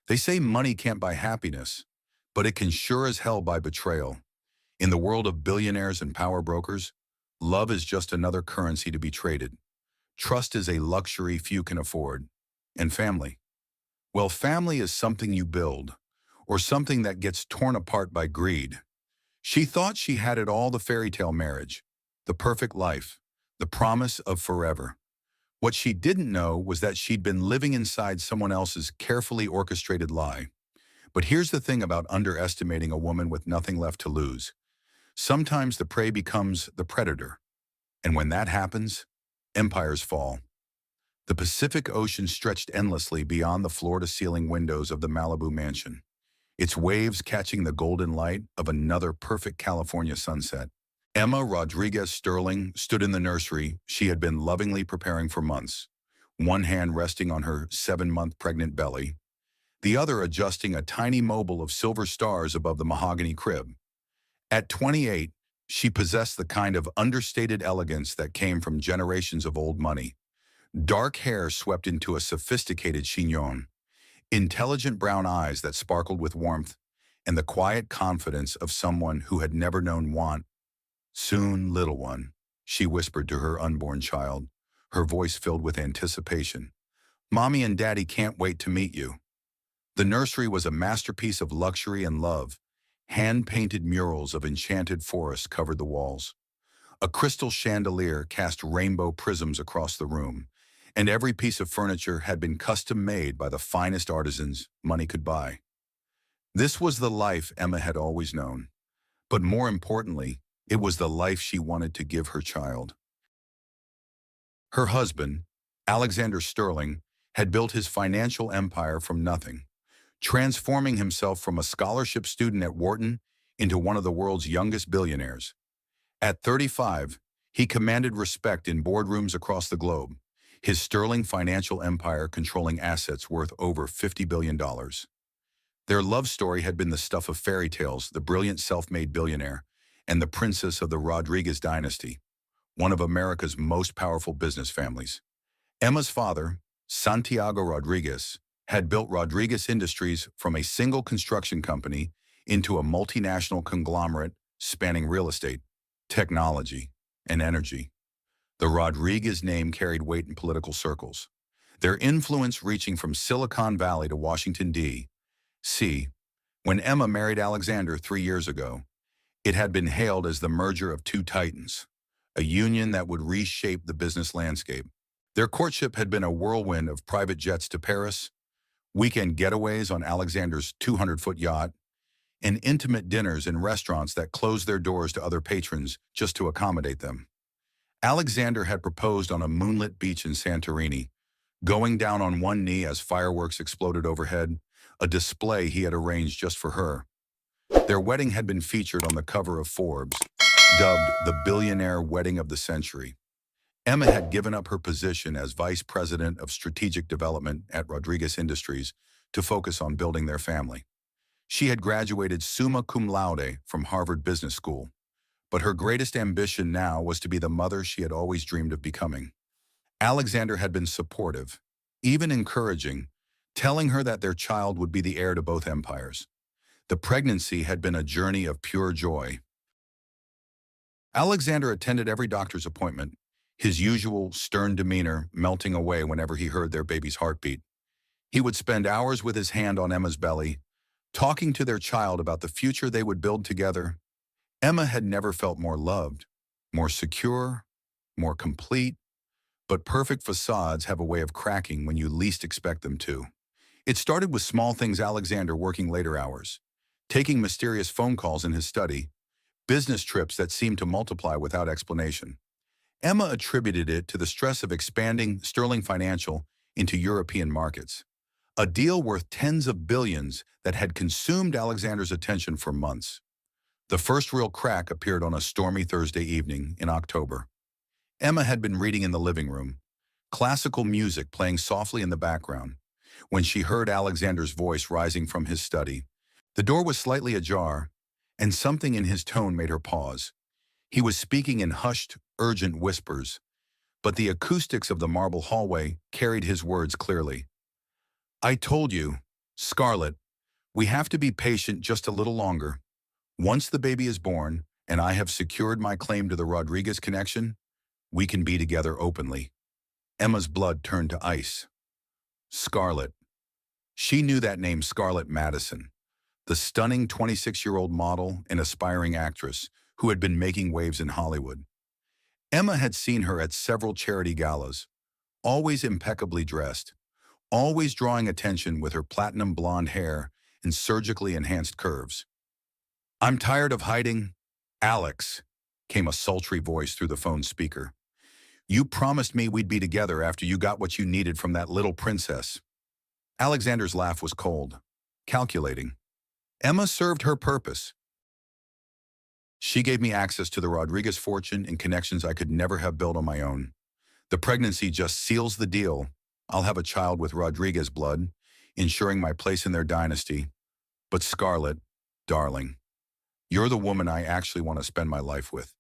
They say money can't buy happiness, but it can sure as hell buy betrayal. In the world of billionaires and power brokers, love is just another currency to be traded. Trust is a luxury few can afford. And family. Well, family is something you build, or something that gets torn apart by greed. She thought she had it all: the fairy tale marriage, the perfect life, the promise of forever. What she didn't know was that she'd been living inside someone else's carefully orchestrated lie. But here's the thing about underestimating a woman with nothing left to lose. Sometimes the prey becomes the predator. And when that happens, empires fall. The Pacific Ocean stretched endlessly beyond the floor-to-ceiling windows of the Malibu mansion, its waves catching the golden light of another perfect California sunset. Emma Rodriguez Sterling stood in the nursery she had been lovingly preparing for months, one hand resting on her 7-month pregnant belly, the other adjusting a tiny mobile of silver stars above the mahogany crib. At 28, she possessed the kind of understated elegance that came from generations of old money. Dark hair swept into a sophisticated chignon, intelligent brown eyes that sparkled with warmth, and the quiet confidence of someone who had never known want. "Soon, little one," she whispered to her unborn child, her voice filled with anticipation. "Mommy and Daddy can't wait to meet you." The nursery was a masterpiece of luxury and love. Hand-painted murals of enchanted forests covered the walls. A crystal chandelier cast rainbow prisms across the room, and every piece of furniture had been custom-made by the finest artisans money could buy. This was the life Emma had always known. But more importantly, it was the life she wanted to give her child. Her husband, Alexander Sterling, had built his financial empire from nothing, transforming himself from a scholarship student at Wharton into one of the world's youngest billionaires. At 35, he commanded respect in boardrooms across the globe, his sterling financial empire controlling assets worth over $50 billion. Their love story had been the stuff of fairy tales: the brilliant self-made billionaire and the princess of the Rodriguez dynasty, one of America's most powerful business families. Emma's father, Santiago Rodriguez, had built Rodriguez Industries from a single construction company into a multinational conglomerate spanning real estate, technology, and energy. The Rodriguez name carried weight in political circles, their influence reaching from Silicon Valley to Washington, D.C. When Emma married Alexander 3 years ago, it had been hailed as the merger of two titans, a union that would reshape the business landscape. Their courtship had been a whirlwind of private jets to Paris, weekend getaways on Alexander's 200-foot yacht, and intimate dinners in restaurants that closed their doors to other patrons just to accommodate them. Alexander had proposed on a moonlit beach in Santorini, going down on one knee as fireworks exploded overhead, a display he had arranged just for her. Their wedding had been featured on the cover of Forbes, dubbed the Billionaire Wedding of the Century. Emma had given up her position as vice president of strategic development at Rodriguez Industries to focus on building their family. She had graduated summa cum laude from Harvard Business School, but her greatest ambition now was to be the mother she had always dreamed of becoming. Alexander had been supportive, even encouraging, telling her that their child would be the heir to both empires. The pregnancy had been a journey of pure joy. Alexander attended every doctor's appointment, his usual stern demeanor melting away whenever he heard their baby's heartbeat. He would spend hours with his hand on Emma's belly, talking to their child about the future they would build together. Emma had never felt more loved, more secure, more complete, but perfect facades have a way of cracking when you least expect them to. It started with small things: Alexander working later hours, taking mysterious phone calls in his study, business trips that seemed to multiply without explanation. Emma attributed it to the stress of expanding Sterling Financial into European markets, a deal worth tens of billions that had consumed Alexander's attention for months. The first real crack appeared on a stormy Thursday evening in October. Emma had been reading in the living room, classical music playing softly in the background, when she heard Alexander's voice rising from his study. The door was slightly ajar, and something in his tone made her pause. He was speaking in hushed, urgent whispers, but the acoustics of the marble hallway carried his words clearly. "I told you," Scarlett, we have to be patient just a little longer. Once the baby is born, and I have secured my claim to the Rodriguez connection, we can be together openly. Emma's blood turned to ice. Scarlett. She knew that name, Scarlett Madison, the stunning 26-year-old model and aspiring actress who had been making waves in Hollywood. Emma had seen her at several charity galas, always impeccably dressed, always drawing attention with her platinum blonde hair and surgically enhanced curves. "I'm tired of hiding, Alex," came a sultry voice through the phone speaker. "You promised me we'd be together after you got what you needed from that little princess." Alexander's laugh was cold, calculating. Emma served her purpose. She gave me access to the Rodriguez fortune and connections I could never have built on my own. The pregnancy just seals the deal. I'll have a child with Rodriguez blood, ensuring my place in their dynasty. But Scarlett, darling, you're the woman I actually want to spend my life with.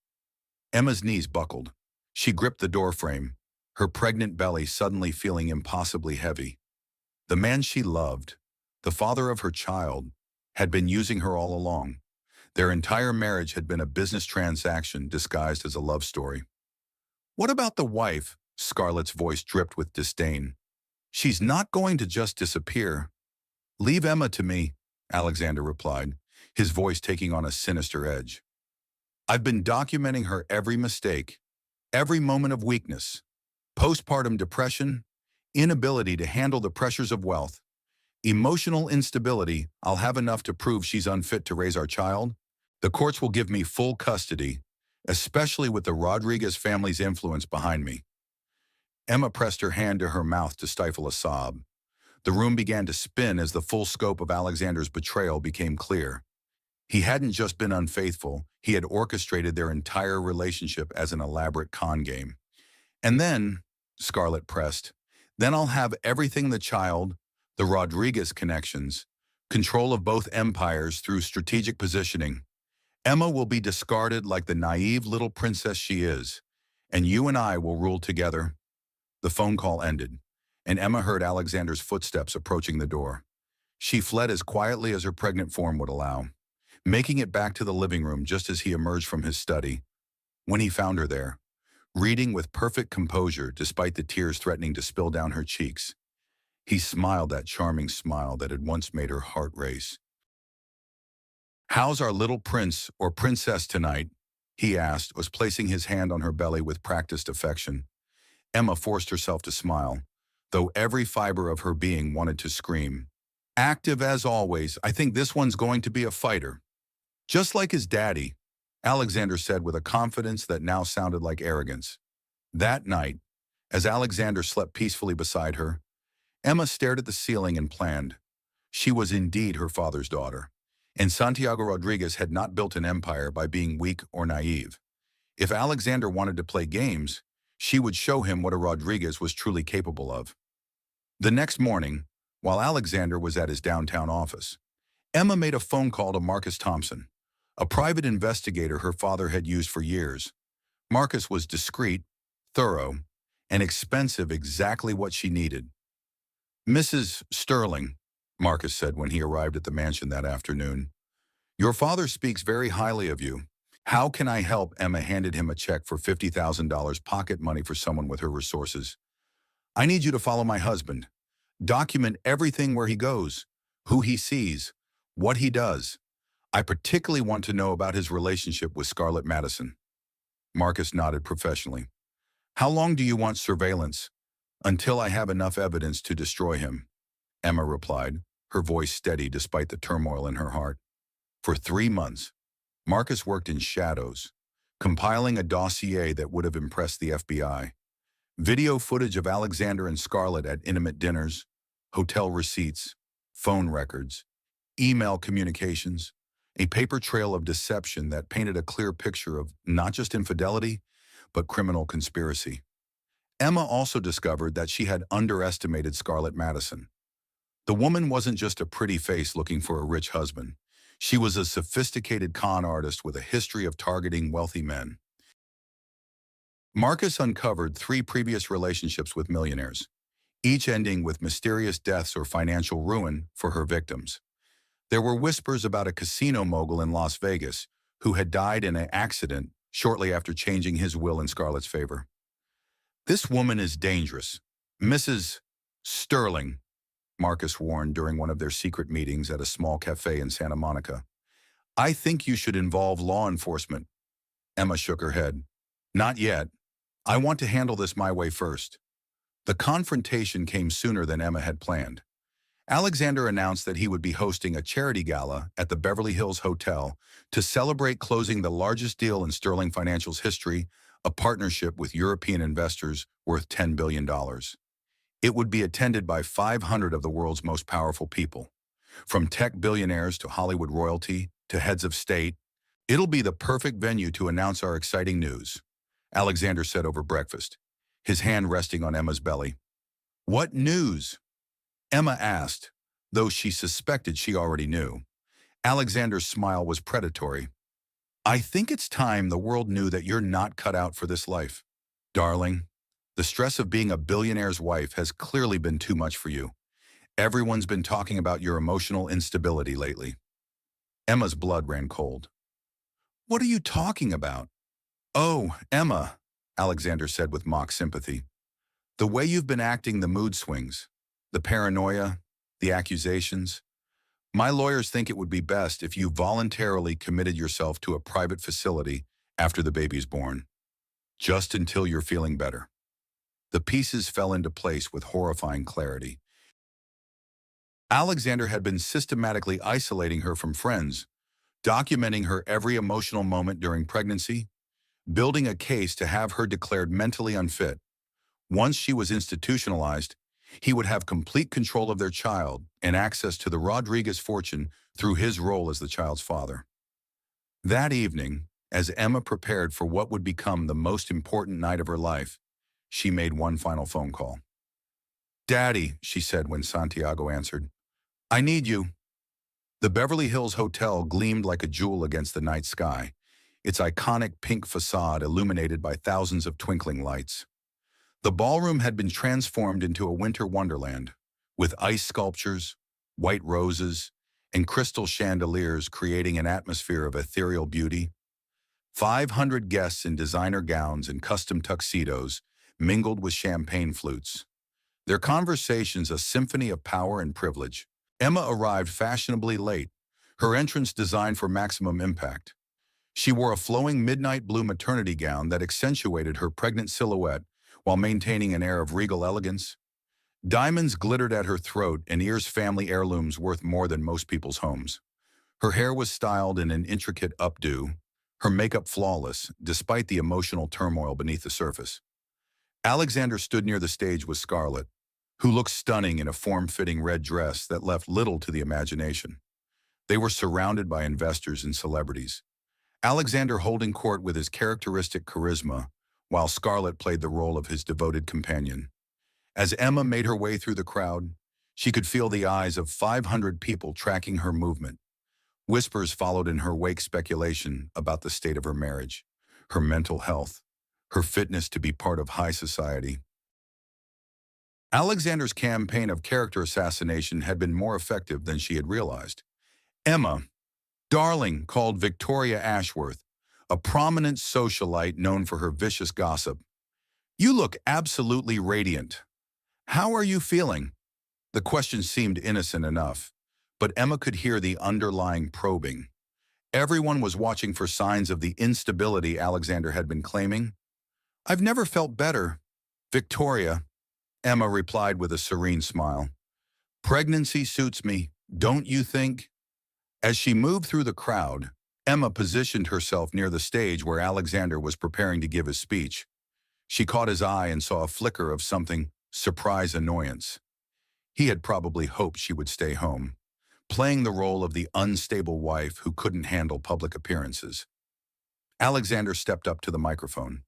Emma's knees buckled. She gripped the doorframe, her pregnant belly suddenly feeling impossibly heavy. The man she loved, the father of her child, had been using her all along. Their entire marriage had been a business transaction disguised as a love story. "What about the wife?" Scarlett's voice dripped with disdain. "She's not going to just disappear." "Leave Emma to me," Alexander replied, his voice taking on a sinister edge. "I've been documenting her every mistake, every moment of weakness, postpartum depression, inability to handle the pressures of wealth, emotional instability. I'll have enough to prove she's unfit to raise our child. The courts will give me full custody, especially with the Rodriguez family's influence behind me." Emma pressed her hand to her mouth to stifle a sob. The room began to spin as the full scope of Alexander's betrayal became clear. He hadn't just been unfaithful, he had orchestrated their entire relationship as an elaborate con game. "And then," Scarlett pressed, "then I'll have everything: the child, the Rodriguez connections, control of both empires through strategic positioning. Emma will be discarded like the naive little princess she is, and you and I will rule together." The phone call ended, and Emma heard Alexander's footsteps approaching the door. She fled as quietly as her pregnant form would allow, making it back to the living room just as he emerged from his study. When he found her there, reading with perfect composure despite the tears threatening to spill down her cheeks, he smiled that charming smile that had once made her heart race. "How's our little prince or princess tonight?" he asked, was placing his hand on her belly with practiced affection. Emma forced herself to smile, though every fiber of her being wanted to scream. "Active as always. I think this one's going to be a fighter. Just like his daddy," Alexander said with a confidence that now sounded like arrogance. That night, as Alexander slept peacefully beside her, Emma stared at the ceiling and planned. She was indeed her father's daughter, and Santiago Rodriguez had not built an empire by being weak or naive. If Alexander wanted to play games, she would show him what a Rodriguez was truly capable of. The next morning, while Alexander was at his downtown office, Emma made a phone call to Marcus Thompson, a private investigator her father had used for years. Marcus was discreet, thorough, and expensive, exactly what she needed. "Mrs. Sterling," Marcus said when he arrived at the mansion that afternoon, "your father speaks very highly of you. How can I help?" Emma handed him a check for $50,000, pocket money for someone with her resources. "I need you to follow my husband. Document everything: where he goes, who he sees, what he does. I particularly want to know about his relationship with Scarlett Madison." Marcus nodded professionally. "How long do you want surveillance?" "Until I have enough evidence to destroy him," Emma replied, her voice steady despite the turmoil in her heart. For 3 months, Marcus worked in shadows, compiling a dossier that would have impressed the FBI. Video footage of Alexander and Scarlett at intimate dinners, hotel receipts, phone records, email communications, a paper trail of deception that painted a clear picture of not just infidelity, but criminal conspiracy. Emma also discovered that she had underestimated Scarlett Madison. The woman wasn't just a pretty face looking for a rich husband. She was a sophisticated con artist with a history of targeting wealthy men. Marcus uncovered 3 previous relationships with millionaires, each ending with mysterious deaths or financial ruin for her victims. There were whispers about a casino mogul in Las Vegas who had died in an accident shortly after changing his will in Scarlett's favor. "This woman is dangerous. Mrs. Sterling," Marcus warned during one of their secret meetings at a small cafe in Santa Monica. "I think you should involve law enforcement." Emma shook her head. "Not yet. I want to handle this my way first." The confrontation came sooner than Emma had planned. Alexander announced that he would be hosting a charity gala at the Beverly Hills Hotel to celebrate closing the largest deal in Sterling Financial's history, a partnership with European investors worth $10 billion. It would be attended by 500 of the world's most powerful people, from tech billionaires to Hollywood royalty to heads of state. "It'll be the perfect venue to announce our exciting news," Alexander said over breakfast, his hand resting on Emma's belly. "What news?" Emma asked, though she suspected she already knew. Alexander's smile was predatory. "I think it's time the world knew that you're not cut out for this life. Darling, the stress of being a billionaire's wife has clearly been too much for you. Everyone's been talking about your emotional instability lately." Emma's blood ran cold. "What are you talking about?" "Oh, Emma," Alexander said with mock sympathy. "The way you've been acting, the mood swings, the paranoia, the accusations. My lawyers think it would be best if you voluntarily committed yourself to a private facility after the baby's born, just until you're feeling better." The pieces fell into place with horrifying clarity. Alexander had been systematically isolating her from friends, documenting her every emotional moment during pregnancy, building a case to have her declared mentally unfit. Once she was institutionalized, he would have complete control of their child and access to the Rodriguez fortune through his role as the child's father. That evening, as Emma prepared for what would become the most important night of her life, she made one final phone call. "Daddy," she said when Santiago answered, "I need you." The Beverly Hills Hotel gleamed like a jewel against the night sky, its iconic pink facade illuminated by thousands of twinkling lights. The ballroom had been transformed into a winter wonderland, with ice sculptures, white roses, and crystal chandeliers creating an atmosphere of ethereal beauty. 500 guests in designer gowns and custom tuxedos mingled with champagne flutes, their conversations a symphony of power and privilege. Emma arrived fashionably late, her entrance designed for maximum impact. She wore a flowing midnight blue maternity gown that accentuated her pregnant silhouette while maintaining an air of regal elegance. Diamonds glittered at her throat and ears, family heirlooms worth more than most people's homes. Her hair was styled in an intricate updo, her makeup flawless, despite the emotional turmoil beneath the surface. Alexander stood near the stage with Scarlett, who looked stunning in a form-fitting red dress that left little to the imagination. They were surrounded by investors and celebrities, Alexander holding court with his characteristic charisma, while Scarlett played the role of his devoted companion. As Emma made her way through the crowd, she could feel the eyes of 500 people tracking her movement. Whispers followed in her wake speculation about the state of her marriage, her mental health, her fitness to be part of high society. Alexander's campaign of character assassination had been more effective than she had realized. Emma, darling, called Victoria Ashworth, a prominent socialite known for her vicious gossip. "You look absolutely radiant. How are you feeling?" The question seemed innocent enough, but Emma could hear the underlying probing. Everyone was watching for signs of the instability Alexander had been claiming. "I've never felt better, Victoria," Emma replied with a serene smile. "Pregnancy suits me, don't you think?" As she moved through the crowd, Emma positioned herself near the stage where Alexander was preparing to give his speech. She caught his eye and saw a flicker of something, surprise annoyance. He had probably hoped she would stay home, playing the role of the unstable wife who couldn't handle public appearances. Alexander stepped up to the microphone,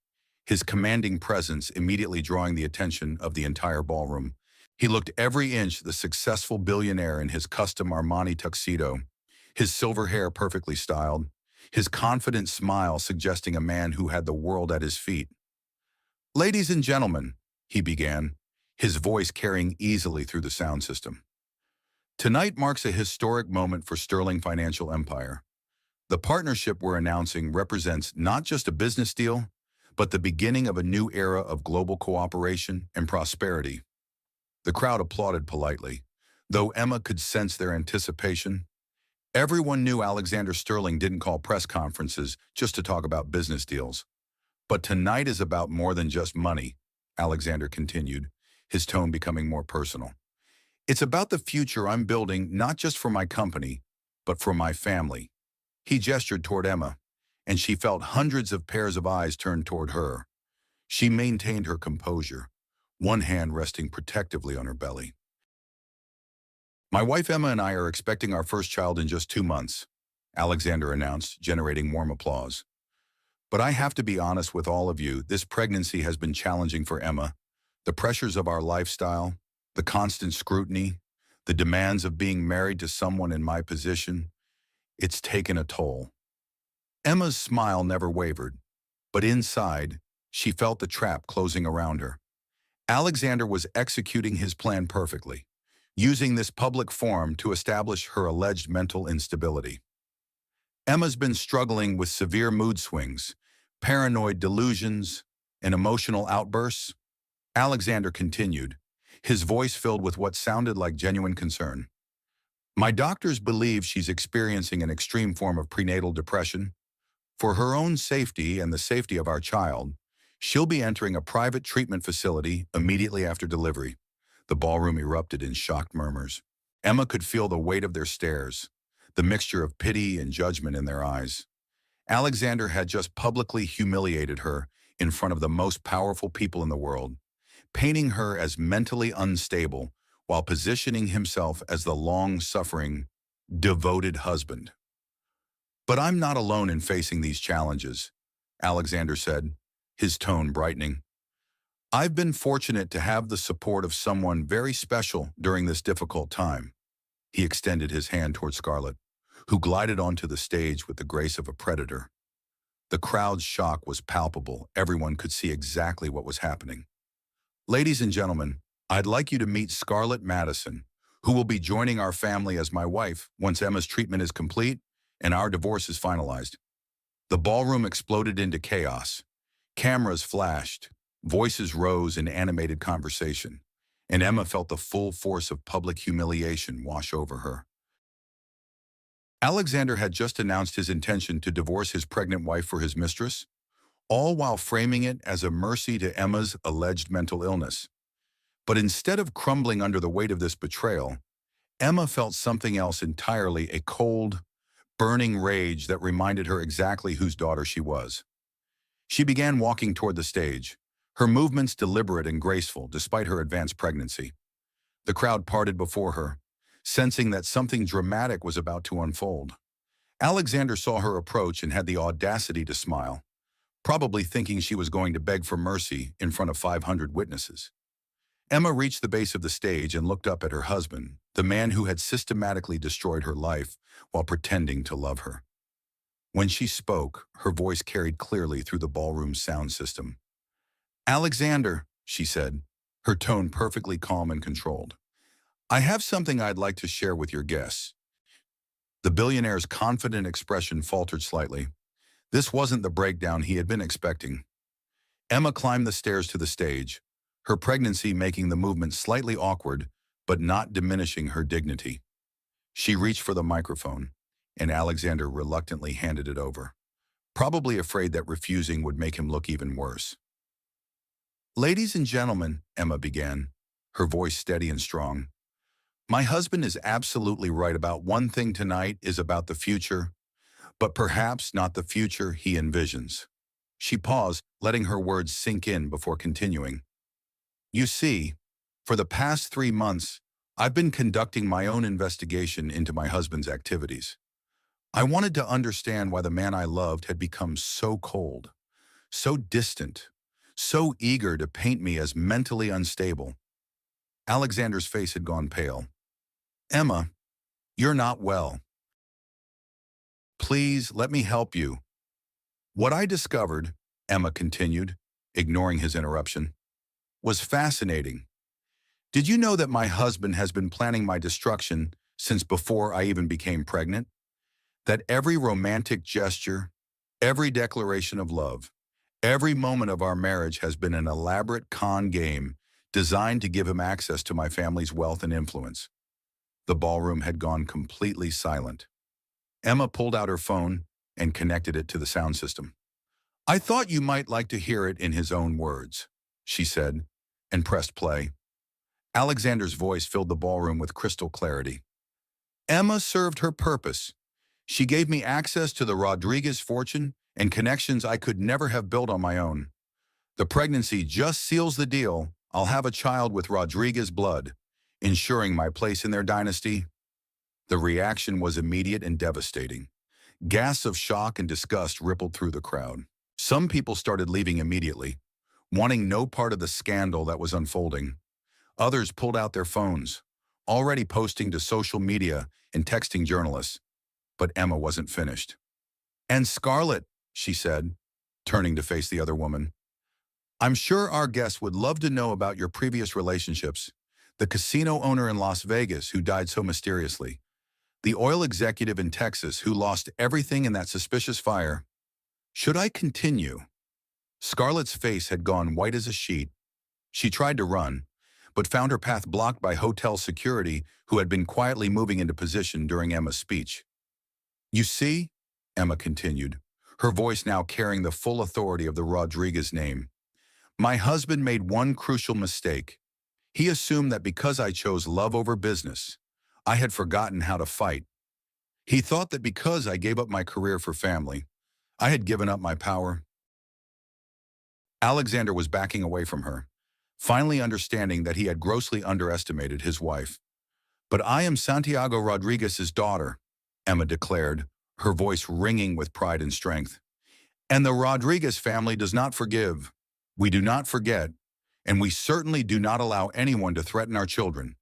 his commanding presence immediately drawing the attention of the entire ballroom. He looked every inch the successful billionaire in his custom Armani tuxedo, his silver hair perfectly styled, his confident smile suggesting a man who had the world at his feet. "Ladies and gentlemen," he began, his voice carrying easily through the sound system. Tonight marks a historic moment for Sterling Financial Empire. The partnership we're announcing represents not just a business deal, but the beginning of a new era of global cooperation and prosperity. The crowd applauded politely. Though Emma could sense their anticipation, everyone knew Alexander Sterling didn't call press conferences just to talk about business deals. But tonight is about more than just money, Alexander continued, his tone becoming more personal. It's about the future I'm building not just for my company, but for my family. He gestured toward Emma, and she felt hundreds of pairs of eyes turned toward her. She maintained her composure, one hand resting protectively on her belly. My wife Emma and I are expecting our first child in just 2 months, Alexander announced, generating warm applause. But I have to be honest with all of you, this pregnancy has been challenging for Emma. The pressures of our lifestyle, the constant scrutiny, the demands of being married to someone in my position, it's taken a toll. Emma's smile never wavered, but inside, she felt the trap closing around her. Alexander was executing his plan perfectly, using this public forum to establish her alleged mental instability. Emma's been struggling with severe mood swings, paranoid delusions, and emotional outbursts. Alexander continued, his voice filled with what sounded like genuine concern. My doctors believe she's experiencing an extreme form of prenatal depression. For her own safety and the safety of our child, she'll be entering a private treatment facility immediately after delivery. The ballroom erupted in shocked murmurs. Emma could feel the weight of their stares, the mixture of pity and judgment in their eyes. Alexander had just publicly humiliated her in front of the most powerful people in the world, painting her as mentally unstable while positioning himself as the long-suffering, devoted husband. But I'm not alone in facing these challenges, Alexander said, his tone brightening. I've been fortunate to have the support of someone very special during this difficult time. He extended his hand toward Scarlett, who glided onto the stage with the grace of a predator. The crowd's shock was palpable. Everyone could see exactly what was happening. Ladies and gentlemen, I'd like you to meet Scarlett Madison, who will be joining our family as my wife once Emma's treatment is complete and our divorce is finalized. The ballroom exploded into chaos. Cameras flashed, voices rose in animated conversation, and Emma felt the full force of public humiliation wash over her. Alexander had just announced his intention to divorce his pregnant wife for his mistress, all while framing it as a mercy to Emma's alleged mental illness. But instead of crumbling under the weight of this betrayal, Emma felt something else entirely, a cold, burning rage that reminded her exactly whose daughter she was. She began walking toward the stage, her movements deliberate and graceful despite her advanced pregnancy. The crowd parted before her, sensing that something dramatic was about to unfold. Alexander saw her approach and had the audacity to smile, probably thinking she was going to beg for mercy in front of 500 witnesses. Emma reached the base of the stage and looked up at her husband, the man who had systematically destroyed her life while pretending to love her. When she spoke, her voice carried clearly through the ballroom's sound system. Alexander, she said, her tone perfectly calm and controlled. I have something I'd like to share with your guests. The billionaire's confident expression faltered slightly. This wasn't the breakdown he had been expecting. Emma climbed the stairs to the stage, her pregnancy making the movement slightly awkward, but not diminishing her dignity. She reached for the microphone, and Alexander reluctantly handed it over, probably afraid that refusing would make him look even worse. Ladies and gentlemen, Emma began, her voice steady and strong. My husband is absolutely right about one thing tonight is about the future, but perhaps not the future he envisions. She paused, letting her words sink in before continuing. You see, for the past 3 months, I've been conducting my own investigation into my husband's activities. I wanted to understand why the man I loved had become so cold, so distant, so eager to paint me as mentally unstable. Alexander's face had gone pale. Emma, you're not well. Please let me help you. What I discovered, Emma continued, ignoring his interruption, was fascinating. Did you know that my husband has been planning my destruction since before I even became pregnant? That every romantic gesture, every declaration of love, every moment of our marriage has been an elaborate con game designed to give him access to my family's wealth and influence. The ballroom had gone completely silent. Emma pulled out her phone and connected it to the sound system. I thought you might like to hear it in his own words, she said, and pressed play. Alexander's voice filled the ballroom with crystal clarity. Emma served her purpose. She gave me access to the Rodriguez fortune and connections I could never have built on my own. The pregnancy just seals the deal. I'll have a child with Rodriguez blood, ensuring my place in their dynasty. The reaction was immediate and devastating. Gasps of shock and disgust rippled through the crowd. Some people started leaving immediately, wanting no part of the scandal that was unfolding. Others pulled out their phones, already posting to social media and texting journalists. But Emma wasn't finished. And Scarlett, she said, turning to face the other woman, I'm sure our guests would love to know about your previous relationships. The casino owner in Las Vegas who died so mysteriously. The oil executive in Texas who lost everything in that suspicious fire. Should I continue? Scarlett's face had gone white as a sheet. She tried to run, but found her path blocked by hotel security who had been quietly moving into position during Emma's speech. You see, Emma continued, her voice now carrying the full authority of the Rodriguez name. My husband made one crucial mistake. He assumed that because I chose love over business, I had forgotten how to fight. He thought that because I gave up my career for family, I had given up my power. Alexander was backing away from her, finally understanding that he had grossly underestimated his wife. But I am Santiago Rodriguez's daughter, Emma declared, her voice ringing with pride and strength. And the Rodriguez family does not forgive. We do not forget, and we certainly do not allow anyone to threaten our children.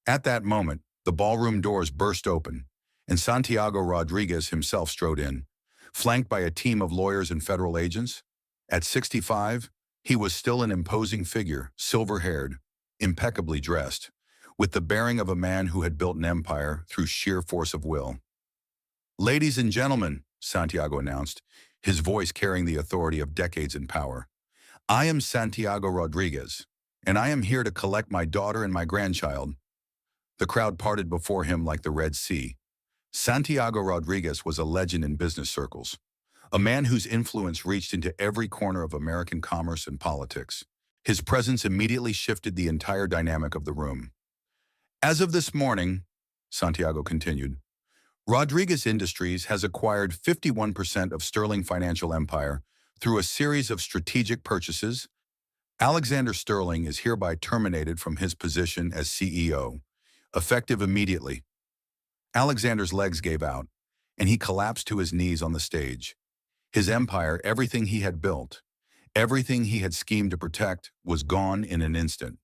At that moment, the ballroom doors burst open, and Santiago Rodriguez himself strode in, flanked by a team of lawyers and federal agents. At 65, he was still an imposing figure, silver-haired, impeccably dressed, with the bearing of a man who had built an empire through sheer force of will. Ladies and gentlemen, Santiago announced, his voice carrying the authority of decades in power. I am Santiago Rodriguez, and I am here to collect my daughter and my grandchild. The crowd parted before him like the Red Sea. Santiago Rodriguez was a legend in business circles, a man whose influence reached into every corner of American commerce and politics. His presence immediately shifted the entire dynamic of the room. As of this morning, Santiago continued, Rodriguez Industries has acquired 51% of Sterling Financial Empire through a series of strategic purchases. Alexander Sterling is hereby terminated from his position as CEO, effective immediately. Alexander's legs gave out, and he collapsed to his knees on the stage. His empire, everything he had built, everything he had schemed to protect, was gone in an instant.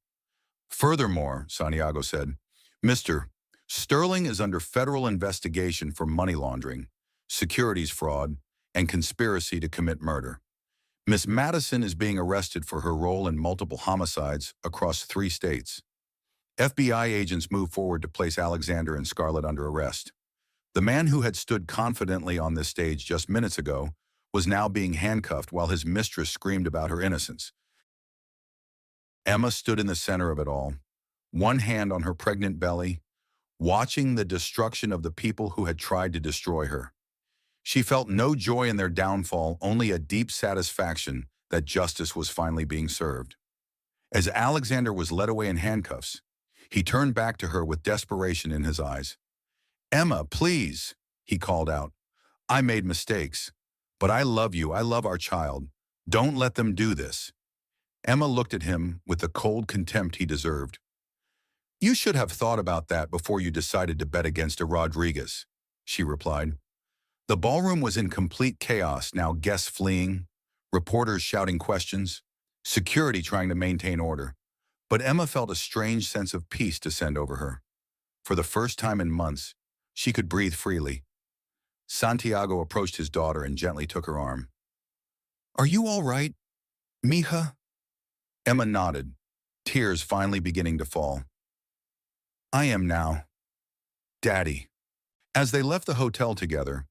Furthermore, Santiago said, Mr. Sterling is under federal investigation for money laundering, securities fraud, and conspiracy to commit murder. Miss Madison is being arrested for her role in multiple homicides across 3 states. FBI agents move forward to place Alexander and Scarlett under arrest. The man who had stood confidently on this stage just minutes ago was now being handcuffed while his mistress screamed about her innocence. Emma stood in the center of it all, one hand on her pregnant belly, watching the destruction of the people who had tried to destroy her. She felt no joy in their downfall, only a deep satisfaction that justice was finally being served. As Alexander was led away in handcuffs, he turned back to her with desperation in his eyes. Emma, please, he called out. I made mistakes, but I love you. I love our child. Don't let them do this. Emma looked at him with the cold contempt he deserved. You should have thought about that before you decided to bet against a Rodriguez, she replied. The ballroom was in complete chaos, now guests fleeing, reporters shouting questions, security trying to maintain order. But Emma felt a strange sense of peace descend over her. For the first time in months, she could breathe freely. Santiago approached his daughter and gently took her arm. Are you all right, mija? Emma nodded, tears finally beginning to fall. "I am now, Daddy." As they left the hotel together,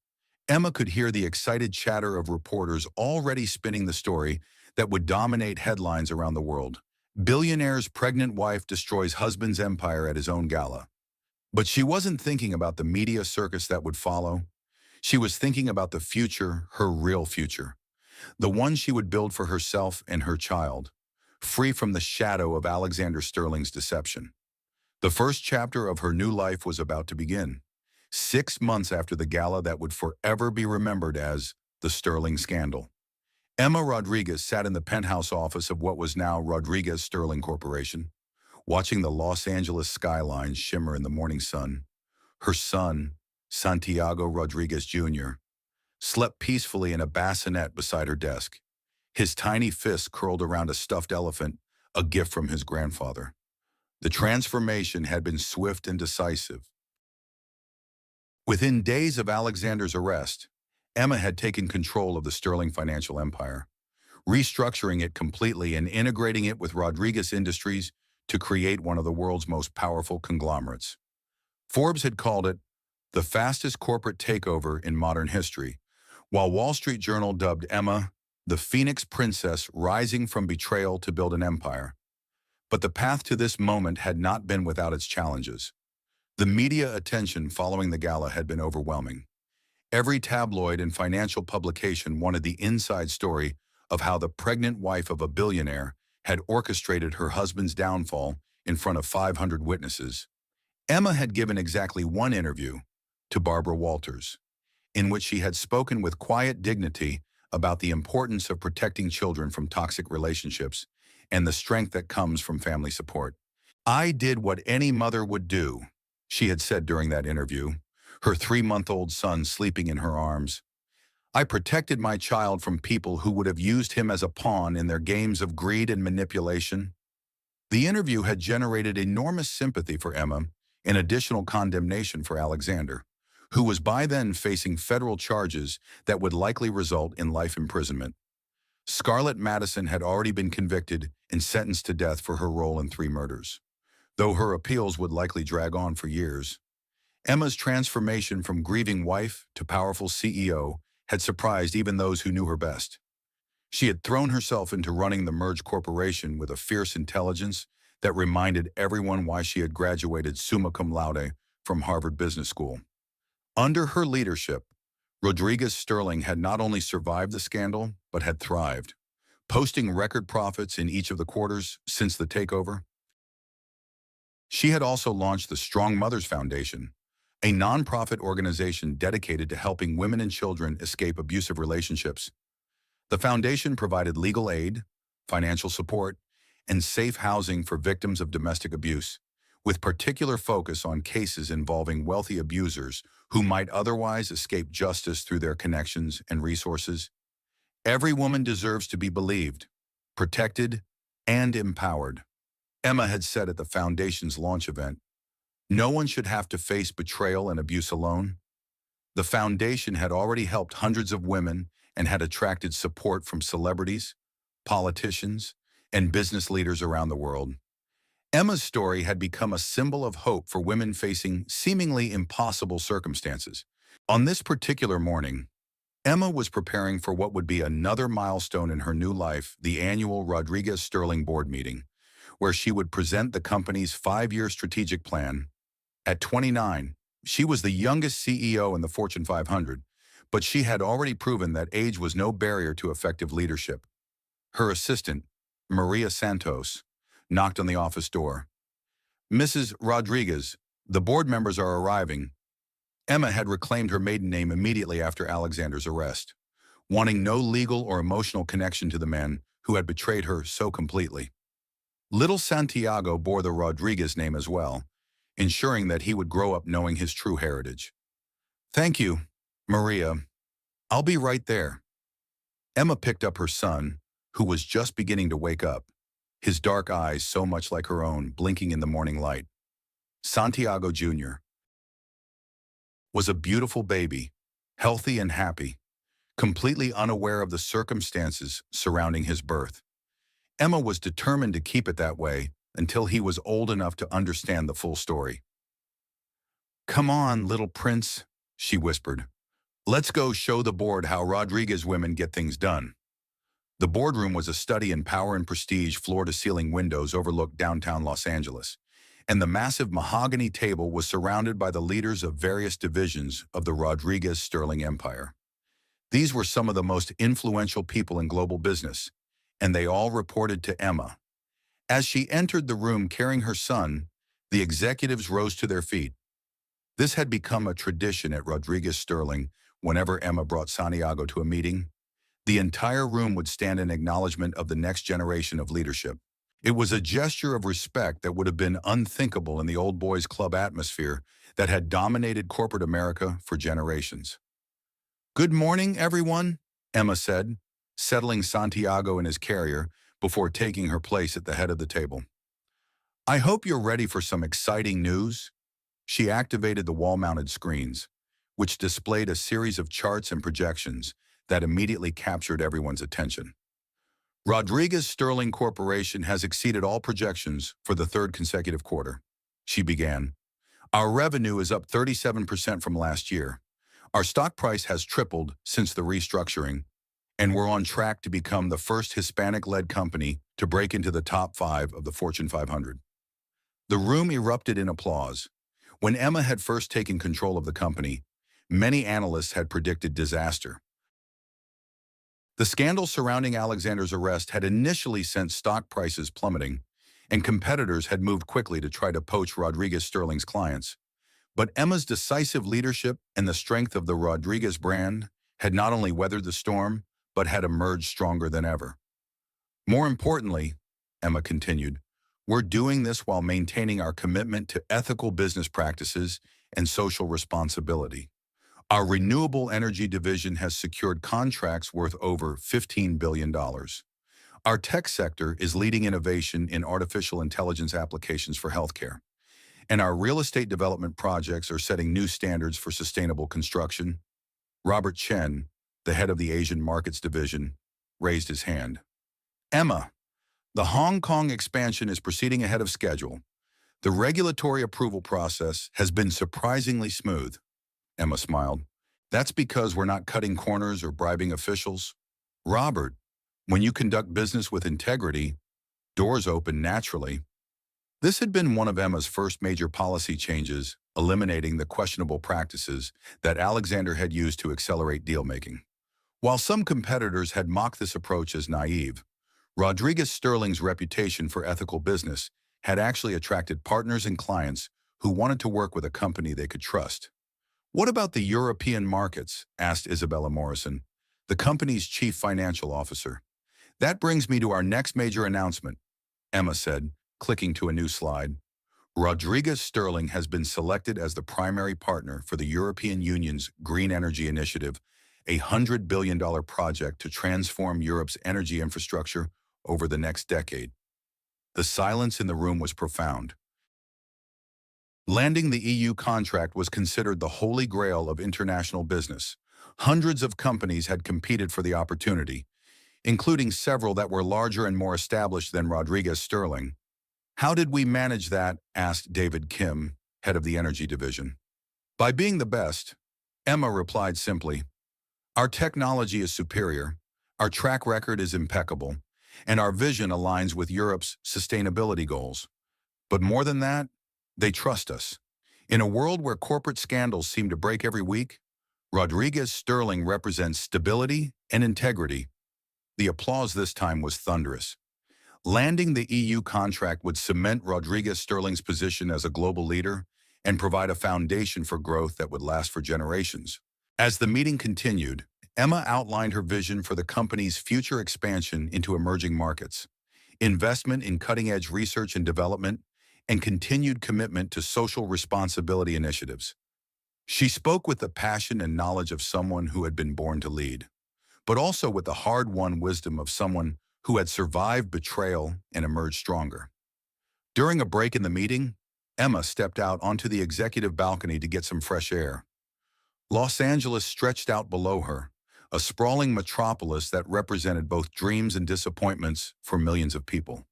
Emma could hear the excited chatter of reporters already spinning the story that would dominate headlines around the world. Billionaire's pregnant wife destroys husband's empire at his own gala. But she wasn't thinking about the media circus that would follow. She was thinking about the future, her real future, the one she would build for herself and her child, free from the shadow of Alexander Sterling's deception. The first chapter of her new life was about to begin, 6 months after the gala that would forever be remembered as the Sterling Scandal. Emma Rodriguez sat in the penthouse office of what was now Rodriguez Sterling Corporation, watching the Los Angeles skyline shimmer in the morning sun. Her son, Santiago Rodriguez Jr., slept peacefully in a bassinet beside her desk, his tiny fist curled around a stuffed elephant, a gift from his grandfather. The transformation had been swift and decisive. Within days of Alexander's arrest, Emma had taken control of the Sterling financial empire, restructuring it completely and integrating it with Rodriguez Industries to create one of the world's most powerful conglomerates. Forbes had called it the fastest corporate takeover in modern history, while Wall Street Journal dubbed Emma the Phoenix Princess rising from betrayal to build an empire. But the path to this moment had not been without its challenges. The media attention following the gala had been overwhelming. Every tabloid and financial publication wanted the inside story of how the pregnant wife of a billionaire had orchestrated her husband's downfall in front of 500 witnesses. Emma had given exactly one interview to Barbara Walters, in which she had spoken with quiet dignity about the importance of protecting children from toxic relationships and the strength that comes from family support. "I did what any mother would do," she had said during that interview, her 3-month-old son sleeping in her arms. "I protected my child from people who would have used him as a pawn in their games of greed and manipulation." The interview had generated enormous sympathy for Emma and additional condemnation for Alexander, who was by then facing federal charges that would likely result in life imprisonment. Scarlett Madison had already been convicted and sentenced to death for her role in 3 murders, though her appeals would likely drag on for years. Emma's transformation from grieving wife to powerful CEO had surprised even those who knew her best. She had thrown herself into running the merged corporation with a fierce intelligence that reminded everyone why she had graduated summa cum laude from Harvard Business School. Under her leadership, Rodriguez Sterling had not only survived the scandal, but had thrived, posting record profits in each of the quarters since the takeover. She had also launched the Strong Mothers Foundation, a nonprofit organization dedicated to helping women and children escape abusive relationships. The foundation provided legal aid, financial support, and safe housing for victims of domestic abuse, with particular focus on cases involving wealthy abusers who might otherwise escape justice through their connections and resources. Every woman deserves to be believed, protected, and empowered, Emma had said at the foundation's launch event. No one should have to face betrayal and abuse alone. The foundation had already helped hundreds of women and had attracted support from celebrities, politicians, and business leaders around the world. Emma's story had become a symbol of hope for women facing seemingly impossible circumstances. On this particular morning, Emma was preparing for what would be another milestone in her new life, the annual Rodriguez Sterling board meeting, where she would present the company's 5-year strategic plan. At 29, she was the youngest CEO in the Fortune 500, but she had already proven that age was no barrier to effective leadership. Her assistant, Maria Santos, knocked on the office door. "Mrs. Rodriguez, the board members are arriving." Emma had reclaimed her maiden name immediately after Alexander's arrest, wanting no legal or emotional connection to the man who had betrayed her so completely. Little Santiago bore the Rodriguez name as well, ensuring that he would grow up knowing his true heritage. "Thank you, Maria. I'll be right there." Emma picked up her son, who was just beginning to wake up, his dark eyes so much like her own, blinking in the morning light. Santiago Jr. was a beautiful baby, healthy and happy, completely unaware of the circumstances surrounding his birth. Emma was determined to keep it that way until he was old enough to understand the full story. "Come on, little prince," she whispered. "Let's go show the board how Rodriguez women get things done." The boardroom was a study in power and prestige. Floor-to-ceiling windows overlooked downtown Los Angeles, and the massive mahogany table was surrounded by the leaders of various divisions of the Rodriguez-Sterling empire. These were some of the most influential people in global business, and they all reported to Emma. As she entered the room carrying her son, the executives rose to their feet. This had become a tradition at Rodriguez-Sterling. Whenever Emma brought Santiago to a meeting, the entire room would stand in acknowledgement of the next generation of leadership. It was a gesture of respect that would have been unthinkable in the old boys club atmosphere that had dominated corporate America for generations. "Good morning, everyone," Emma said, settling Santiago in his carrier before taking her place at the head of the table. "I hope you're ready for some exciting news." She activated the wall-mounted screens, which displayed a series of charts and projections that immediately captured everyone's attention. Rodriguez-Sterling Corporation has exceeded all projections for the third consecutive quarter, she began. "Our revenue is up 37% from last year. Our stock price has tripled since the restructuring, and we're on track to become the first Hispanic-led company to break into the top 5 of the Fortune 500. The room erupted in applause. When Emma had first taken control of the company, many analysts had predicted disaster. The scandal surrounding Alexander's arrest had initially sent stock prices plummeting, and competitors had moved quickly to try to poach Rodriguez-Sterling's clients. But Emma's decisive leadership and the strength of the Rodriguez brand had not only weathered the storm, but had emerged stronger than ever. "More importantly," Emma continued, "we're doing this while maintaining our commitment to ethical business practices and social responsibility. Our renewable energy division has secured contracts worth over $15 billion. Our tech sector is leading innovation in artificial intelligence applications for healthcare. And our real estate development projects are setting new standards for sustainable construction." Robert Chen, the head of the Asian Markets Division, raised his hand. "Emma, the Hong Kong expansion is proceeding ahead of schedule. The regulatory approval process has been surprisingly smooth." Emma smiled. "That's because we're not cutting corners or bribing officials. Robert, when you conduct business with integrity, doors open naturally." This had been one of Emma's first major policy changes, eliminating the questionable practices that Alexander had used to accelerate deal-making. While some competitors had mocked this approach as naive, Rodriguez-Sterling's reputation for ethical business had actually attracted partners and clients who wanted to work with a company they could trust. "What about the European markets?" asked Isabella Morrison, the company's chief financial officer. "That brings me to our next major announcement," Emma said, clicking to a new slide. "Rodriguez-Sterling has been selected as the primary partner for the European Union's Green Energy Initiative, a $100 billion project to transform Europe's energy infrastructure over the next decade." The silence in the room was profound. Landing the EU contract was considered the holy grail of international business. Hundreds of companies had competed for the opportunity, including several that were larger and more established than Rodriguez-Sterling. "How did we manage that?" asked David Kim, head of the energy division. "By being the best," Emma replied simply. "Our technology is superior, our track record is impeccable, and our vision aligns with Europe's sustainability goals. But more than that, they trust us. In a world where corporate scandals seem to break every week, Rodriguez-Sterling represents stability and integrity." The applause this time was thunderous. Landing the EU contract would cement Rodriguez-Sterling's position as a global leader and provide a foundation for growth that would last for generations. As the meeting continued, Emma outlined her vision for the company's future expansion into emerging markets, investment in cutting-edge research and development, and continued commitment to social responsibility initiatives. She spoke with the passion and knowledge of someone who had been born to lead, but also with the hard-won wisdom of someone who had survived betrayal and emerged stronger. During a break in the meeting, Emma stepped out onto the executive balcony to get some fresh air. Los Angeles stretched out below her, a sprawling metropolis that represented both dreams and disappointments for millions of people.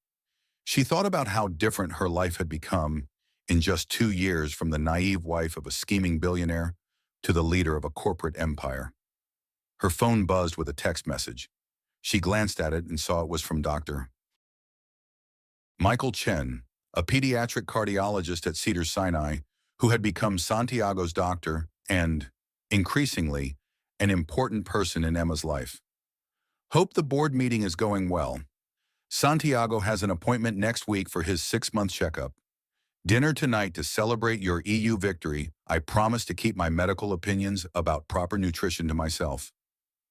She thought about how different her life had become in just 2 years, from the naive wife of a scheming billionaire to the leader of a corporate empire. Her phone buzzed with a text message. She glanced at it and saw it was from Dr. Michael Chen, a pediatric cardiologist at Cedars-Sinai, who had become Santiago's doctor and, increasingly, an important person in Emma's life. Hope the board meeting is going well. Santiago has an appointment next week for his 6-month checkup. Dinner tonight to celebrate your EU victory. I promise to keep my medical opinions about proper nutrition to myself.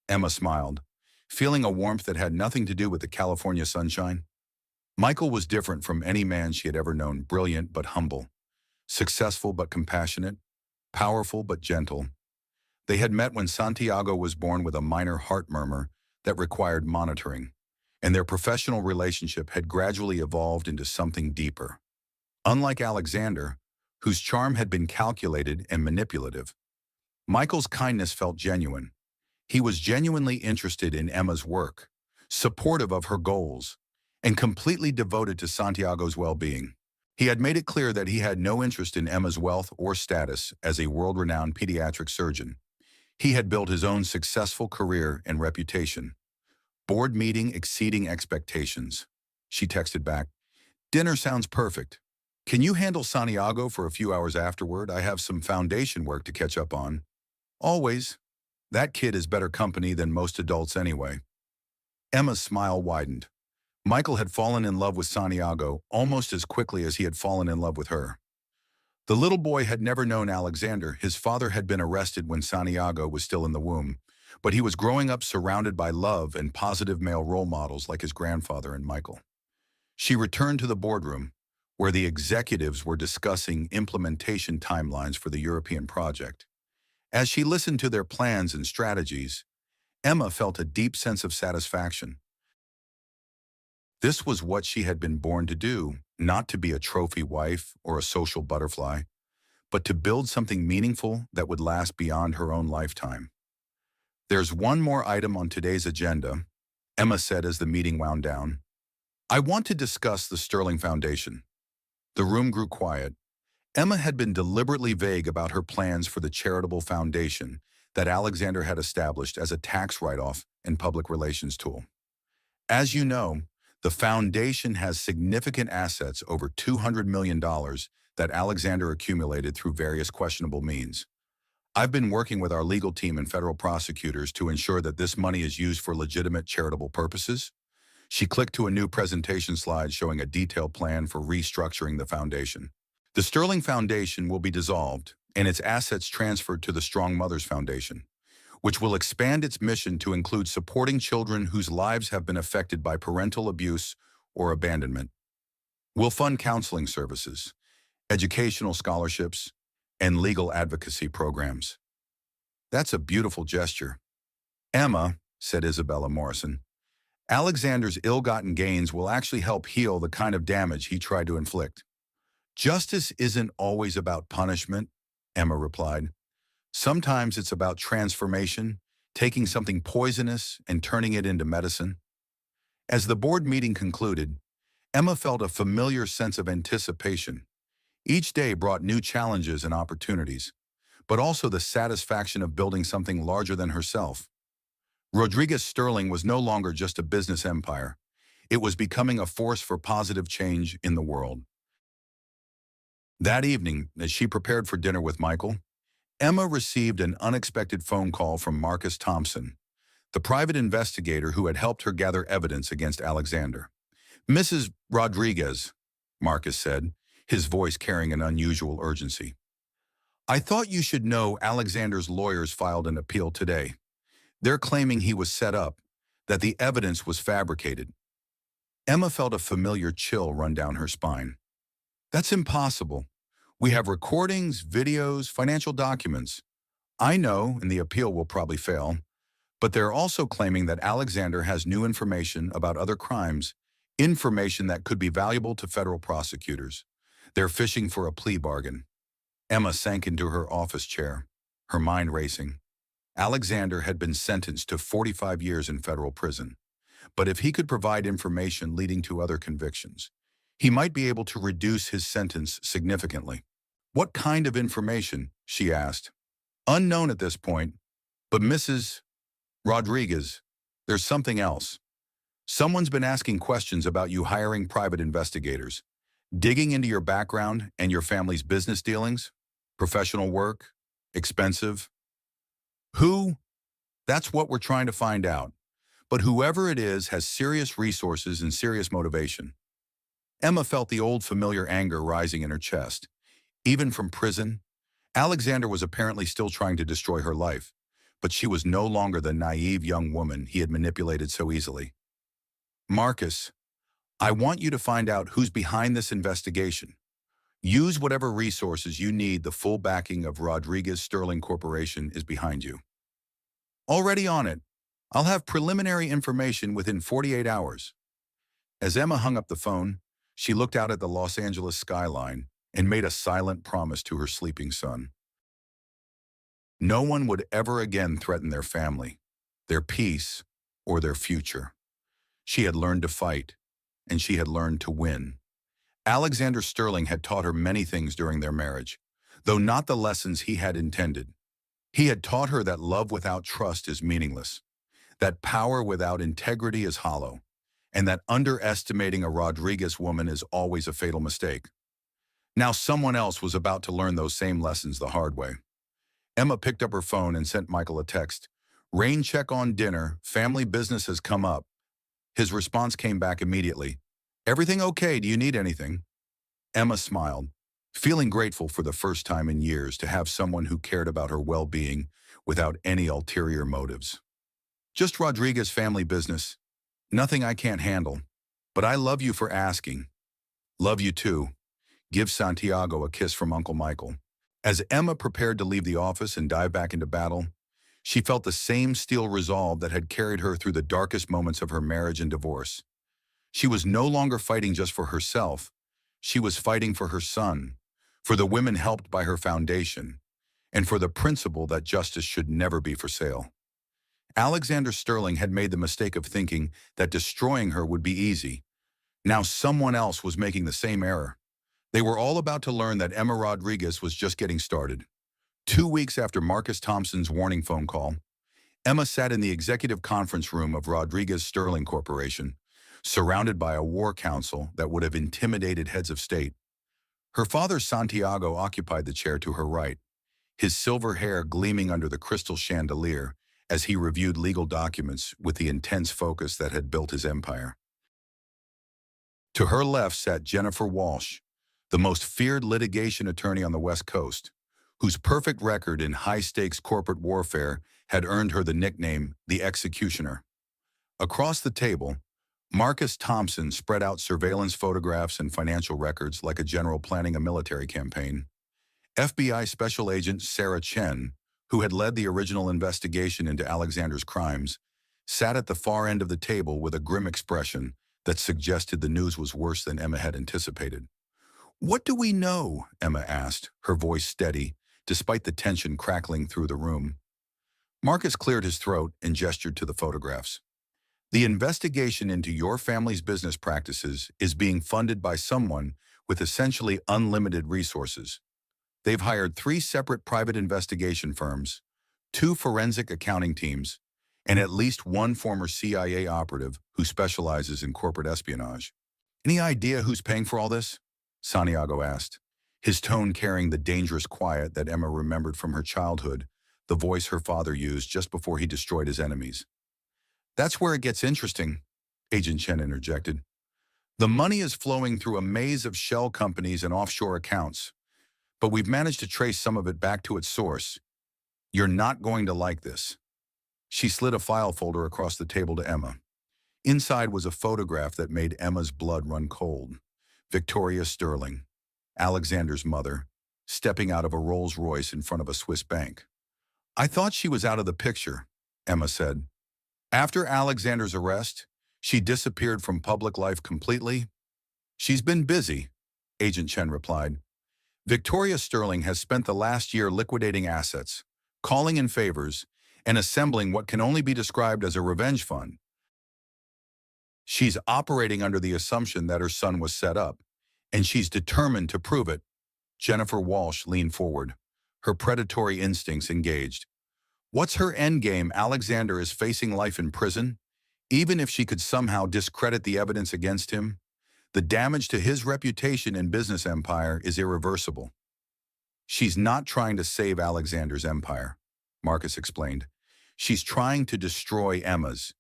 Emma smiled, feeling a warmth that had nothing to do with the California sunshine. Michael was different from any man she had ever known, brilliant but humble, successful but compassionate, powerful but gentle. They had met when Santiago was born with a minor heart murmur that required monitoring, and their professional relationship had gradually evolved into something deeper. Unlike Alexander, whose charm had been calculated and manipulative, Michael's kindness felt genuine. He was genuinely interested in Emma's work, supportive of her goals, and completely devoted to Santiago's well-being. He had made it clear that he had no interest in Emma's wealth or status as a world-renowned pediatric surgeon. He had built his own successful career and reputation. Board meeting exceeding expectations. She texted back, "Dinner sounds perfect. Can you handle Santiago for a few hours afterward? I have some foundation work to catch up on." "Always. That kid is better company than most adults anyway." Emma's smile widened. Michael had fallen in love with Santiago almost as quickly as he had fallen in love with her. The little boy had never known Alexander. His father had been arrested when Santiago was still in the womb, but he was growing up surrounded by love and positive male role models like his grandfather and Michael. She returned to the boardroom, where the executives were discussing implementation timelines for the European project. As she listened to their plans and strategies, Emma felt a deep sense of satisfaction. This was what she had been born to do, not to be a trophy wife or a social butterfly, but to build something meaningful that would last beyond her own lifetime. "There's one more item on today's agenda," Emma said as the meeting wound down. "I want to discuss the Sterling Foundation." The room grew quiet. Emma had been deliberately vague about her plans for the charitable foundation that Alexander had established as a tax write-off and public relations tool. "As you know, the foundation has significant assets, over $200 million, that Alexander accumulated through various questionable means. I've been working with our legal team and federal prosecutors to ensure that this money is used for legitimate charitable purposes." She clicked to a new presentation slide showing a detailed plan for restructuring the foundation. "The Sterling Foundation will be dissolved and its assets transferred to the Strong Mothers Foundation, which will expand its mission to include supporting children whose lives have been affected by parental abuse or abandonment. We'll fund counseling services, educational scholarships, and legal advocacy programs." "That's a beautiful gesture." "Emma," said Isabella Morrison, "Alexander's ill-gotten gains will actually help heal the kind of damage he tried to inflict." "Justice isn't always about punishment," Emma replied. "Sometimes it's about transformation, taking something poisonous and turning it into medicine." As the board meeting concluded, Emma felt a familiar sense of anticipation. Each day brought new challenges and opportunities, but also the satisfaction of building something larger than herself. Rodriguez Sterling was no longer just a business empire. It was becoming a force for positive change in the world. That evening, as she prepared for dinner with Michael, Emma received an unexpected phone call from Marcus Thompson, the private investigator who had helped her gather evidence against Alexander. "Mrs. Rodriguez," Marcus said, his voice carrying an unusual urgency, "I thought you should know Alexander's lawyers filed an appeal today. They're claiming he was set up, that the evidence was fabricated." Emma felt a familiar chill run down her spine. "That's impossible. We have recordings, videos, financial documents. I know, and the appeal will probably fail, but they're also claiming that Alexander has new information about other crimes, information that could be valuable to federal prosecutors. They're fishing for a plea bargain." Emma sank into her office chair, her mind racing. Alexander had been sentenced to 45 years in federal prison, but if he could provide information leading to other convictions, He might be able to reduce his sentence significantly. What kind of information? She asked. Unknown at this point, but Mrs. Rodriguez, there's something else. Someone's been asking questions about you hiring private investigators, digging into your background and your family's business dealings, professional work, expensive. Who? That's what we're trying to find out. But whoever it is has serious resources and serious motivation. Emma felt the old familiar anger rising in her chest. Even from prison, Alexander was apparently still trying to destroy her life, but she was no longer the naive young woman he had manipulated so easily. Marcus, I want you to find out who's behind this investigation. Use whatever resources you need. The full backing of Rodriguez Sterling Corporation is behind you. Already on it. I'll have preliminary information within 48 hours. As Emma hung up the phone, she looked out at the Los Angeles skyline and made a silent promise to her sleeping son. No one would ever again threaten their family, their peace, or their future. She had learned to fight, and she had learned to win. Alexander Sterling had taught her many things during their marriage, though not the lessons he had intended. He had taught her that love without trust is meaningless, that power without integrity is hollow, and that underestimating a Rodriguez woman is always a fatal mistake. Now someone else was about to learn those same lessons the hard way. Emma picked up her phone and sent Michael a text. Rain check on dinner, family business has come up. His response came back immediately. Everything okay? Do you need anything? Emma smiled, feeling grateful for the first time in years to have someone who cared about her well-being without any ulterior motives. Just Rodriguez family business. Nothing I can't handle. But I love you for asking. Love you too. Give Santiago a kiss from Uncle Michael. As Emma prepared to leave the office and dive back into battle, she felt the same steel resolve that had carried her through the darkest moments of her marriage and divorce. She was no longer fighting just for herself. She was fighting for her son, for the women helped by her foundation, and for the principle that justice should never be for sale. Alexander Sterling had made the mistake of thinking that destroying her would be easy. Now someone else was making the same error. They were all about to learn that Emma Rodriguez was just getting started. 2 weeks after Marcus Thompson's warning phone call, Emma sat in the executive conference room of Rodriguez Sterling Corporation, surrounded by a war council that would have intimidated heads of state. Her father Santiago occupied the chair to her right, his silver hair gleaming under the crystal chandelier as he reviewed legal documents with the intense focus that had built his empire. To her left sat Jennifer Walsh, the most feared litigation attorney on the West Coast, whose perfect record in high-stakes corporate warfare had earned her the nickname the Executioner. Across the table, Marcus Thompson spread out surveillance photographs and financial records like a general planning a military campaign. FBI Special Agent Sarah Chen, who had led the original investigation into Alexander's crimes, sat at the far end of the table with a grim expression that suggested the news was worse than Emma had anticipated. What do we know? Emma asked, her voice steady, despite the tension crackling through the room. Marcus cleared his throat and gestured to the photographs. The investigation into your family's business practices is being funded by someone with essentially unlimited resources. They've hired 3 separate private investigation firms, 2 forensic accounting teams, and at least 1 former CIA operative who specializes in corporate espionage. Any idea who's paying for all this? Santiago asked, his tone carrying the dangerous quiet that Emma remembered from her childhood, the voice her father used just before he destroyed his enemies. That's where it gets interesting, Agent Chen interjected. The money is flowing through a maze of shell companies and offshore accounts, but we've managed to trace some of it back to its source. You're not going to like this. She slid a file folder across the table to Emma. Inside was a photograph that made Emma's blood run cold. Victoria Sterling, Alexander's mother, stepping out of a Rolls-Royce in front of a Swiss bank. I thought she was out of the picture, Emma said. After Alexander's arrest, she disappeared from public life completely. She's been busy, Agent Chen replied. Victoria Sterling has spent the last year liquidating assets, calling in favors, and assembling what can only be described as a revenge fund. She's operating under the assumption that her son was set up, And she's determined to prove it. Jennifer Walsh leaned forward, her predatory instincts engaged. What's her endgame? Alexander is facing life in prison. Even if she could somehow discredit the evidence against him, the damage to his reputation and business empire is irreversible. She's not trying to save Alexander's empire, Marcus explained. She's trying to destroy Emma's.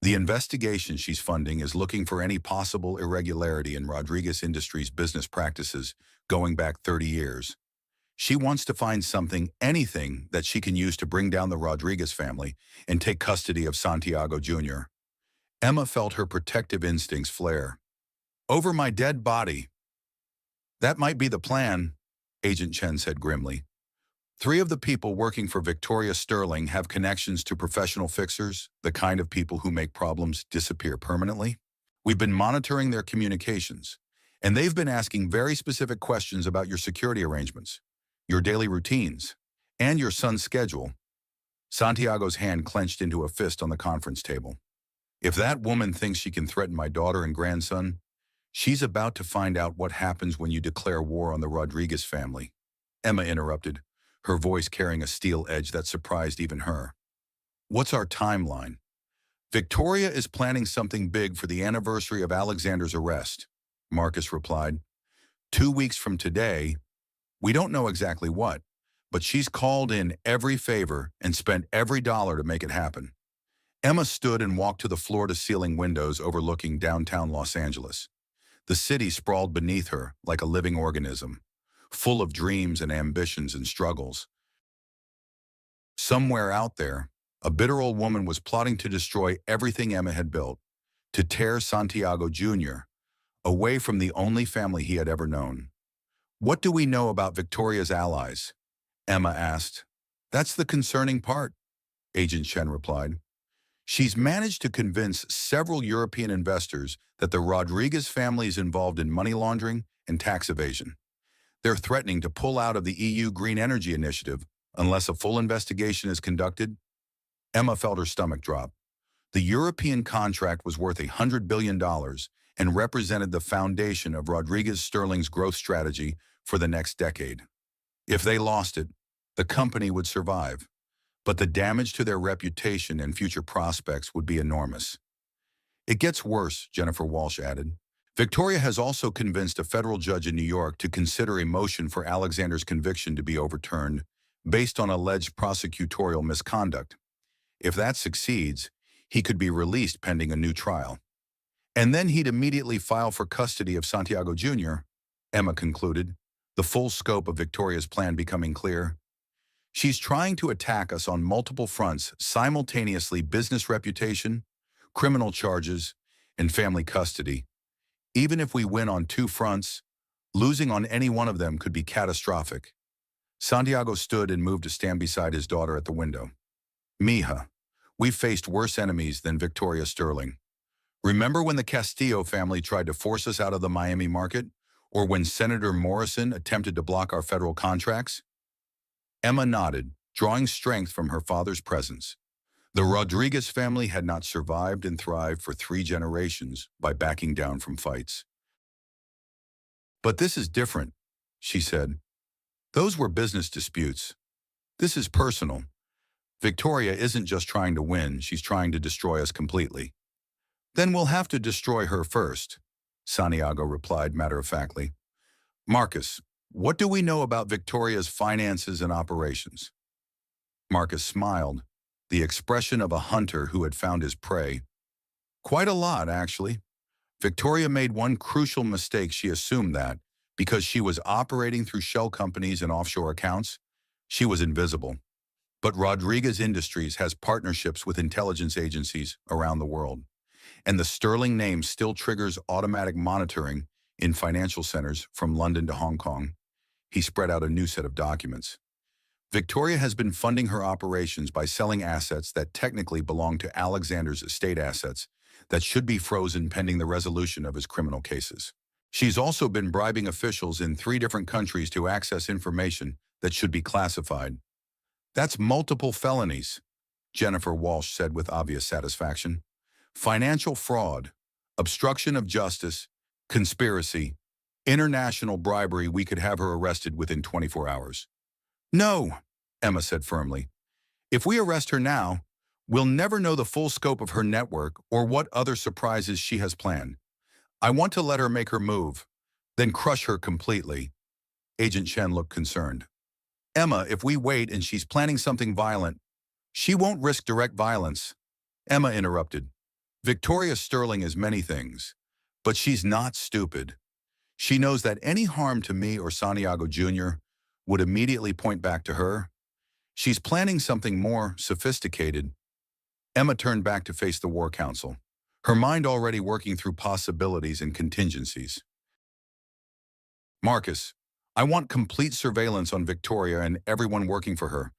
The investigation she's funding is looking for any possible irregularity in Rodriguez Industries' business practices going back 30 years. She wants to find something, anything, that she can use to bring down the Rodriguez family and take custody of Santiago Jr. Emma felt her protective instincts flare. Over my dead body. That might be the plan, Agent Chen said grimly. 3 of the people working for Victoria Sterling have connections to professional fixers, the kind of people who make problems disappear permanently. We've been monitoring their communications, and they've been asking very specific questions about your security arrangements, your daily routines, and your son's schedule. Santiago's hand clenched into a fist on the conference table. If that woman thinks she can threaten my daughter and grandson, she's about to find out what happens when you declare war on the Rodriguez family. Emma interrupted, her voice carrying a steel edge that surprised even her. What's our timeline? Victoria is planning something big for the anniversary of Alexander's arrest, Marcus replied. 2 weeks from today, we don't know exactly what, but she's called in every favor and spent every dollar to make it happen. Emma stood and walked to the floor-to-ceiling windows overlooking downtown Los Angeles. The city sprawled beneath her like a living organism, full of dreams and ambitions and struggles. Somewhere out there, a bitter old woman was plotting to destroy everything Emma had built, to tear Santiago Jr. away from the only family he had ever known. What do we know about Victoria's allies? Emma asked. That's the concerning part, Agent Chen replied. She's managed to convince several European investors that the Rodriguez family is involved in money laundering and tax evasion. They're threatening to pull out of the EU Green Energy Initiative unless a full investigation is conducted. Emma felt her stomach drop. The European contract was worth $100 billion and represented the foundation of Rodriguez Sterling's growth strategy for the next decade. If they lost it, the company would survive, but the damage to their reputation and future prospects would be enormous. It gets worse, Jennifer Walsh added. Victoria has also convinced a federal judge in New York to consider a motion for Alexander's conviction to be overturned based on alleged prosecutorial misconduct. If that succeeds, he could be released pending a new trial. And then he'd immediately file for custody of Santiago Jr., Emma concluded, the full scope of Victoria's plan becoming clear. She's trying to attack us on multiple fronts, simultaneously: business reputation, criminal charges, and family custody. Even if we win on 2 fronts, losing on any one of them could be catastrophic. Santiago stood and moved to stand beside his daughter at the window. Mija, we've faced worse enemies than Victoria Sterling. Remember when the Castillo family tried to force us out of the Miami market? Or when Senator Morrison attempted to block our federal contracts? Emma nodded, drawing strength from her father's presence. The Rodriguez family had not survived and thrived for 3 generations by backing down from fights. But this is different, she said. Those were business disputes. This is personal. Victoria isn't just trying to win, she's trying to destroy us completely. Then we'll have to destroy her first, Santiago replied matter-of-factly. Marcus, what do we know about Victoria's finances and operations? Marcus smiled, the expression of a hunter who had found his prey. Quite a lot, actually. Victoria made one crucial mistake. She assumed that, because she was operating through shell companies and offshore accounts, she was invisible. But Rodriguez Industries has partnerships with intelligence agencies around the world, and the Sterling name still triggers automatic monitoring in financial centers from London to Hong Kong. He spread out a new set of documents. Victoria has been funding her operations by selling assets that technically belong to Alexander's estate assets that should be frozen pending the resolution of his criminal cases. She's also been bribing officials in 3 different countries to access information that should be classified. That's multiple felonies, Jennifer Walsh said with obvious satisfaction. Financial fraud, obstruction of justice, conspiracy, International bribery, we could have her arrested within 24 hours. No, Emma said firmly. If we arrest her now, we'll never know the full scope of her network or what other surprises she has planned. I want to let her make her move, then crush her completely. Agent Chen looked concerned. Emma, if we wait and she's planning something violent, she won't risk direct violence. Emma interrupted. Victoria Sterling is many things, but she's not stupid. She knows that any harm to me or Santiago Jr. would immediately point back to her. She's planning something more sophisticated. Emma turned back to face the War Council, her mind already working through possibilities and contingencies. Marcus, I want complete surveillance on Victoria and everyone working for her.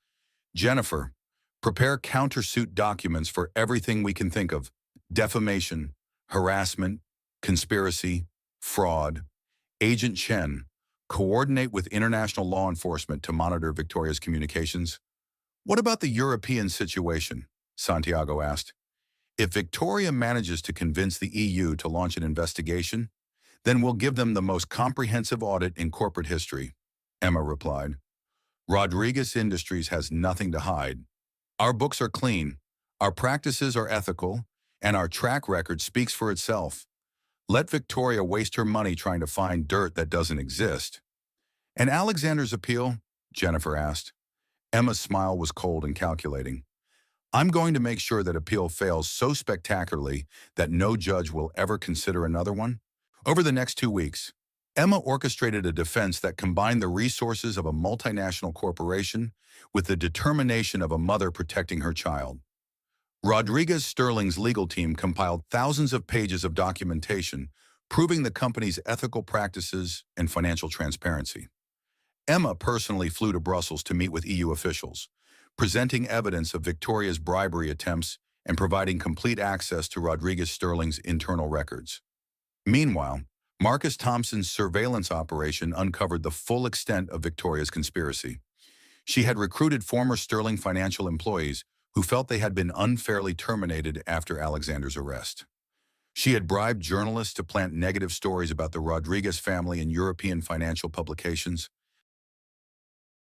Jennifer, prepare countersuit documents for everything we can think of. Defamation, harassment, conspiracy, fraud. Agent Chen, coordinate with international law enforcement to monitor Victoria's communications. What about the European situation? Santiago asked. If Victoria manages to convince the EU to launch an investigation, then we'll give them the most comprehensive audit in corporate history, Emma replied. Rodriguez Industries has nothing to hide. Our books are clean, our practices are ethical, and our track record speaks for itself. Let Victoria waste her money trying to find dirt that doesn't exist. And Alexander's appeal? Jennifer asked. Emma's smile was cold and calculating. I'm going to make sure that appeal fails so spectacularly that no judge will ever consider another one. Over the next 2 weeks, Emma orchestrated a defense that combined the resources of a multinational corporation with the determination of a mother protecting her child. Rodriguez Sterling's legal team compiled thousands of pages of documentation proving the company's ethical practices and financial transparency. Emma personally flew to Brussels to meet with EU officials, presenting evidence of Victoria's bribery attempts and providing complete access to Rodriguez Sterling's internal records. Meanwhile, Marcus Thompson's surveillance operation uncovered the full extent of Victoria's conspiracy. She had recruited former Sterling financial employees who felt they had been unfairly terminated after Alexander's arrest. She had bribed journalists to plant negative stories about the Rodriguez family in European financial publications.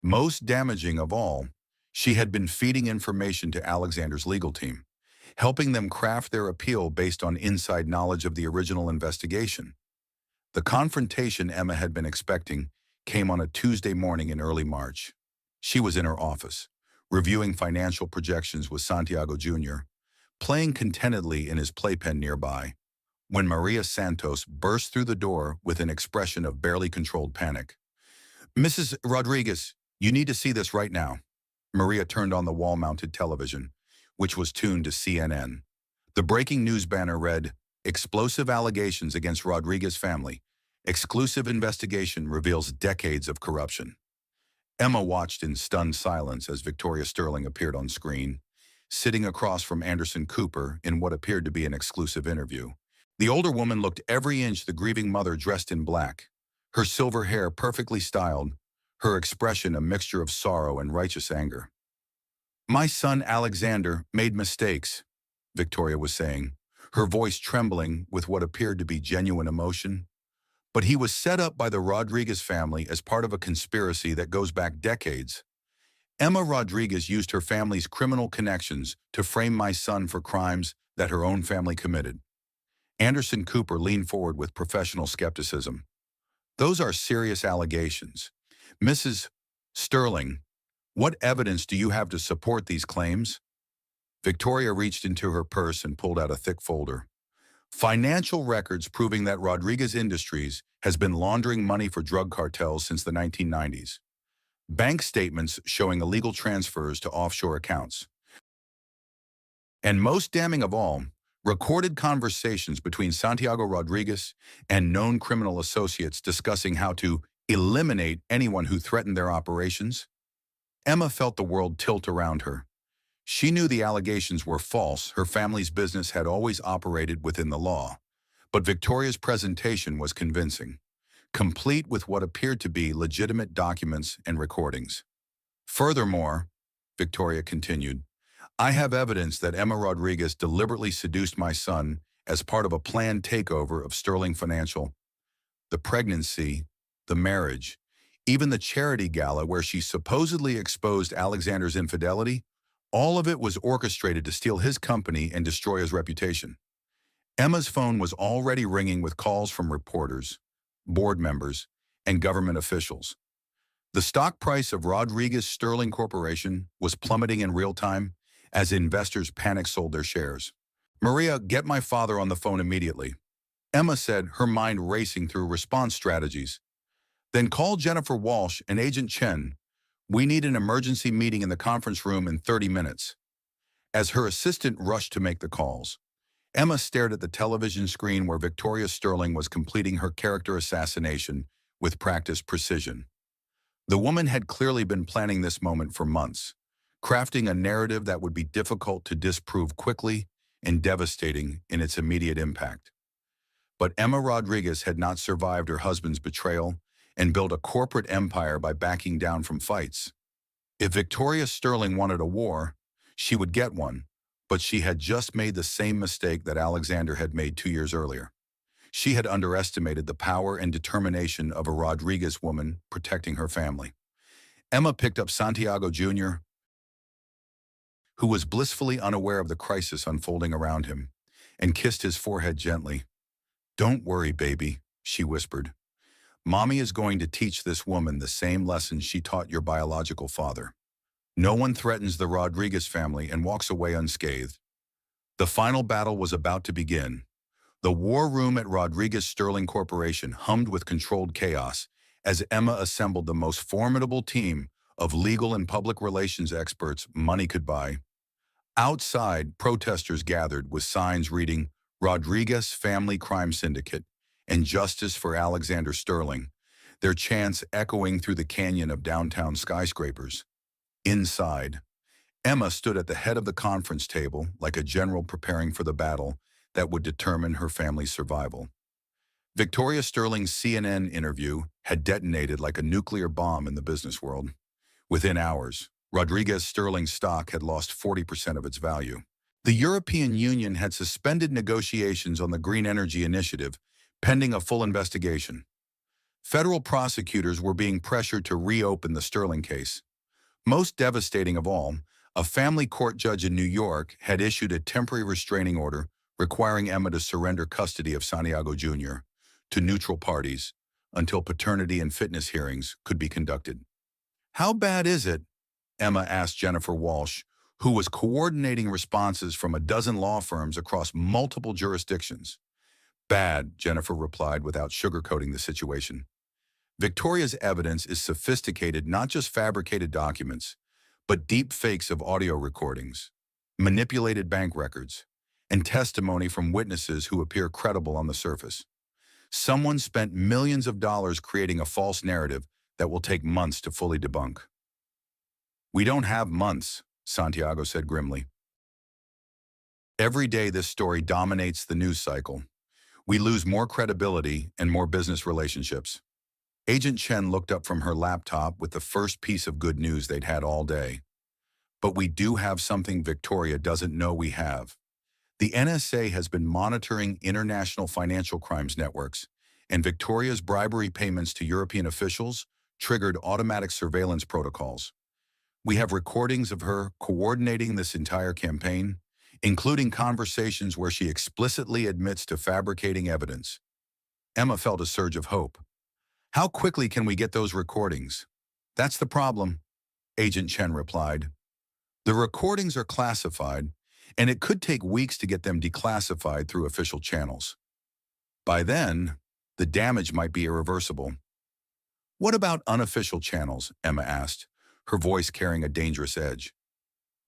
Most damaging of all, she had been feeding information to Alexander's legal team, helping them craft their appeal based on inside knowledge of the original investigation. The confrontation Emma had been expecting came on a Tuesday morning in early March. She was in her office, reviewing financial projections with Santiago Jr., playing contentedly in his playpen nearby, when Maria Santos burst through the door with an expression of barely controlled panic. Mrs. Rodriguez, you need to see this right now. Maria turned on the wall-mounted television, which was tuned to CNN. The breaking news banner read, Explosive allegations against Rodriguez family. Exclusive investigation reveals decades of corruption. Emma watched in stunned silence as Victoria Sterling appeared on screen, sitting across from Anderson Cooper in what appeared to be an exclusive interview. The older woman looked every inch the grieving mother dressed in black, her silver hair perfectly styled, her expression a mixture of sorrow and righteous anger. My son Alexander made mistakes, Victoria was saying, her voice trembling with what appeared to be genuine emotion. But he was set up by the Rodriguez family as part of a conspiracy that goes back decades. Emma Rodriguez used her family's criminal connections to frame my son for crimes that her own family committed. Anderson Cooper leaned forward with professional skepticism. Those are serious allegations. Mrs. Sterling, what evidence do you have to support these claims? Victoria reached into her purse and pulled out a thick folder. Financial records proving that Rodriguez Industries has been laundering money for drug cartels since the 1990s. Bank statements showing illegal transfers to offshore accounts. And most damning of all, recorded conversations between Santiago Rodriguez and known criminal associates discussing how to eliminate anyone who threatened their operations. Emma felt the world tilt around her. She knew the allegations were false. Her family's business had always operated within the law. But Victoria's presentation was convincing, complete with what appeared to be legitimate documents and recordings. Furthermore, Victoria continued, I have evidence that Emma Rodriguez deliberately seduced my son as part of a planned takeover of Sterling Financial. the pregnancy, the marriage, even the charity gala where she supposedly exposed Alexander's infidelity, all of it was orchestrated to steal his company and destroy his reputation. Emma's phone was already ringing with calls from reporters, board members, and government officials. The stock price of Rodriguez Sterling Corporation was plummeting in real time as investors panic sold their shares. "Maria, get my father on the phone immediately," Emma said, her mind racing through response strategies. "Then call Jennifer Walsh and Agent Chen. We need an emergency meeting in the conference room in 30 minutes. As her assistant rushed to make the calls, Emma stared at the television screen where Victoria Sterling was completing her character assassination with practiced precision. The woman had clearly been planning this moment for months, crafting a narrative that would be difficult to disprove quickly and devastating in its immediate impact. But Emma Rodriguez had not survived her husband's betrayal and built a corporate empire by backing down from fights. If Victoria Sterling wanted a war, she would get one, but she had just made the same mistake that Alexander had made 2 years earlier. She had underestimated the power and determination of a Rodriguez woman protecting her family. Emma picked up Santiago Jr., who was blissfully unaware of the crisis unfolding around him, and kissed his forehead gently. "Don't worry, baby," she whispered. "Mommy is going to teach this woman the same lessons she taught your biological father. No one threatens the Rodriguez family and walks away unscathed." The final battle was about to begin. The war room at Rodriguez Sterling Corporation hummed with controlled chaos as Emma assembled the most formidable team of legal and public relations experts money could buy. Outside, protesters gathered with signs reading "Rodriguez Family Crime Syndicate" and "Justice for Alexander Sterling," their chants echoing through the canyon of downtown skyscrapers. Inside, Emma stood at the head of the conference table like a general preparing for the battle that would determine her family's survival. Victoria Sterling's CNN interview had detonated like a nuclear bomb in the business world. Within hours, Rodriguez Sterling's stock had lost 40% of its value. The European Union had suspended negotiations on the Green Energy Initiative, pending a full investigation. Federal prosecutors were being pressured to reopen the Sterling case. Most devastating of all, a family court judge in New York had issued a temporary restraining order requiring Emma to surrender custody of Santiago Jr. to neutral parties until paternity and fitness hearings could be conducted. "How bad is it?" Emma asked Jennifer Walsh, who was coordinating responses from a dozen law firms across multiple jurisdictions. "Bad," Jennifer replied without sugarcoating the situation. "Victoria's evidence is sophisticated, not just fabricated documents, but deep fakes of audio recordings, manipulated bank records, and testimony from witnesses who appear credible on the surface. Someone spent millions of dollars creating a false narrative that will take months to fully debunk." "We don't have months," Santiago said grimly. "Every day this story dominates the news cycle. We lose more credibility and more business relationships." Agent Chen looked up from her laptop with the first piece of good news they'd had all day. "But we do have something Victoria doesn't know we have. The NSA has been monitoring international financial crimes networks, and Victoria's bribery payments to European officials triggered automatic surveillance protocols. We have recordings of her coordinating this entire campaign, including conversations where she explicitly admits to fabricating evidence." Emma felt a surge of hope. "How quickly can we get those recordings?" "That's the problem," Agent Chen replied. "The recordings are classified, and it could take weeks to get them declassified through official channels. By then, the damage might be irreversible." "What about unofficial channels?" Emma asked, her voice carrying a dangerous edge.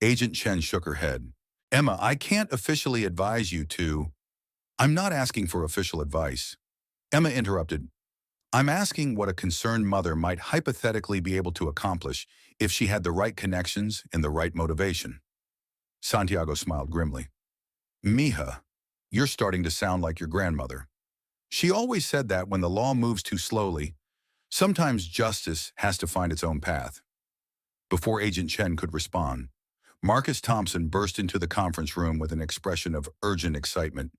Agent Chen shook her head. "Emma, I can't officially advise you to—" "I'm not asking for official advice," Emma interrupted. "I'm asking what a concerned mother might hypothetically be able to accomplish if she had the right connections and the right motivation." Santiago smiled grimly. "Mija, you're starting to sound like your grandmother. She always said that when the law moves too slowly, sometimes justice has to find its own path." Before Agent Chen could respond, Marcus Thompson burst into the conference room with an expression of urgent excitement.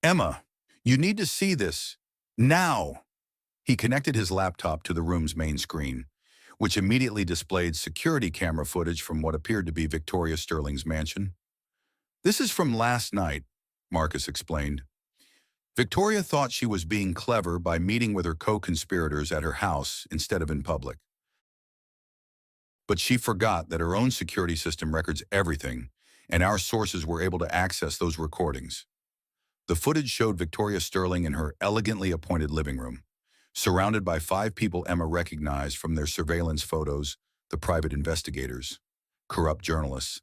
"Emma, you need to see this. Now!" He connected his laptop to the room's main screen, which immediately displayed security camera footage from what appeared to be Victoria Sterling's mansion. "This is from last night," Marcus explained. Victoria thought she was being clever by meeting with her co-conspirators at her house instead of in public. But she forgot that her own security system records everything, and our sources were able to access those recordings. The footage showed Victoria Sterling in her elegantly appointed living room, surrounded by 5 people Emma recognized from their surveillance photos: the private investigators, corrupt journalists,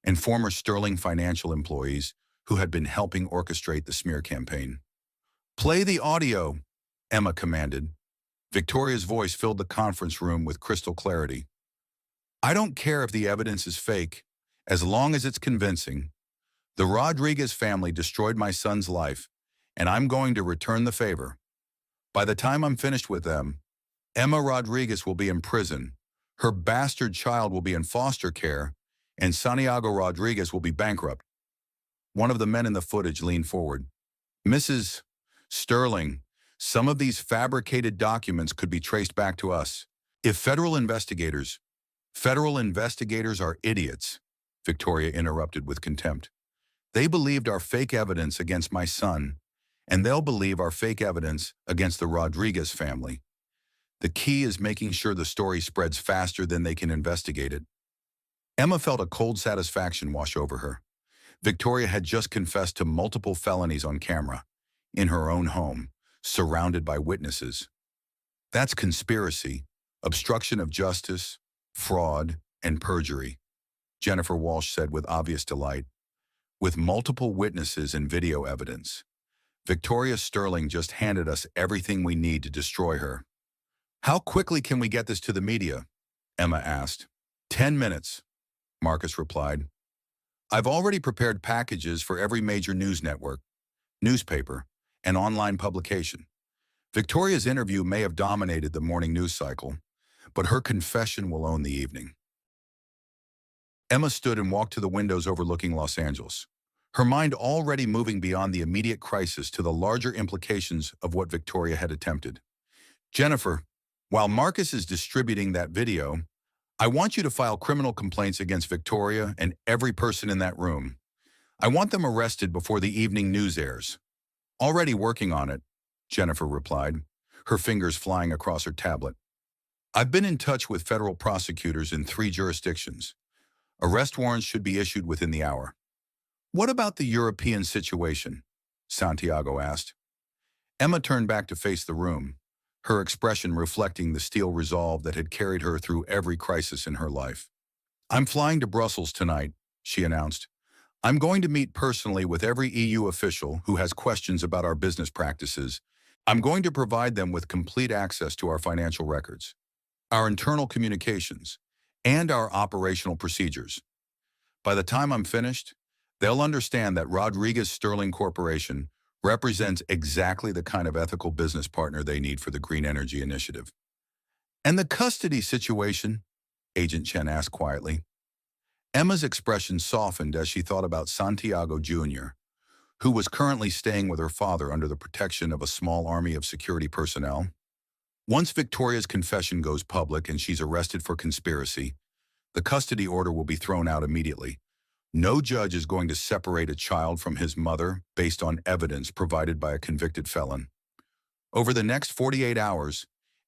and former Sterling financial employees who had been helping orchestrate the smear campaign. "Play the audio," Emma commanded. Victoria's voice filled the conference room with crystal clarity. "I don't care if the evidence is fake, as long as it's convincing. The Rodriguez family destroyed my son's life, and I'm going to return the favor. By the time I'm finished with them, Emma Rodriguez will be in prison, her bastard child will be in foster care, and Santiago Rodriguez will be bankrupt." One of the men in the footage leaned forward. "Mrs. Sterling, some of these fabricated documents could be traced back to us. If federal investigators are idiots," Victoria interrupted with contempt. "They believed our fake evidence against my son, and they'll believe our fake evidence against the Rodriguez family. The key is making sure the story spreads faster than they can investigate it." Emma felt a cold satisfaction wash over her. Victoria had just confessed to multiple felonies on camera, in her own home, surrounded by witnesses. That's conspiracy, obstruction of justice, fraud, and perjury, Jennifer Walsh said with obvious delight. "With multiple witnesses and video evidence, Victoria Sterling just handed us everything we need to destroy her." "How quickly can we get this to the media?" Emma asked. 10 minutes, Marcus replied. "I've already prepared packages for every major news network, newspaper, and online publication." Victoria's interview may have dominated the morning news cycle, but her confession will own the evening. Emma stood and walked to the windows overlooking Los Angeles, her mind already moving beyond the immediate crisis to the larger implications of what Victoria had attempted. "Jennifer, while Marcus is distributing that video, I want you to file criminal complaints against Victoria and every person in that room. I want them arrested before the evening news airs." "Already working on it," Jennifer replied, her fingers flying across her tablet. "I've been in touch with federal prosecutors in 3 jurisdictions. Arrest warrants should be issued within the hour." "What about the European situation?" Santiago asked. Emma turned back to face the room, her expression reflecting the steel resolve that had carried her through every crisis in her life. "I'm flying to Brussels tonight," she announced. "I'm going to meet personally with every EU official who has questions about our business practices. I'm going to provide them with complete access to our financial records, our internal communications, and our operational procedures. By the time I'm finished, they'll understand that Rodriguez Sterling Corporation represents exactly the kind of ethical business partner they need for the green energy initiative." "And the custody situation?" Agent Chen asked quietly. Emma's expression softened as she thought about Santiago Jr., who was currently staying with her father under the protection of a small army of security personnel. Once Victoria's confession goes public and she's arrested for conspiracy, the custody order will be thrown out immediately. No judge is going to separate a child from his mother based on evidence provided by a convicted felon. Over the next 48 hours,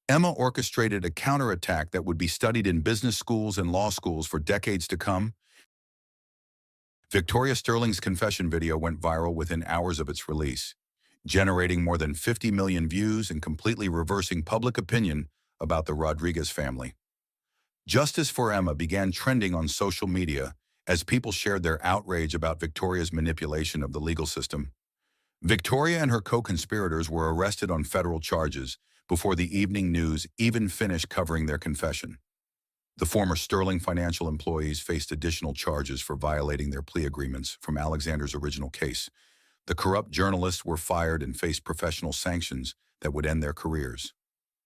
Emma orchestrated a counterattack that would be studied in business schools and law schools for decades to come. Victoria Sterling's confession video went viral within hours of its release, generating more than 50 million views and completely reversing public opinion about the Rodriguez family. Justice for Emma began trending on social media as people shared their outrage about Victoria's manipulation of the legal system. Victoria and her co-conspirators were arrested on federal charges before the evening news even finished covering their confession. The former Sterling financial employees faced additional charges for violating their plea agreements from Alexander's original case. The corrupt journalists were fired and faced professional sanctions that would end their careers.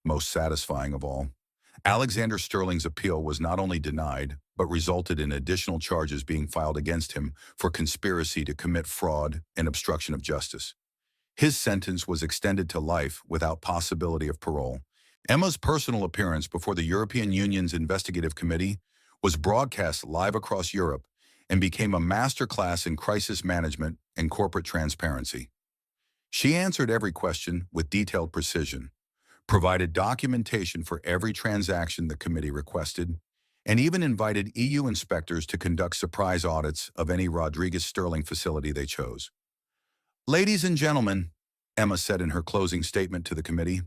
Most satisfying of all, Alexander Sterling's appeal was not only denied, but resulted in additional charges being filed against him for conspiracy to commit fraud and obstruction of justice. His sentence was extended to life without possibility of parole. Emma's personal appearance before the European Union's investigative committee was broadcast live across Europe and became a masterclass in crisis management and corporate transparency. She answered every question with detailed precision, provided documentation for every transaction the committee requested, and even invited EU inspectors to conduct surprise audits of any Rodriguez Sterling facility they chose. "Ladies and gentlemen," Emma said in her closing statement to the committee,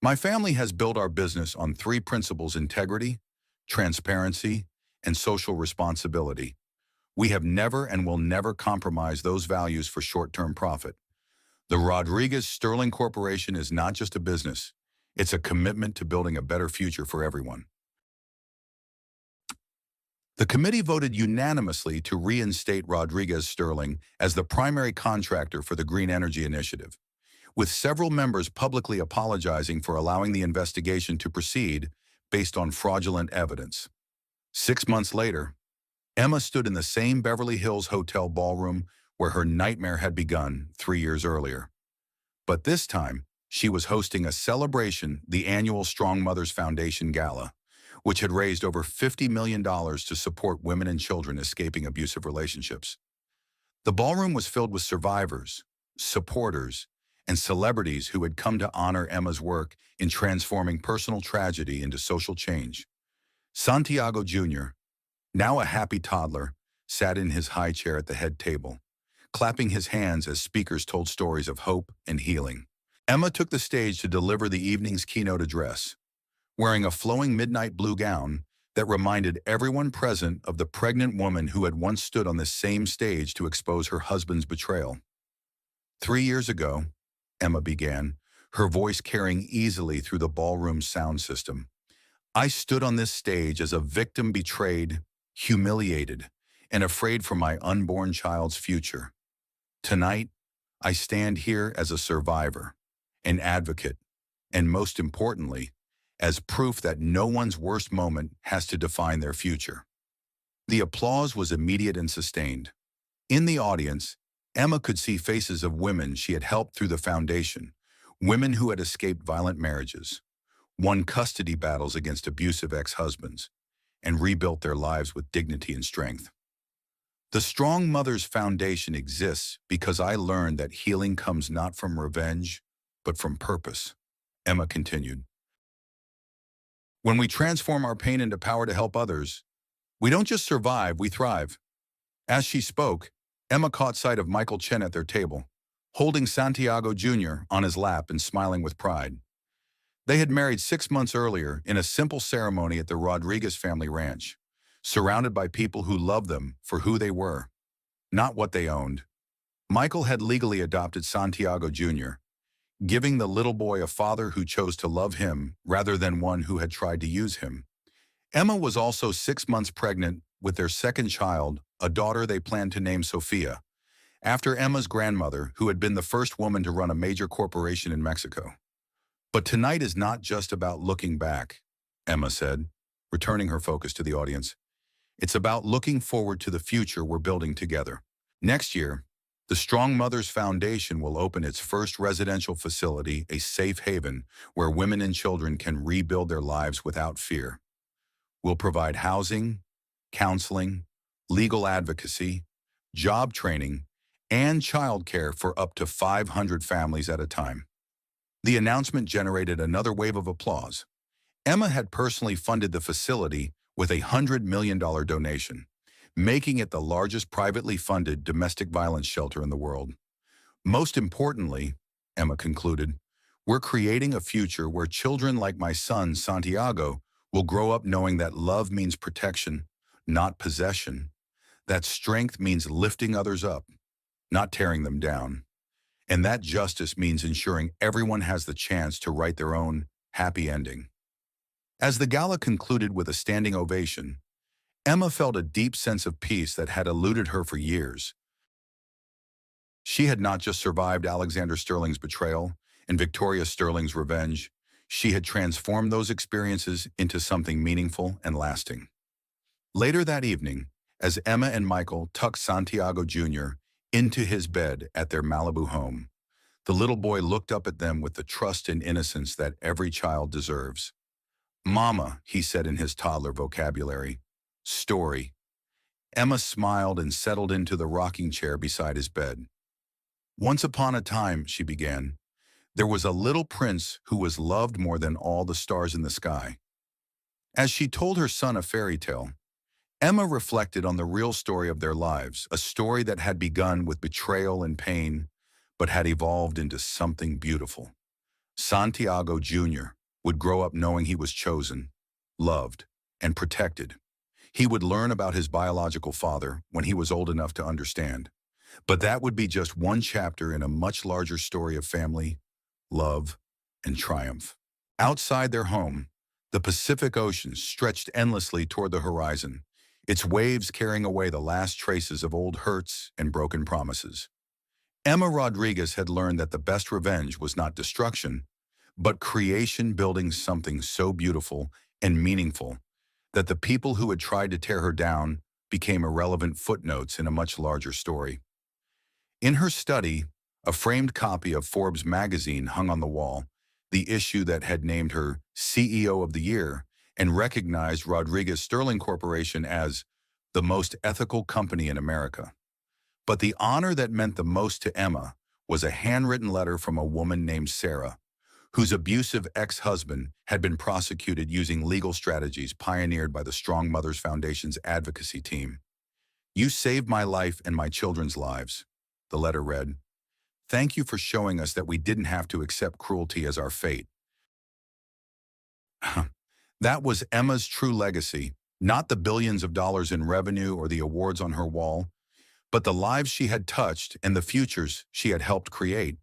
"my family has built our business on three principles: integrity, transparency, and social responsibility. We have never and will never compromise those values for short-term profit. The Rodriguez Sterling Corporation is not just a business, it's a commitment to building a better future for everyone." The committee voted unanimously to reinstate Rodriguez Sterling as the primary contractor for the Green Energy Initiative, with several members publicly apologizing for allowing the investigation to proceed based on fraudulent evidence. 6 months later, Emma stood in the same Beverly Hills hotel ballroom where her nightmare had begun 3 years earlier. But this time, she was hosting a celebration, the annual Strong Mothers Foundation Gala, which had raised over $50 million to support women and children escaping abusive relationships. The ballroom was filled with survivors, supporters, and celebrities who had come to honor Emma's work in transforming personal tragedy into social change. Santiago Jr., now a happy toddler, sat in his high chair at the head table, clapping his hands as speakers told stories of hope and healing. Emma took the stage to deliver the evening's keynote address, wearing a flowing midnight blue gown that reminded everyone present of the pregnant woman who had once stood on this same stage to expose her husband's betrayal. 3 years ago, Emma began, her voice carrying easily through the ballroom's sound system, I stood on this stage as a victim betrayed, humiliated, and afraid for my unborn child's future. Tonight, I stand here as a survivor, an advocate, and most importantly, as proof that no one's worst moment has to define their future. The applause was immediate and sustained. In the audience, Emma could see faces of women she had helped through the foundation, women who had escaped violent marriages, won custody battles against abusive ex-husbands, and rebuilt their lives with dignity and strength. The Strong Mothers Foundation exists because I learned that healing comes not from revenge, but from purpose, Emma continued. When we transform our pain into power to help others, we don't just survive, we thrive. As she spoke, Emma caught sight of Michael Chen at their table, holding Santiago Jr. on his lap and smiling with pride. They had married 6 months earlier in a simple ceremony at the Rodriguez family ranch, surrounded by people who loved them for who they were, not what they owned. Michael had legally adopted Santiago Jr., giving the little boy a father who chose to love him rather than one who had tried to use him. Emma was also 6 months pregnant with their second child, a daughter they planned to name Sophia, after Emma's grandmother, who had been the first woman to run a major corporation in Mexico. But tonight is not just about looking back, Emma said, returning her focus to the audience. It's about looking forward to the future we're building together. Next year, the Strong Mothers Foundation will open its first residential facility, a safe haven where women and children can rebuild their lives without fear. We'll provide housing, counseling, legal advocacy, job training, and childcare for up to 500 families at a time. The announcement generated another wave of applause. Emma had personally funded the facility with a $100 million donation, making it the largest privately funded domestic violence shelter in the world. Most importantly, Emma concluded, we're creating a future where children like my son, Santiago, will grow up knowing that love means protection, not possession, that strength means lifting others up, not tearing them down, and that justice means ensuring everyone has the chance to write their own happy ending. As the gala concluded with a standing ovation, Emma felt a deep sense of peace that had eluded her for years. She had not just survived Alexander Sterling's betrayal and Victoria Sterling's revenge, she had transformed those experiences into something meaningful and lasting. Later that evening, as Emma and Michael tucked Santiago Jr. into his bed at their Malibu home, The little boy looked up at them with the trust and innocence that every child deserves. "Mama," he said in his toddler vocabulary. "Story." Emma smiled and settled into the rocking chair beside his bed. "Once upon a time," she began, "there was a little prince who was loved more than all the stars in the sky." As she told her son a fairy tale, Emma reflected on the real story of their lives, a story that had begun with betrayal and pain, but had evolved into something beautiful. Santiago Jr. would grow up knowing he was chosen, loved, and protected. He would learn about his biological father when he was old enough to understand. But that would be just one chapter in a much larger story of family, love, and triumph. Outside their home, the Pacific Ocean stretched endlessly toward the horizon, its waves carrying away the last traces of old hurts and broken promises. Emma Rodriguez had learned that the best revenge was not destruction, but creation building something so beautiful and meaningful that the people who had tried to tear her down became irrelevant footnotes in a much larger story. In her study, a framed copy of Forbes magazine hung on the wall, the issue that had named her CEO of the Year and recognized Rodriguez Sterling Corporation as the most ethical company in America. But the honor that meant the most to Emma was a handwritten letter from a woman named Sarah, whose abusive ex-husband had been prosecuted using legal strategies pioneered by the Strong Mothers Foundation's advocacy team. "You saved my life and my children's lives," the letter read. "Thank you for showing us that we didn't have to accept cruelty as our fate." That was Emma's true legacy, not the billions of dollars in revenue or the awards on her wall, but the lives she had touched and the futures she had helped create.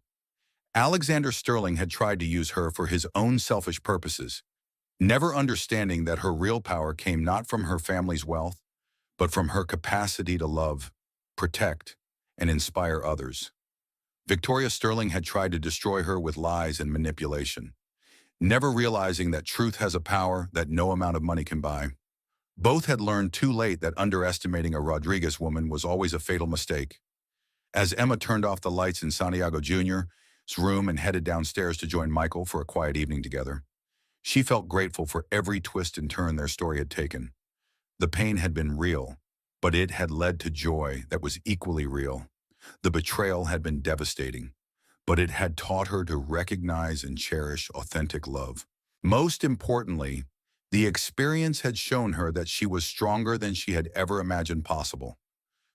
Alexander Sterling had tried to use her for his own selfish purposes, never understanding that her real power came not from her family's wealth, but from her capacity to love, protect, and inspire others. Victoria Sterling had tried to destroy her with lies and manipulation, never realizing that truth has a power that no amount of money can buy. Both had learned too late that underestimating a Rodriguez woman was always a fatal mistake. As Emma turned off the lights in Santiago Jr.'s room and headed downstairs to join Michael for a quiet evening together, she felt grateful for every twist and turn their story had taken. The pain had been real, but it had led to joy that was equally real. The betrayal had been devastating, but it had taught her to recognize and cherish authentic love. Most importantly, the experience had shown her that she was stronger than she had ever imagined possible.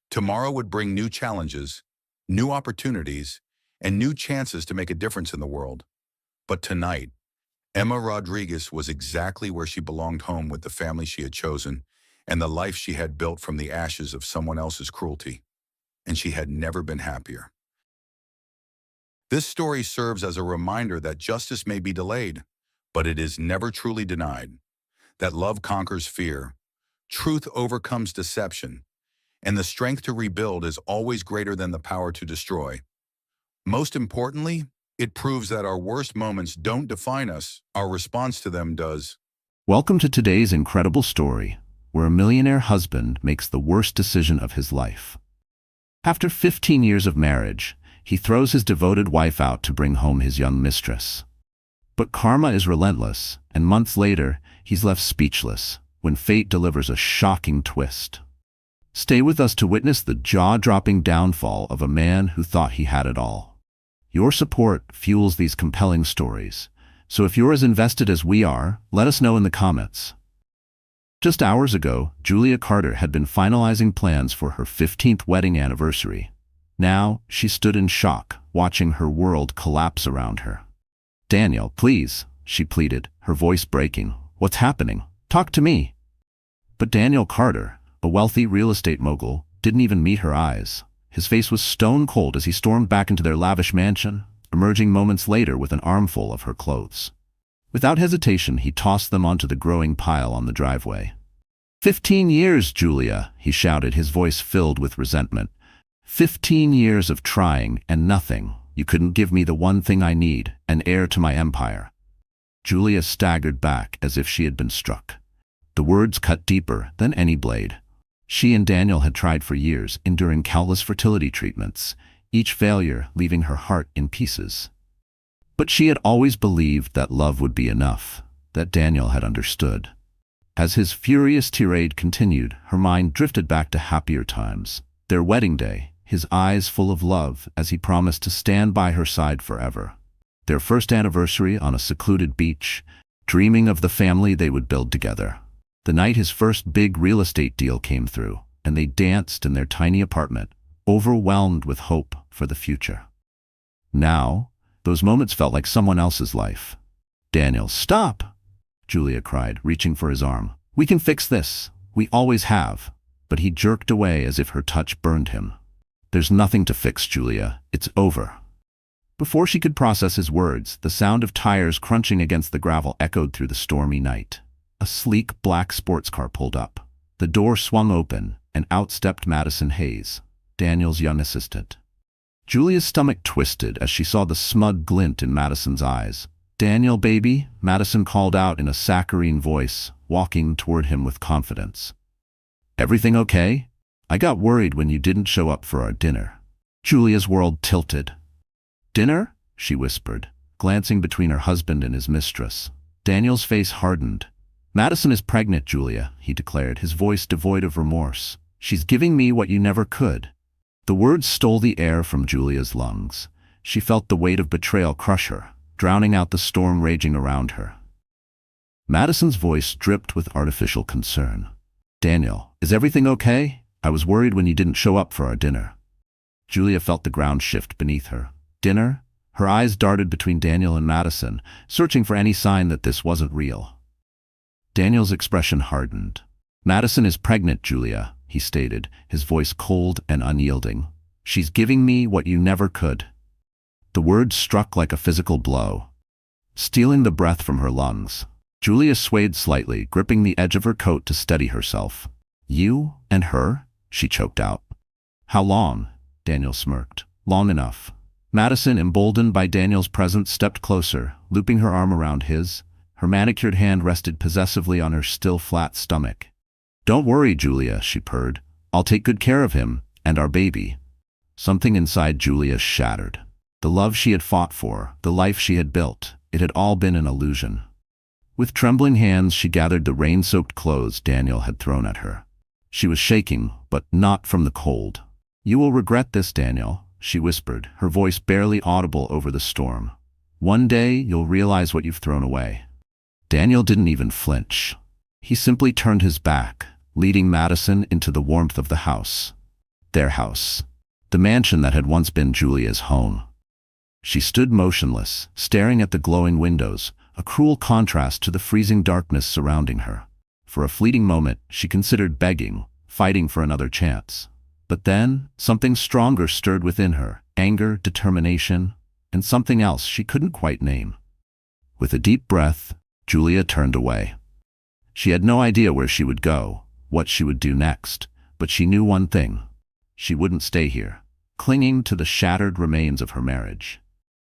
Tomorrow would bring new challenges, new opportunities, and new chances to make a difference in the world. But tonight, Emma Rodriguez was exactly where she belonged, home with the family she had chosen and the life she had built from the ashes of someone else's cruelty. And she had never been happier. This story serves as a reminder that justice may be delayed, but it is never truly denied. That love conquers fear, truth overcomes deception, and the strength to rebuild is always greater than the power to destroy. Most importantly, it proves that our worst moments don't define us, our response to them does. Welcome to today's incredible story, where a millionaire husband makes the worst decision of his life. After 15 years of marriage, he throws his devoted wife out to bring home his young mistress. But karma is relentless, and months later, he's left speechless when fate delivers a shocking twist. Stay with us to witness the jaw-dropping downfall of a man who thought he had it all. Your support fuels these compelling stories, so if you're as invested as we are, let us know in the comments. Just hours ago, Julia Carter had been finalizing plans for her 15th wedding anniversary. Now, she stood in shock, watching her world collapse around her. "Daniel, please," she pleaded, her voice breaking. "What's happening? Talk to me." But Daniel Carter, a wealthy real estate mogul, didn't even meet her eyes. His face was stone cold as he stormed back into their lavish mansion, emerging moments later with an armful of her clothes. Without hesitation, he tossed them onto the growing pile on the driveway. 15 years, Julia," he shouted, his voice filled with resentment. 15 years of trying and nothing. You couldn't give me the one thing I need, an heir to my empire." Julia staggered back as if she had been struck. The words cut deeper than any blade. She and Daniel had tried for years, enduring countless fertility treatments, each failure leaving her heart in pieces. But she had always believed that love would be enough, that Daniel had understood. As his furious tirade continued, her mind drifted back to happier times. Their wedding day, his eyes full of love as he promised to stand by her side forever. Their first anniversary on a secluded beach, dreaming of the family they would build together. The night his first big real estate deal came through, and they danced in their tiny apartment, overwhelmed with hope for the future. Now, those moments felt like someone else's life. "Daniel, stop!" Julia cried, reaching for his arm. "We can fix this. We always have." But he jerked away as if her touch burned him. "There's nothing to fix, Julia. It's over." Before she could process his words, the sound of tires crunching against the gravel echoed through the stormy night. A sleek black sports car pulled up. The door swung open, and out stepped Madison Hayes, Daniel's young assistant. Julia's stomach twisted as she saw the smug glint in Madison's eyes. "Daniel, baby," Madison called out in a saccharine voice, walking toward him with confidence. "Everything okay? I got worried when you didn't show up for our dinner." Julia's world tilted. "Dinner?" she whispered, glancing between her husband and his mistress. Daniel's face hardened. "Madison is pregnant, Julia," he declared, his voice devoid of remorse. "She's giving me what you never could." The words stole the air from Julia's lungs. She felt the weight of betrayal crush her, drowning out the storm raging around her. Madison's voice dripped with artificial concern. "Daniel, is everything okay? I was worried when you didn't show up for our dinner." Julia felt the ground shift beneath her. Dinner? Her eyes darted between Daniel and Madison, searching for any sign that this wasn't real. Daniel's expression hardened. "Madison is pregnant, Julia," he stated, his voice cold and unyielding. "She's giving me what you never could." The words struck like a physical blow, stealing the breath from her lungs. Julia swayed slightly, gripping the edge of her coat to steady herself. "You and her?" she choked out. "How long?" Daniel smirked. "Long enough." Madison, emboldened by Daniel's presence, stepped closer, looping her arm around his. Her manicured hand rested possessively on her still flat stomach. "Don't worry, Julia," she purred. "I'll take good care of him, and our baby." Something inside Julia shattered. The love she had fought for, the life she had built, it had all been an illusion. With trembling hands, she gathered the rain-soaked clothes Daniel had thrown at her. She was shaking, but not from the cold. "You will regret this, Daniel," she whispered, her voice barely audible over the storm. "One day, you'll realize what you've thrown away." Daniel didn't even flinch. He simply turned his back, leading Madison into the warmth of the house. Their house. The mansion that had once been Julia's home. She stood motionless, staring at the glowing windows, a cruel contrast to the freezing darkness surrounding her. For a fleeting moment, she considered begging, fighting for another chance. But then, something stronger stirred within her, anger, determination, and something else she couldn't quite name. With a deep breath, Julia turned away. She had no idea where she would go, what she would do next, but she knew one thing. She wouldn't stay here, clinging to the shattered remains of her marriage.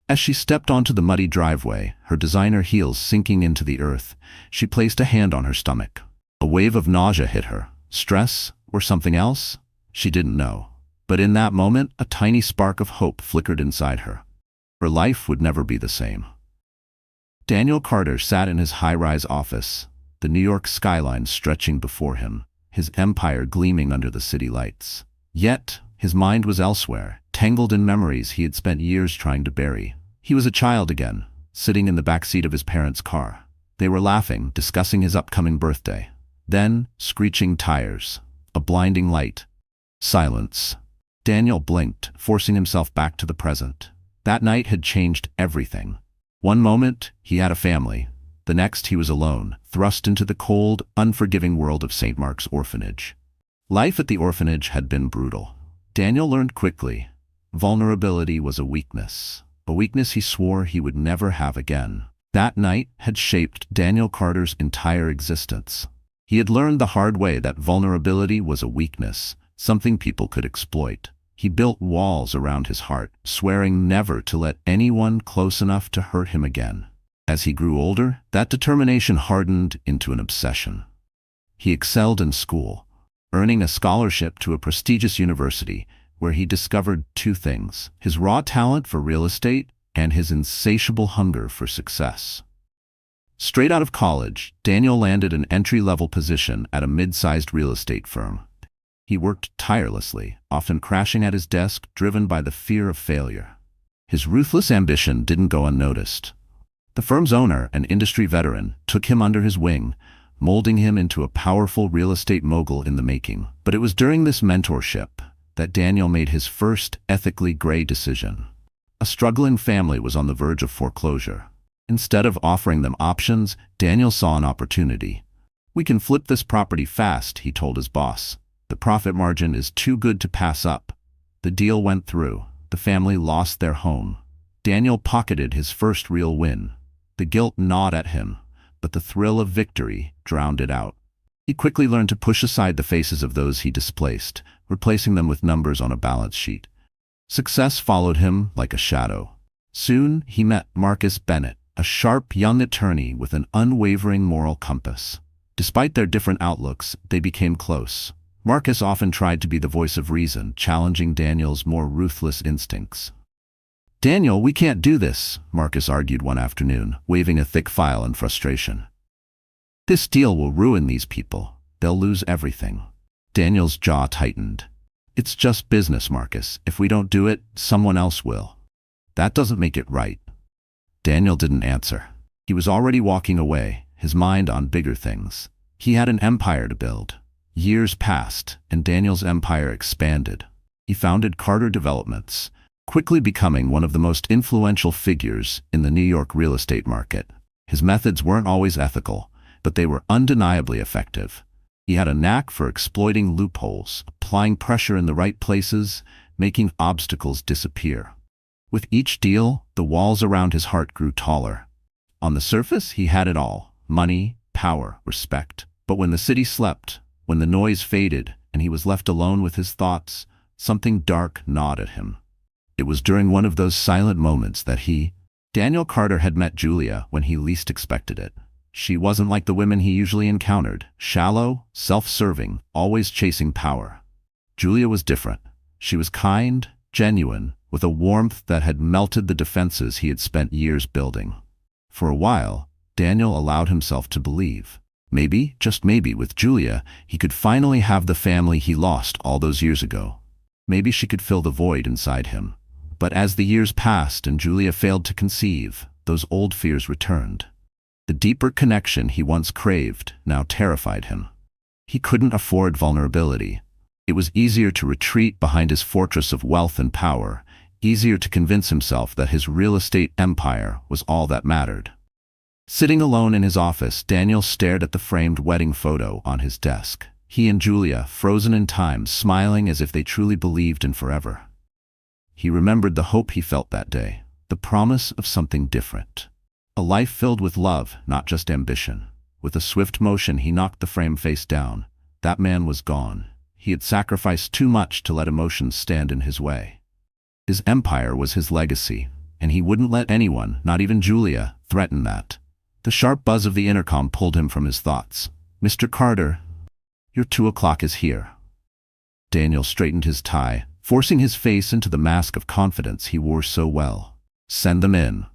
As she stepped onto the muddy driveway, her designer heels sinking into the earth, she placed a hand on her stomach. A wave of nausea hit her. Stress, or something else? She didn't know. But in that moment, a tiny spark of hope flickered inside her. Her life would never be the same. Daniel Carter sat in his high-rise office, the New York skyline stretching before him, his empire gleaming under the city lights. Yet, his mind was elsewhere, tangled in memories he had spent years trying to bury. He was a child again, sitting in the backseat of his parents' car. They were laughing, discussing his upcoming birthday. Then, screeching tires, a blinding light. Silence. Daniel blinked, forcing himself back to the present. That night had changed everything. One moment, he had a family. The next, he was alone, thrust into the cold, unforgiving world of St. Mark's orphanage. Life at the orphanage had been brutal. Daniel learned quickly. Vulnerability was a weakness he swore he would never have again. That night had shaped Daniel Carter's entire existence. He had learned the hard way that vulnerability was a weakness, something people could exploit. He built walls around his heart, swearing never to let anyone close enough to hurt him again. As he grew older, that determination hardened into an obsession. He excelled in school, earning a scholarship to a prestigious university, where he discovered two things: his raw talent for real estate and his insatiable hunger for success. Straight out of college, Daniel landed an entry-level position at a mid-sized real estate firm. He worked tirelessly, often crashing at his desk, driven by the fear of failure. His ruthless ambition didn't go unnoticed. The firm's owner, an industry veteran, took him under his wing, molding him into a powerful real estate mogul in the making. But it was during this mentorship that Daniel made his first ethically gray decision. A struggling family was on the verge of foreclosure. Instead of offering them options, Daniel saw an opportunity. "We can flip this property fast," he told his boss. "The profit margin is too good to pass up." The deal went through. The family lost their home. Daniel pocketed his first real win. The guilt gnawed at him, but the thrill of victory drowned it out. He quickly learned to push aside the faces of those he displaced, replacing them with numbers on a balance sheet. Success followed him like a shadow. Soon he met Marcus Bennett, a sharp young attorney with an unwavering moral compass. Despite their different outlooks, they became close. Marcus often tried to be the voice of reason, challenging Daniel's more ruthless instincts. "Daniel, we can't do this," Marcus argued one afternoon, waving a thick file in frustration. "This deal will ruin these people. They'll lose everything." Daniel's jaw tightened. "It's just business, Marcus. If we don't do it, someone else will. That doesn't make it right." Daniel didn't answer. He was already walking away, his mind on bigger things. He had an empire to build. Years passed, and Daniel's empire expanded. He founded Carter Developments, quickly becoming one of the most influential figures in the New York real estate market. His methods weren't always ethical, but they were undeniably effective. He had a knack for exploiting loopholes, applying pressure in the right places, making obstacles disappear. With each deal, the walls around his heart grew taller. On the surface, he had it all: money, power, respect. But when the city slept, when the noise faded, and he was left alone with his thoughts, something dark gnawed at him. It was during one of those silent moments that Daniel Carter had met Julia when he least expected it. She wasn't like the women he usually encountered, shallow, self-serving, always chasing power. Julia was different. She was kind, genuine, with a warmth that had melted the defenses he had spent years building. For a while, Daniel allowed himself to believe. Maybe, just maybe, with Julia, he could finally have the family he lost all those years ago. Maybe she could fill the void inside him. But as the years passed and Julia failed to conceive, those old fears returned. The deeper connection he once craved now terrified him. He couldn't afford vulnerability. It was easier to retreat behind his fortress of wealth and power, easier to convince himself that his real estate empire was all that mattered. Sitting alone in his office, Daniel stared at the framed wedding photo on his desk. He and Julia, frozen in time, smiling as if they truly believed in forever. He remembered the hope he felt that day, the promise of something different. A life filled with love, not just ambition. With a swift motion, he knocked the frame face down. That man was gone. He had sacrificed too much to let emotions stand in his way. His empire was his legacy, and he wouldn't let anyone, not even Julia, threaten that. The sharp buzz of the intercom pulled him from his thoughts. "Mr. Carter, your 2 o'clock is here." Daniel straightened his tie, forcing his face into the mask of confidence he wore so well. "Send them in."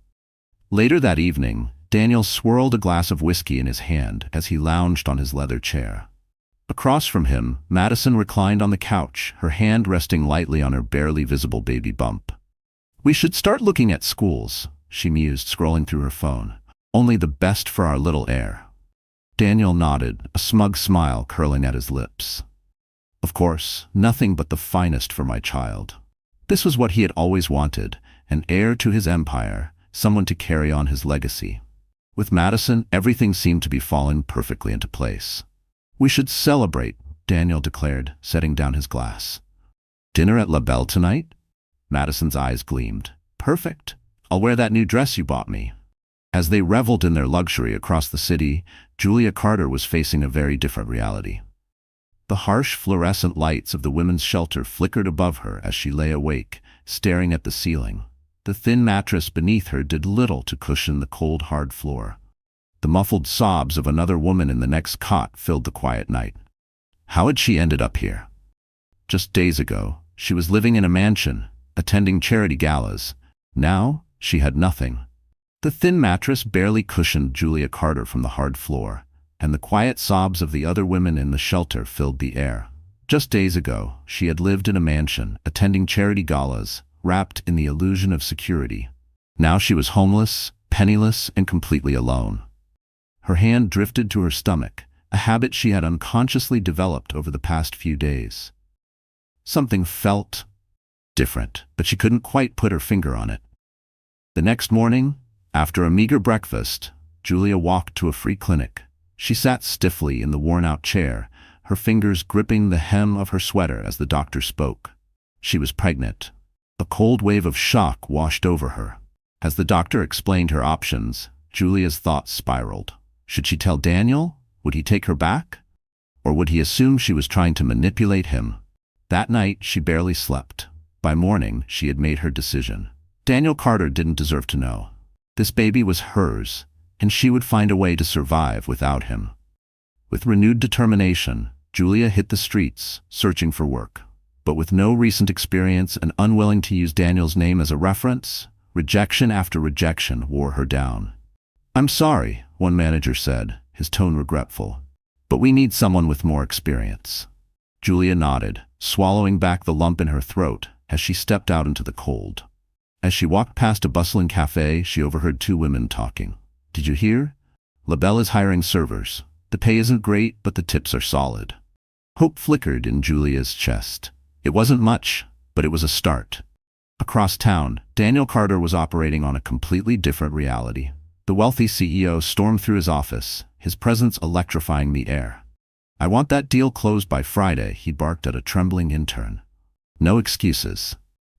Later that evening, Daniel swirled a glass of whiskey in his hand as he lounged on his leather chair. Across from him, Madison reclined on the couch, her hand resting lightly on her barely visible baby bump. "We should start looking at schools," she mused, scrolling through her phone. "Only the best for our little heir." Daniel nodded, a smug smile curling at his lips. Of course, nothing but the finest for my child. This was what he had always wanted, an heir to his empire, someone to carry on his legacy. With Madison, everything seemed to be falling perfectly into place. "We should celebrate," Daniel declared, setting down his glass. "Dinner at La Belle tonight?" Madison's eyes gleamed. "Perfect. I'll wear that new dress you bought me." As they reveled in their luxury across the city, Julia Carter was facing a very different reality. The harsh fluorescent lights of the women's shelter flickered above her as she lay awake, staring at the ceiling. The thin mattress beneath her did little to cushion the cold, hard floor. The muffled sobs of another woman in the next cot filled the quiet night. How had she ended up here? Just days ago, She was living in a mansion, attending charity galas. Now, she had nothing. The thin mattress barely cushioned Julia Carter from the hard floor, and the quiet sobs of the other women in the shelter filled the air. Just days ago, she had lived in a mansion, attending charity galas, wrapped in the illusion of security. Now she was homeless, penniless, and completely alone. Her hand drifted to her stomach, a habit she had unconsciously developed over the past few days. Something felt different, but she couldn't quite put her finger on it. The next morning, after a meager breakfast, Julia walked to a free clinic. She sat stiffly in the worn-out chair, her fingers gripping the hem of her sweater as the doctor spoke. She was pregnant. A cold wave of shock washed over her. As the doctor explained her options, Julia's thoughts spiraled. Should she tell Daniel? Would he take her back? Or would he assume she was trying to manipulate him? That night, she barely slept. By morning, she had made her decision. Daniel Carter didn't deserve to know. This baby was hers, and she would find a way to survive without him. With renewed determination, Julia hit the streets, searching for work. But with no recent experience and unwilling to use Daniel's name as a reference, rejection after rejection wore her down. "I'm sorry," one manager said, his tone regretful, "but we need someone with more experience." Julia nodded, swallowing back the lump in her throat as she stepped out into the cold. As she walked past a bustling cafe, she overheard two women talking. "Did you hear? LaBelle is hiring servers. The pay isn't great, but the tips are solid." Hope flickered in Julia's chest. It wasn't much, but it was a start. Across town, Daniel Carter was operating on a completely different reality. The wealthy CEO stormed through his office, his presence electrifying the air. "I want that deal closed by Friday," he barked at a trembling intern. No excuses.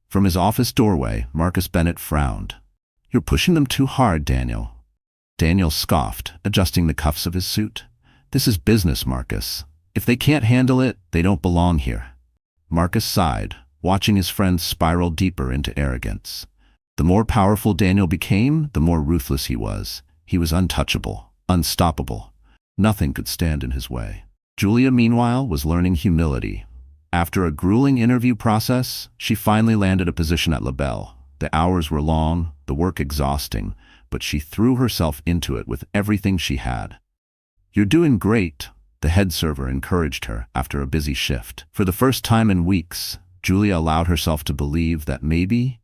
From his office doorway, Marcus Bennett frowned. "You're pushing them too hard, Daniel." Daniel scoffed, adjusting the cuffs of his suit. "This is business, Marcus. If they can't handle it, they don't belong here." Marcus sighed, watching his friend spiral deeper into arrogance. The more powerful Daniel became, the more ruthless he was. He was untouchable, unstoppable. Nothing could stand in his way. Julia, meanwhile, was learning humility. After a grueling interview process, she finally landed a position at LaBelle. The hours were long, the work exhausting, but she threw herself into it with everything she had. "You're doing great," the head server encouraged her after a busy shift. For the first time in weeks, Julia allowed herself to believe that maybe,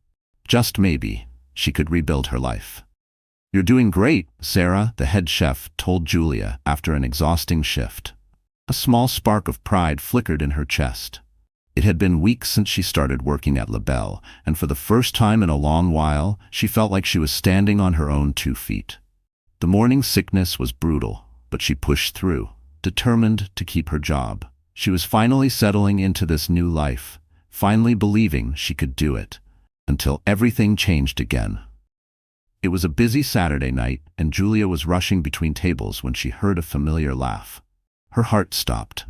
just maybe, she could rebuild her life. "You're doing great," Sarah, the head chef, told Julia after an exhausting shift. A small spark of pride flickered in her chest. It had been weeks since she started working at LaBelle, and for the first time in a long while, she felt like she was standing on her own 2 feet. The morning sickness was brutal, but she pushed through, determined to keep her job. She was finally settling into this new life, finally believing she could do it, until everything changed again. It was a busy Saturday night, and Julia was rushing between tables when she heard a familiar laugh. Her heart stopped.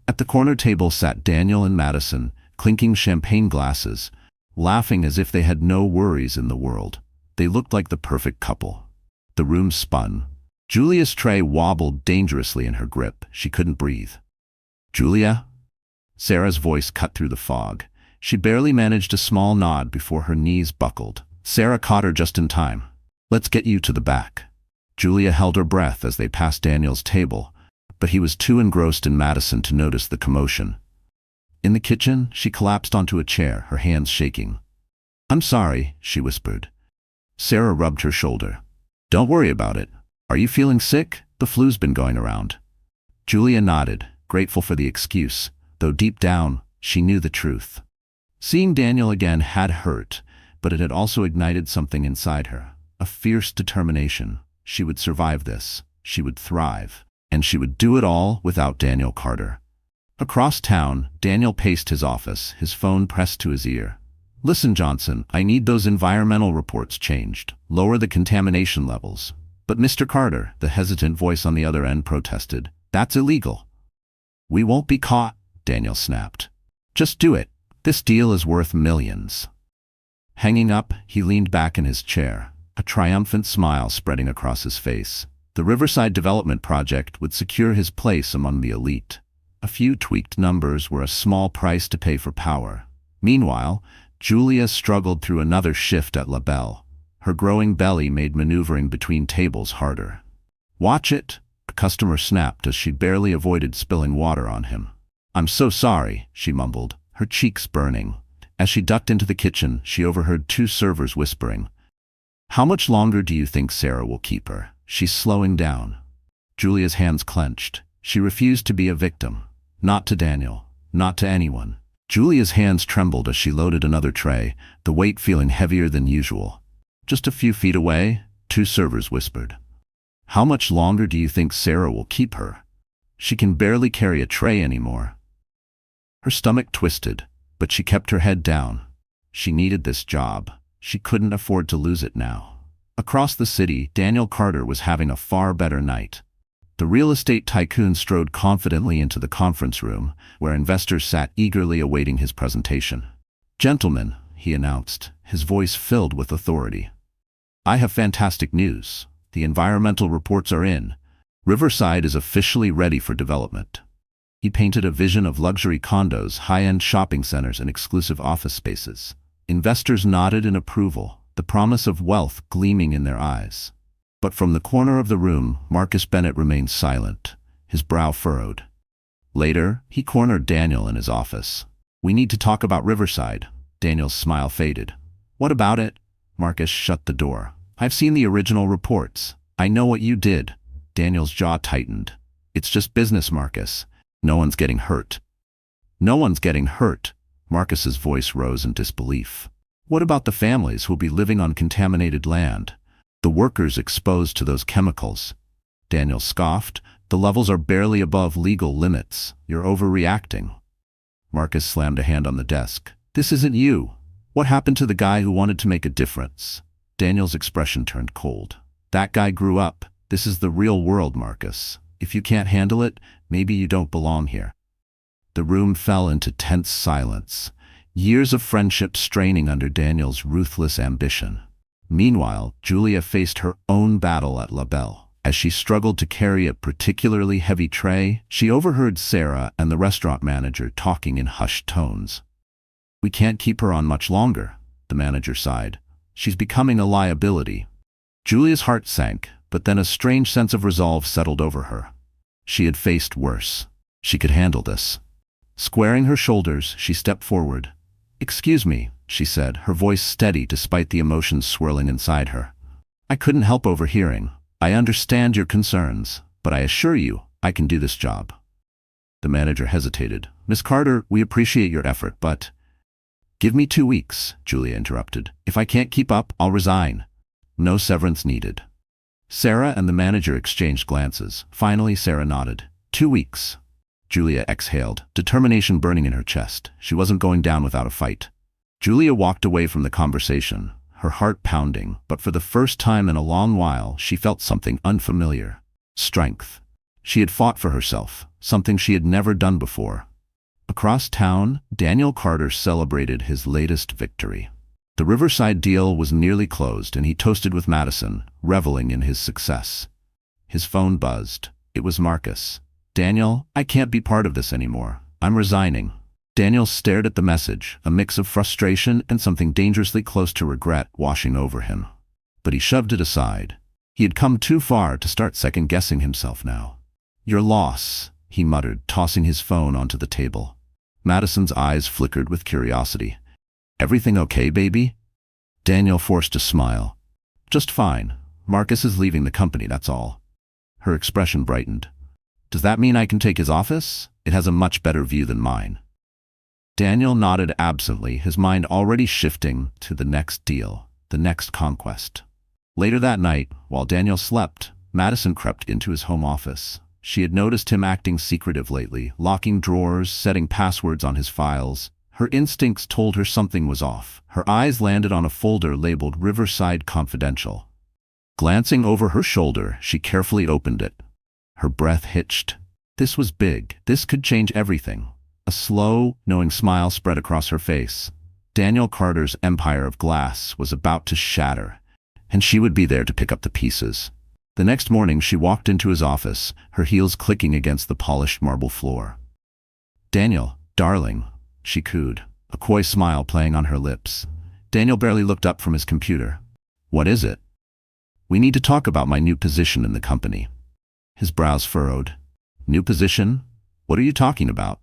At the corner table sat Daniel and Madison, clinking champagne glasses, laughing as if they had no worries in the world. They looked like the perfect couple. The room spun. Julia's tray wobbled dangerously in her grip. She couldn't breathe. "Julia?" Sarah's voice cut through the fog. She barely managed a small nod before her knees buckled. Sarah caught her just in time. "Let's get you to the back." Julia held her breath as they passed Daniel's table, but he was too engrossed in Madison to notice the commotion. In the kitchen, she collapsed onto a chair, her hands shaking. "I'm sorry," she whispered. Sarah rubbed her shoulder. "Don't worry about it. Are you feeling sick? The flu's been going around." Julia nodded, grateful for the excuse, though deep down, she knew the truth. Seeing Daniel again had hurt, but it had also ignited something inside her, a fierce determination. She would survive this. She would thrive. And she would do it all without Daniel Carter. Across town, Daniel paced his office, his phone pressed to his ear. "Listen, Johnson, I need those environmental reports changed. Lower the contamination levels." "But Mr. Carter," the hesitant voice on the other end protested, "that's illegal." "We won't be caught," Daniel snapped. "Just do it. This deal is worth millions." Hanging up, he leaned back in his chair, a triumphant smile spreading across his face. The Riverside Development Project would secure his place among the elite. A few tweaked numbers were a small price to pay for power, Meanwhile, Julia struggled through another shift at La Belle. Her growing belly made maneuvering between tables harder. "Watch it," a customer snapped as she barely avoided spilling water on him. "I'm so sorry," she mumbled, her cheeks burning. As she ducked into the kitchen, she overheard two servers whispering, "How much longer do you think Sarah will keep her? She's slowing down." Julia's hands clenched. She refused to be a victim. Not to Daniel. Not to anyone. Julia's hands trembled as she loaded another tray, the weight feeling heavier than usual. "Just a few feet away," two servers whispered. "How much longer do you think Sarah will keep her? She can barely carry a tray anymore." Her stomach twisted, but she kept her head down. She needed this job. She couldn't afford to lose it now. Across the city, Daniel Carter was having a far better night. The real estate tycoon strode confidently into the conference room, where investors sat eagerly awaiting his presentation. "Gentlemen," he announced, his voice filled with authority, "I have fantastic news. The environmental reports are in. Riverside is officially ready for development." He painted a vision of luxury condos, high-end shopping centers, and exclusive office spaces. Investors nodded in approval, the promise of wealth gleaming in their eyes. But from the corner of the room, Marcus Bennett remained silent, his brow furrowed. Later, he cornered Daniel in his office. "We need to talk about Riverside." Daniel's smile faded. "What about it?" Marcus shut the door. "I've seen the original reports. I know what you did." Daniel's jaw tightened. "It's just business, Marcus. No one's getting hurt." "No one's getting hurt." Marcus's voice rose in disbelief. "What about the families who'll be living on contaminated land? The workers exposed to those chemicals?" Daniel scoffed. "The levels are barely above legal limits. You're overreacting." Marcus slammed a hand on the desk. "This isn't you. What happened to the guy who wanted to make a difference?" Daniel's expression turned cold. "That guy grew up. This is the real world, Marcus. If you can't handle it, maybe you don't belong here." The room fell into tense silence, years of friendship straining under Daniel's ruthless ambition. Meanwhile, Julia faced her own battle at La Belle. As she struggled to carry a particularly heavy tray, she overheard Sarah and the restaurant manager talking in hushed tones. "We can't keep her on much longer," the manager sighed. "She's becoming a liability." Julia's heart sank, but then a strange sense of resolve settled over her. She had faced worse. She could handle this. Squaring her shoulders, she stepped forward. "Excuse me," she said, her voice steady despite the emotions swirling inside her. "I couldn't help overhearing. I understand your concerns, but I assure you, I can do this job." The manager hesitated. "Miss Carter, we appreciate your effort, but—" "Give me 2 weeks," Julia interrupted. "If I can't keep up, I'll resign. No severance needed." Sarah and the manager exchanged glances. Finally, Sarah nodded. 2 weeks. Julia exhaled, determination burning in her chest. She wasn't going down without a fight. Julia walked away from the conversation, her heart pounding, but for the first time in a long while, she felt something unfamiliar. Strength. She had fought for herself, something she had never done before. Across town, Daniel Carter celebrated his latest victory. The Riverside deal was nearly closed, and he toasted with Madison, reveling in his success. His phone buzzed. It was Marcus. "Daniel, I can't be part of this anymore. I'm resigning." Daniel stared at the message, a mix of frustration and something dangerously close to regret washing over him. But he shoved it aside. He had come too far to start second-guessing himself now. "Your loss," he muttered, tossing his phone onto the table. Madison's eyes flickered with curiosity. "Everything okay, baby?" Daniel forced a smile. "Just fine. Marcus is leaving the company, that's all." Her expression brightened. "Does that mean I can take his office? It has a much better view than mine." Daniel nodded absently, his mind already shifting to the next deal, the next conquest. Later that night, while Daniel slept, Madison crept into his home office. She had noticed him acting secretive lately, locking drawers, setting passwords on his files. Her instincts told her something was off. Her eyes landed on a folder labeled Riverside Confidential. Glancing over her shoulder, she carefully opened it. Her breath hitched. This was big. This could change everything. A slow, knowing smile spread across her face. Daniel Carter's empire of glass was about to shatter, and she would be there to pick up the pieces. The next morning she walked into his office, her heels clicking against the polished marble floor. "Daniel, darling," she cooed. a coy smile playing on her lips. Daniel barely looked up from his computer. "What is it?" "We need to talk about my new position in the company." His brows furrowed. "New position? What are you talking about?"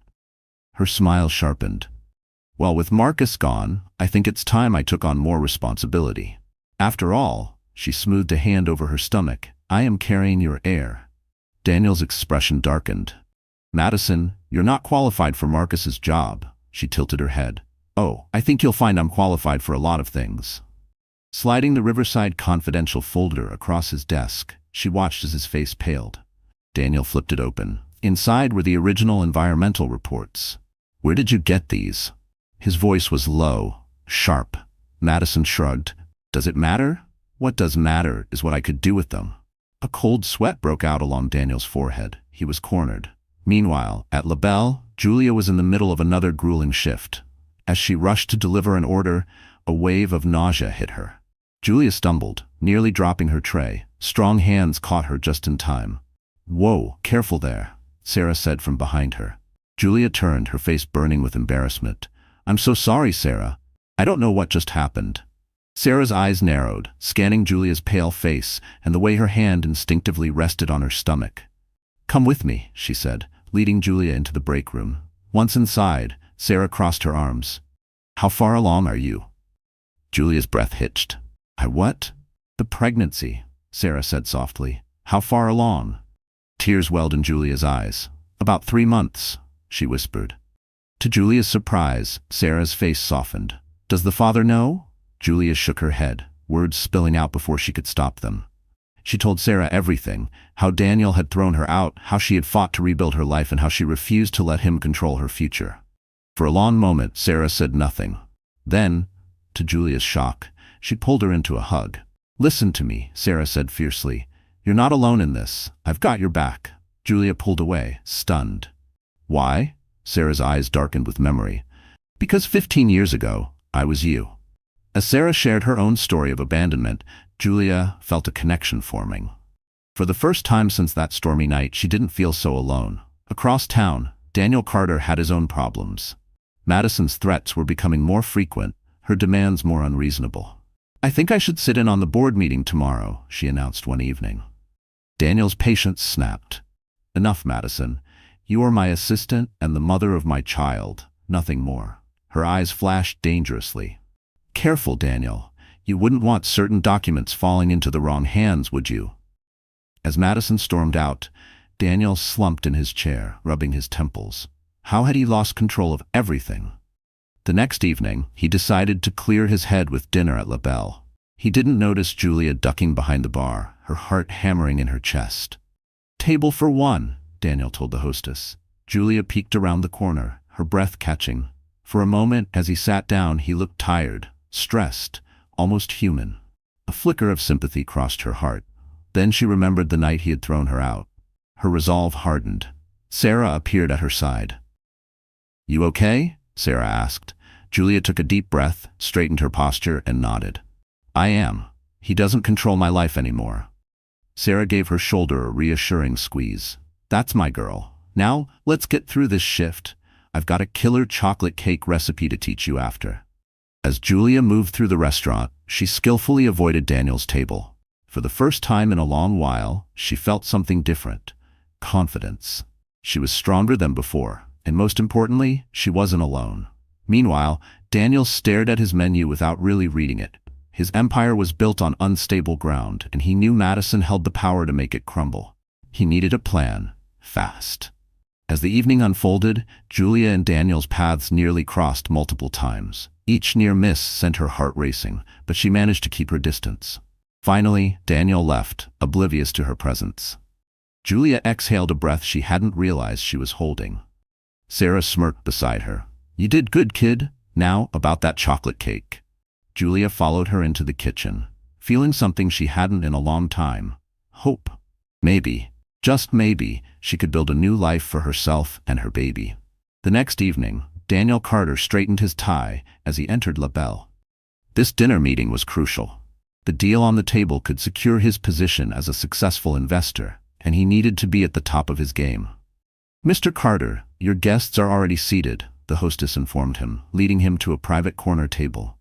Her smile sharpened. "Well, with Marcus gone, I think it's time I took on more responsibility. After all," she smoothed a hand over her stomach, "I am carrying your heir." Daniel's expression darkened. "Madison, you're not qualified for Marcus's job." She tilted her head. "Oh, I think you'll find I'm qualified for a lot of things." Sliding the Riverside Confidential folder across his desk, she watched as his face paled. Daniel flipped it open. Inside were the original environmental reports. "Where did you get these?" His voice was low, sharp. Madison shrugged. "Does it matter? What does matter is what I could do with them." A cold sweat broke out along Daniel's forehead. He was cornered. Meanwhile, at LaBelle, Julia was in the middle of another grueling shift. As she rushed to deliver an order, a wave of nausea hit her. Julia stumbled, nearly dropping her tray. Strong hands caught her just in time. "Whoa, careful there," Sarah said from behind her. Julia turned, her face burning with embarrassment. "I'm so sorry, Sarah. I don't know what just happened." Sarah's eyes narrowed, scanning Julia's pale face and the way her hand instinctively rested on her stomach. "Come with me," she said, leading Julia into the break room. Once inside, Sarah crossed her arms. "How far along are you?" Julia's breath hitched. "I what?" "The pregnancy," Sarah said softly. "How far along?" Tears welled in Julia's eyes. "About 3 months," she whispered. To Julia's surprise, Sarah's face softened. "Does the father know?" Julia shook her head, words spilling out before she could stop them. She told Sarah everything, how Daniel had thrown her out, how she had fought to rebuild her life, and how she refused to let him control her future. For a long moment, Sarah said nothing. Then, to Julia's shock, she pulled her into a hug. "Listen to me," Sarah said fiercely. "You're not alone in this. I've got your back." Julia pulled away, stunned. "Why?" Sarah's eyes darkened with memory. "Because 15 years ago, I was you." As Sarah shared her own story of abandonment, Julia felt a connection forming. For the first time since that stormy night, she didn't feel so alone. Across town, Daniel Carter had his own problems. Madison's threats were becoming more frequent, her demands more unreasonable. "I think I should sit in on the board meeting tomorrow," she announced one evening. Daniel's patience snapped. "Enough, Madison. You are my assistant and the mother of my child, nothing more." Her eyes flashed dangerously. "Careful, Daniel. You wouldn't want certain documents falling into the wrong hands, would you?" As Madison stormed out, Daniel slumped in his chair, rubbing his temples. How had he lost control of everything? The next evening, he decided to clear his head with dinner at LaBelle. He didn't notice Julia ducking behind the bar, her heart hammering in her chest. "Table for one," Daniel told the hostess. Julia peeked around the corner, her breath catching. For a moment, as he sat down, he looked tired, stressed, almost human. A flicker of sympathy crossed her heart. Then she remembered the night he had thrown her out. Her resolve hardened. Sarah appeared at her side. "You okay?" Sarah asked. Julia took a deep breath, straightened her posture, and nodded. "I am. He doesn't control my life anymore." Sarah gave her shoulder a reassuring squeeze. "That's my girl. Now, let's get through this shift. I've got a killer chocolate cake recipe to teach you after." As Julia moved through the restaurant, she skillfully avoided Daniel's table. For the first time in a long while, she felt something different. Confidence. She was stronger than before, and most importantly, she wasn't alone. Meanwhile, Daniel stared at his menu without really reading it. His empire was built on unstable ground, and he knew Madison held the power to make it crumble. He needed a plan, fast. As the evening unfolded, Julia and Daniel's paths nearly crossed multiple times. Each near miss sent her heart racing, but she managed to keep her distance. Finally, Daniel left, oblivious to her presence. Julia exhaled a breath she hadn't realized she was holding. Sarah smirked beside her. "You did good, kid. Now, about that chocolate cake." Julia followed her into the kitchen, feeling something she hadn't in a long time. Hope. Maybe, just maybe, she could build a new life for herself and her baby. The next evening, Daniel Carter straightened his tie as he entered LaBelle. This dinner meeting was crucial. The deal on the table could secure his position as a successful investor, and he needed to be at the top of his game. "Mr. Carter, your guests are already seated," the hostess informed him, leading him to a private corner table.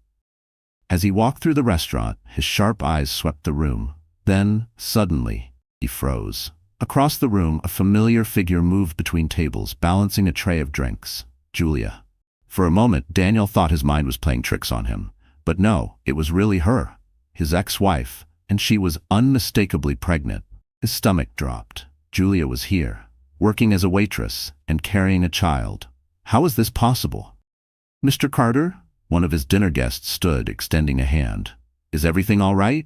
As he walked through the restaurant, his sharp eyes swept the room. Then, suddenly, he froze. Across the room, a familiar figure moved between tables, balancing a tray of drinks. Julia. For a moment, Daniel thought his mind was playing tricks on him. But no, it was really her, his ex-wife, and she was unmistakably pregnant. His stomach dropped. Julia was here, working as a waitress and carrying a child. How was this possible? "Mr. Carter?" One of his dinner guests stood, extending a hand. "Is everything all right?"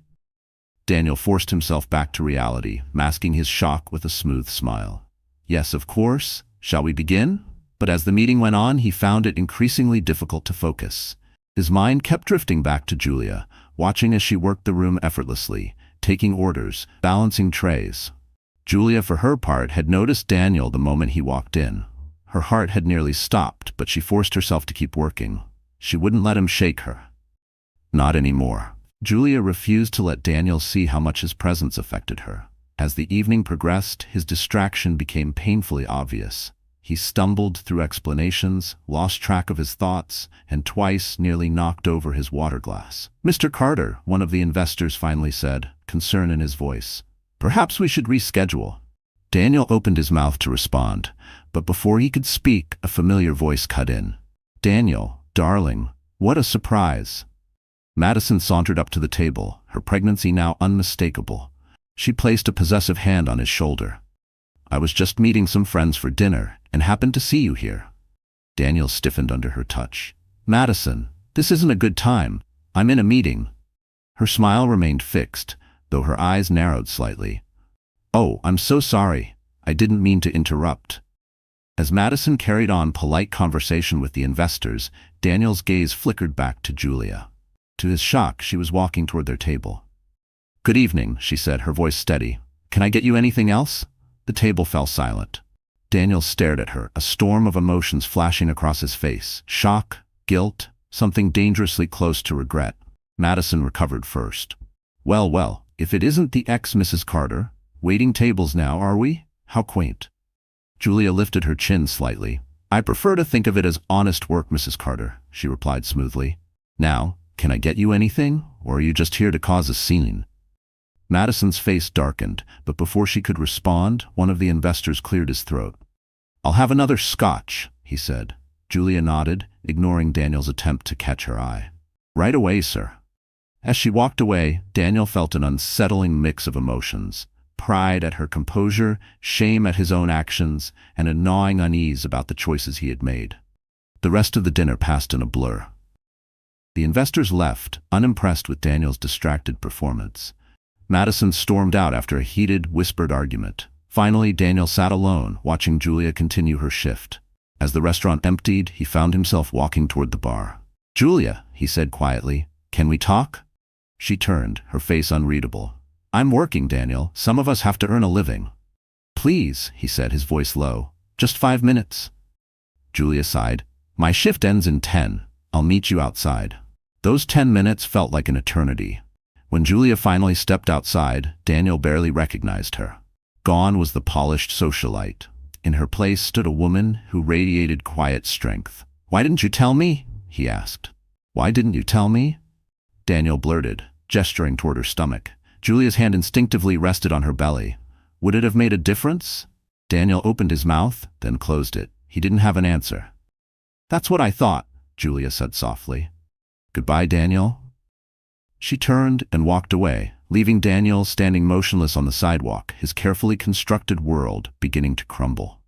Daniel forced himself back to reality, masking his shock with a smooth smile. "Yes, of course. Shall we begin?" But as the meeting went on, he found it increasingly difficult to focus. His mind kept drifting back to Julia, watching as she worked the room effortlessly, taking orders, balancing trays. Julia, for her part, had noticed Daniel the moment he walked in. Her heart had nearly stopped, but she forced herself to keep working. She wouldn't let him shake her. Not anymore. Julia refused to let Daniel see how much his presence affected her. As the evening progressed, his distraction became painfully obvious. He stumbled through explanations, lost track of his thoughts, and twice nearly knocked over his water glass. "Mr. Carter," one of the investors finally said, concern in his voice. "Perhaps we should reschedule." Daniel opened his mouth to respond, but before he could speak, a familiar voice cut in. "Daniel, darling, what a surprise." Madison sauntered up to the table, her pregnancy now unmistakable. She placed a possessive hand on his shoulder. "I was just meeting some friends for dinner and happened to see you here." Daniel stiffened under her touch. "Madison, this isn't a good time. I'm in a meeting." Her smile remained fixed, though her eyes narrowed slightly. "Oh, I'm so sorry. I didn't mean to interrupt." As Madison carried on polite conversation with the investors, Daniel's gaze flickered back to Julia. To his shock, she was walking toward their table. "Good evening," she said, her voice steady. "Can I get you anything else?" The table fell silent. Daniel stared at her, a storm of emotions flashing across his face. Shock, guilt, something dangerously close to regret. Madison recovered first. Well, if it isn't the ex-Mrs. Carter. Waiting tables now, are we? How quaint." Julia lifted her chin slightly. "I prefer to think of it as honest work, Mrs. Carter," she replied smoothly. "Now, can I get you anything, or are you just here to cause a scene?" Madison's face darkened, but before she could respond, one of the investors cleared his throat. "I'll have another scotch," he said. Julia nodded, ignoring Daniel's attempt to catch her eye. "Right away, sir." As she walked away, Daniel felt an unsettling mix of emotions. Pride at her composure, shame at his own actions, and a gnawing unease about the choices he had made. The rest of the dinner passed in a blur. The investors left, unimpressed with Daniel's distracted performance. Madison stormed out after a heated, whispered argument. Finally, Daniel sat alone, watching Julia continue her shift. As the restaurant emptied, he found himself walking toward the bar. "Julia," he said quietly, "can we talk?" She turned, her face unreadable. "I'm working, Daniel. Some of us have to earn a living." "Please," he said, his voice low. "Just 5 minutes." Julia sighed. "My shift ends in 10. I'll meet you outside." Those 10 minutes felt like an eternity. When Julia finally stepped outside, Daniel barely recognized her. Gone was the polished socialite. In her place stood a woman who radiated quiet strength. "Why didn't you tell me?" he asked. "Why didn't you tell me?" Daniel blurted, gesturing toward her stomach. Julia's hand instinctively rested on her belly. Would it have made a difference? Daniel opened his mouth, then closed it. He didn't have an answer. "That's what I thought," Julia said softly. "Goodbye, Daniel." She turned and walked away, leaving Daniel standing motionless on the sidewalk, his carefully constructed world beginning to crumble.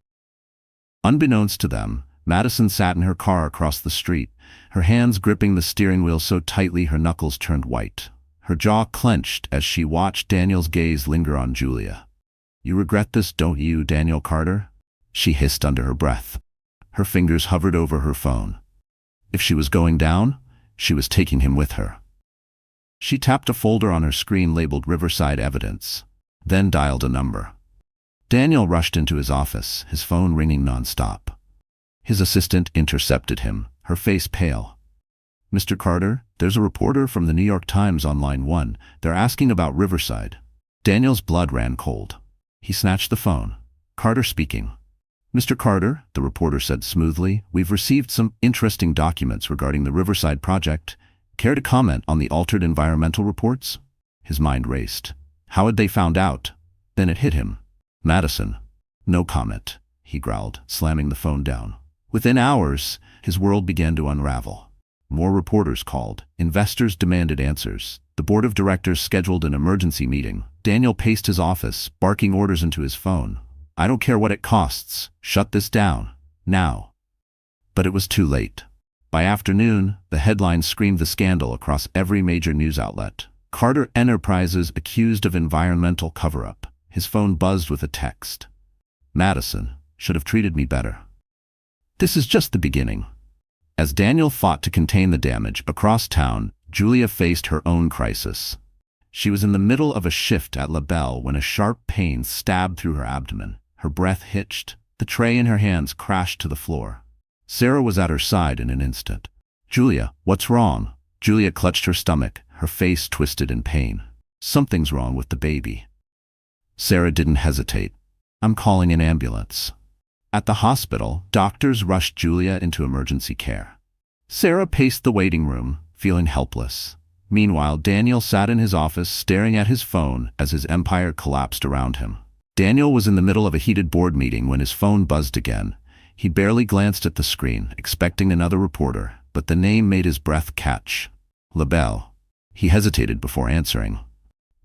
Unbeknownst to them, Madison sat in her car across the street, her hands gripping the steering wheel so tightly her knuckles turned white. Her jaw clenched as she watched Daniel's gaze linger on Julia. "You regret this, don't you, Daniel Carter?" she hissed under her breath. Her fingers hovered over her phone. If she was going down, she was taking him with her. She tapped a folder on her screen labeled Riverside Evidence, then dialed a number. Daniel rushed into his office, his phone ringing nonstop. His assistant intercepted him, her face pale. "Mr. Carter, there's a reporter from the New York Times on line 1. They're asking about Riverside." Daniel's blood ran cold. He snatched the phone. "Carter speaking." Mr. Carter, the reporter said smoothly, we've received some interesting documents regarding the Riverside project. Care to comment on the altered environmental reports? His mind raced. How had they found out? Then it hit him. Madison. No comment, he growled, slamming the phone down. Within hours, his world began to unravel. More reporters called. Investors demanded answers. The board of directors scheduled an emergency meeting. Daniel paced his office, barking orders into his phone. I don't care what it costs. Shut this down. Now. But it was too late. By afternoon, the headlines screamed the scandal across every major news outlet. Carter Enterprises accused of environmental cover-up. His phone buzzed with a text. Madison should have treated me better. This is just the beginning. As Daniel fought to contain the damage across town, Julia faced her own crisis. She was in the middle of a shift at La Belle when a sharp pain stabbed through her abdomen. Her breath hitched. The tray in her hands crashed to the floor. Sarah was at her side in an instant. Julia, what's wrong? Julia clutched her stomach, her face twisted in pain. Something's wrong with the baby. Sarah didn't hesitate. I'm calling an ambulance. At the hospital, doctors rushed Julia into emergency care. Sarah paced the waiting room, feeling helpless. Meanwhile, Daniel sat in his office staring at his phone as his empire collapsed around him. Daniel was in the middle of a heated board meeting when his phone buzzed again. He barely glanced at the screen, expecting another reporter, but the name made his breath catch. La Belle. He hesitated before answering.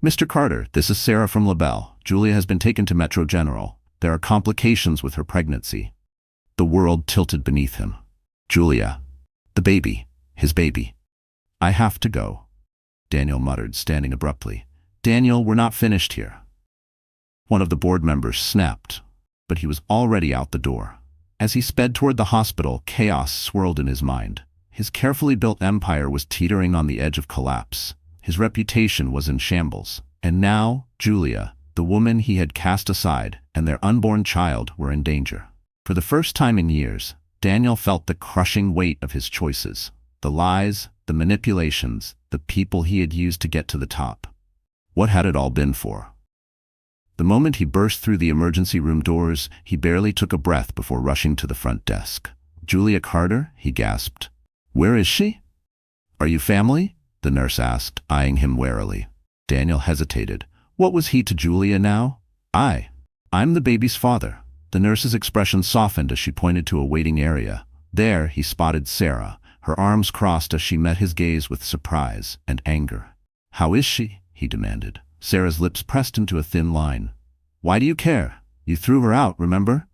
Mr. Carter, this is Sarah from La Belle. Julia has been taken to Metro General. There are complications with her pregnancy. The world tilted beneath him. Julia. The baby. His baby. I have to go, Daniel muttered, standing abruptly. Daniel, we're not finished here. One of the board members snapped, but he was already out the door. As he sped toward the hospital, chaos swirled in his mind. His carefully built empire was teetering on the edge of collapse. His reputation was in shambles. And now, Julia, the woman he had cast aside, and their unborn child were in danger. For the first time in years, Daniel felt the crushing weight of his choices. The lies, the manipulations, the people he had used to get to the top. What had it all been for? The moment he burst through the emergency room doors, he barely took a breath before rushing to the front desk. Julia Carter? He gasped. Where is she? Are you family? The nurse asked, eyeing him warily. Daniel hesitated. What was he to Julia now? I'm the baby's father. The nurse's expression softened as she pointed to a waiting area. There, he spotted Sarah, her arms crossed as she met his gaze with surprise and anger. How is she? He demanded. Sarah's lips pressed into a thin line. Why do you care? You threw her out, remember?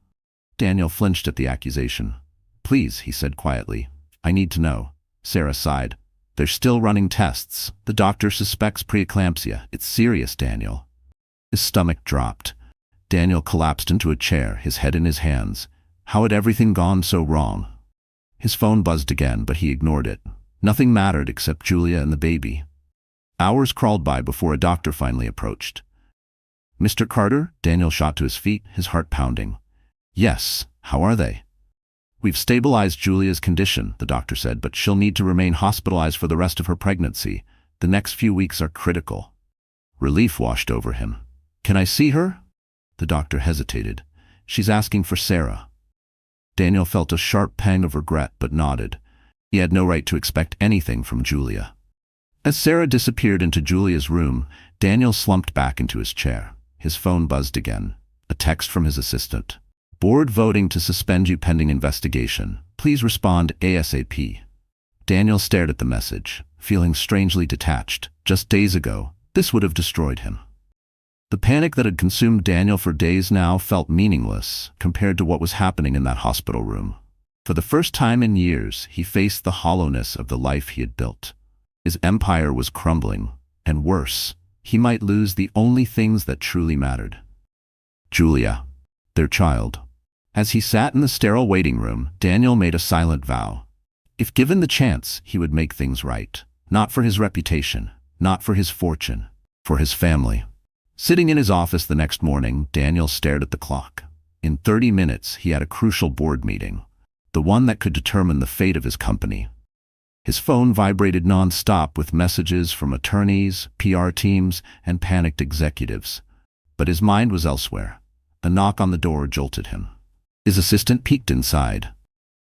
Daniel flinched at the accusation. Please, he said quietly. I need to know. Sarah sighed. They're still running tests. The doctor suspects preeclampsia. It's serious, Daniel. His stomach dropped. Daniel collapsed into a chair, his head in his hands. How had everything gone so wrong? His phone buzzed again, but he ignored it. Nothing mattered except Julia and the baby. Hours crawled by before a doctor finally approached. Mr. Carter? Daniel shot to his feet, his heart pounding. Yes, how are they? We've stabilized Julia's condition, the doctor said, but she'll need to remain hospitalized for the rest of her pregnancy. The next few weeks are critical. Relief washed over him. Can I see her? The doctor hesitated. She's asking for Sarah. Daniel felt a sharp pang of regret, but nodded. He had no right to expect anything from Julia. As Sarah disappeared into Julia's room, Daniel slumped back into his chair. His phone buzzed again. A text from his assistant. Board voting to suspend you pending investigation. Please respond ASAP. Daniel stared at the message, feeling strangely detached. Just days ago, this would have destroyed him. The panic that had consumed Daniel for days now felt meaningless compared to what was happening in that hospital room. For the first time in years, he faced the hollowness of the life he had built. His empire was crumbling, and worse, he might lose the only things that truly mattered. Julia, their child. As he sat in the sterile waiting room, Daniel made a silent vow. If given the chance, he would make things right. Not for his reputation, not for his fortune, for his family. Sitting in his office the next morning, Daniel stared at the clock. In 30 minutes, he had a crucial board meeting, the one that could determine the fate of his company. His phone vibrated non-stop with messages from attorneys, PR teams, and panicked executives. But his mind was elsewhere. A knock on the door jolted him. His assistant peeked inside.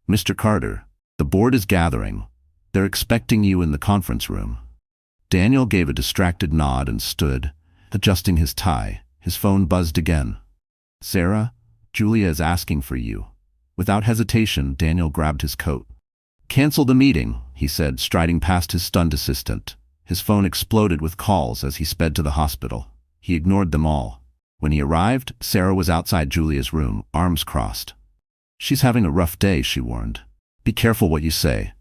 "Mr. Carter, the board is gathering. They're expecting you in the conference room." Daniel gave a distracted nod and stood, adjusting his tie. His phone buzzed again. "Sarah, Julia is asking for you." Without hesitation, Daniel grabbed his coat. "Cancel the meeting," he said, striding past his stunned assistant. His phone exploded with calls as he sped to the hospital. He ignored them all. When he arrived, Sarah was outside Julia's room, arms crossed. "She's having a rough day," she warned. "Be careful what you say."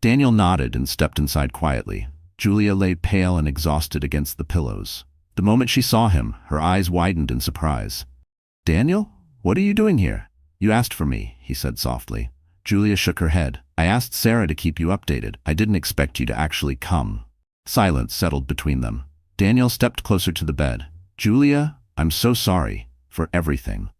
Daniel nodded and stepped inside quietly. Julia lay pale and exhausted against the pillows. The moment she saw him, her eyes widened in surprise. "Daniel, what are you doing here?" "You asked for me," he said softly. Julia shook her head. "I asked Sarah to keep you updated. I didn't expect you to actually come." Silence settled between them. Daniel stepped closer to the bed. "Julia, I'm so sorry for everything."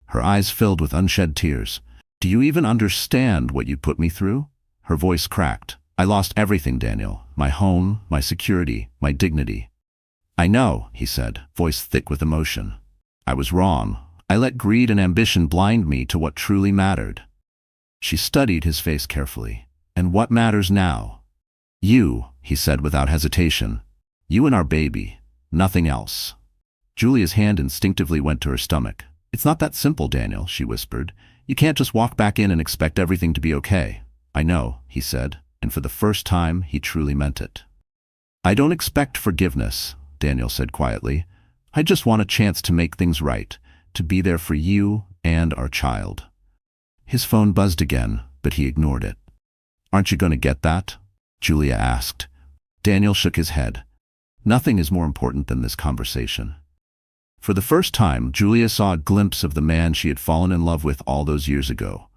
Her eyes filled with unshed tears. "Do you even understand what you put me through?" Her voice cracked. "I lost everything, Daniel. My home, my security, my dignity." "I know," he said, voice thick with emotion. "I was wrong. I let greed and ambition blind me to what truly mattered." She studied his face carefully. "And what matters now?" "You," he said without hesitation. "You and our baby. Nothing else." Julia's hand instinctively went to her stomach. "It's not that simple, Daniel," she whispered. "You can't just walk back in and expect everything to be okay." "I know," he said, and for the first time he truly meant it. "I don't expect forgiveness," Daniel said quietly. "I just want a chance to make things right, to be there for you and our child." His phone buzzed again, but he ignored it. "Aren't you going to get that?" Julia asked. Daniel shook his head. "Nothing is more important than this conversation." For the first time, Julia saw a glimpse of the man she had fallen in love with all those years ago.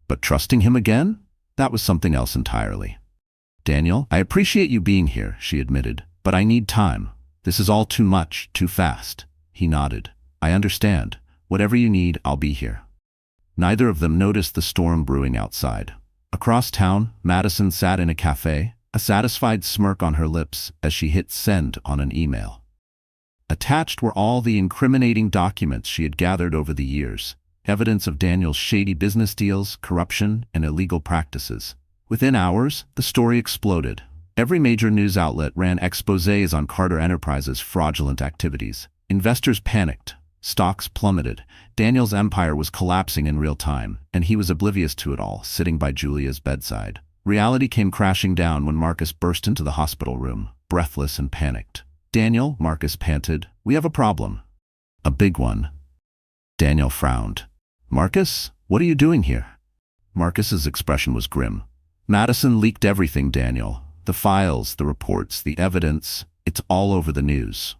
But trusting him again? That was something else entirely. "Daniel, I appreciate you being here," she admitted, "but I need time. This is all too much, too fast." He nodded. "I understand. Whatever you need, I'll be here." Neither of them noticed the storm brewing outside. Across town, Madison sat in a cafe, a satisfied smirk on her lips as she hit send on an email. Attached were all the incriminating documents she had gathered over the years, evidence of Daniel's shady business deals, corruption, and illegal practices. Within hours, the story exploded. Every major news outlet ran exposés on Carter Enterprises' fraudulent activities. Investors panicked. Stocks plummeted. Daniel's empire was collapsing in real time, and he was oblivious to it all, sitting by Julia's bedside. Reality came crashing down when Marcus burst into the hospital room, breathless and panicked. "Daniel," Marcus panted, "we have a problem." "A big one." Daniel frowned. "Marcus, what are you doing here?" Marcus's expression was grim. "Madison leaked everything, Daniel. The files, the reports, the evidence. It's all over the news."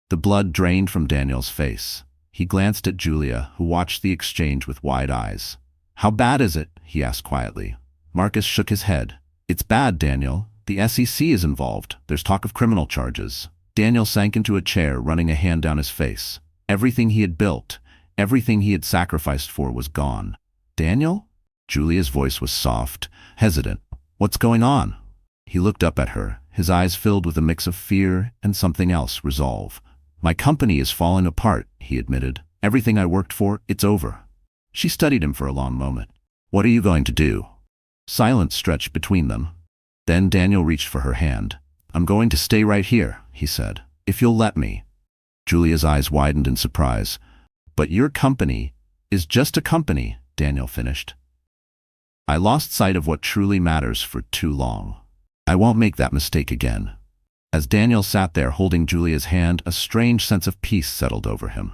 The blood drained from Daniel's face. He glanced at Julia, who watched the exchange with wide eyes. "How bad is it?" he asked quietly. Marcus shook his head. "It's bad, Daniel. The SEC is involved. There's talk of criminal charges." Daniel sank into a chair, running a hand down his face. Everything he had built, everything he had sacrificed for was gone. "Daniel?" Julia's voice was soft, hesitant. "What's going on?" He looked up at her, his eyes filled with a mix of fear and something else, resolve. "My company is falling apart," he admitted. "Everything I worked for, it's over." She studied him for a long moment. "What are you going to do?" Silence stretched between them. Then Daniel reached for her hand. "I'm going to stay right here," he said, "if you'll let me." Julia's eyes widened in surprise. "But your company is just a company," Daniel finished. "I lost sight of what truly matters for too long. I won't make that mistake again." As Daniel sat there holding Julia's hand, a strange sense of peace settled over him.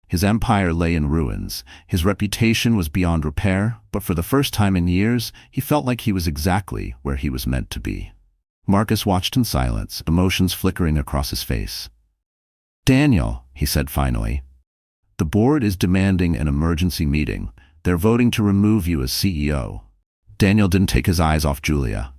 His empire lay in ruins. His reputation was beyond repair, but for the first time in years, he felt like he was exactly where he was meant to be. Marcus watched in silence, emotions flickering across his face. "Daniel," he said finally, "the board is demanding an emergency meeting. They're voting to remove you as CEO." Daniel didn't take his eyes off Julia.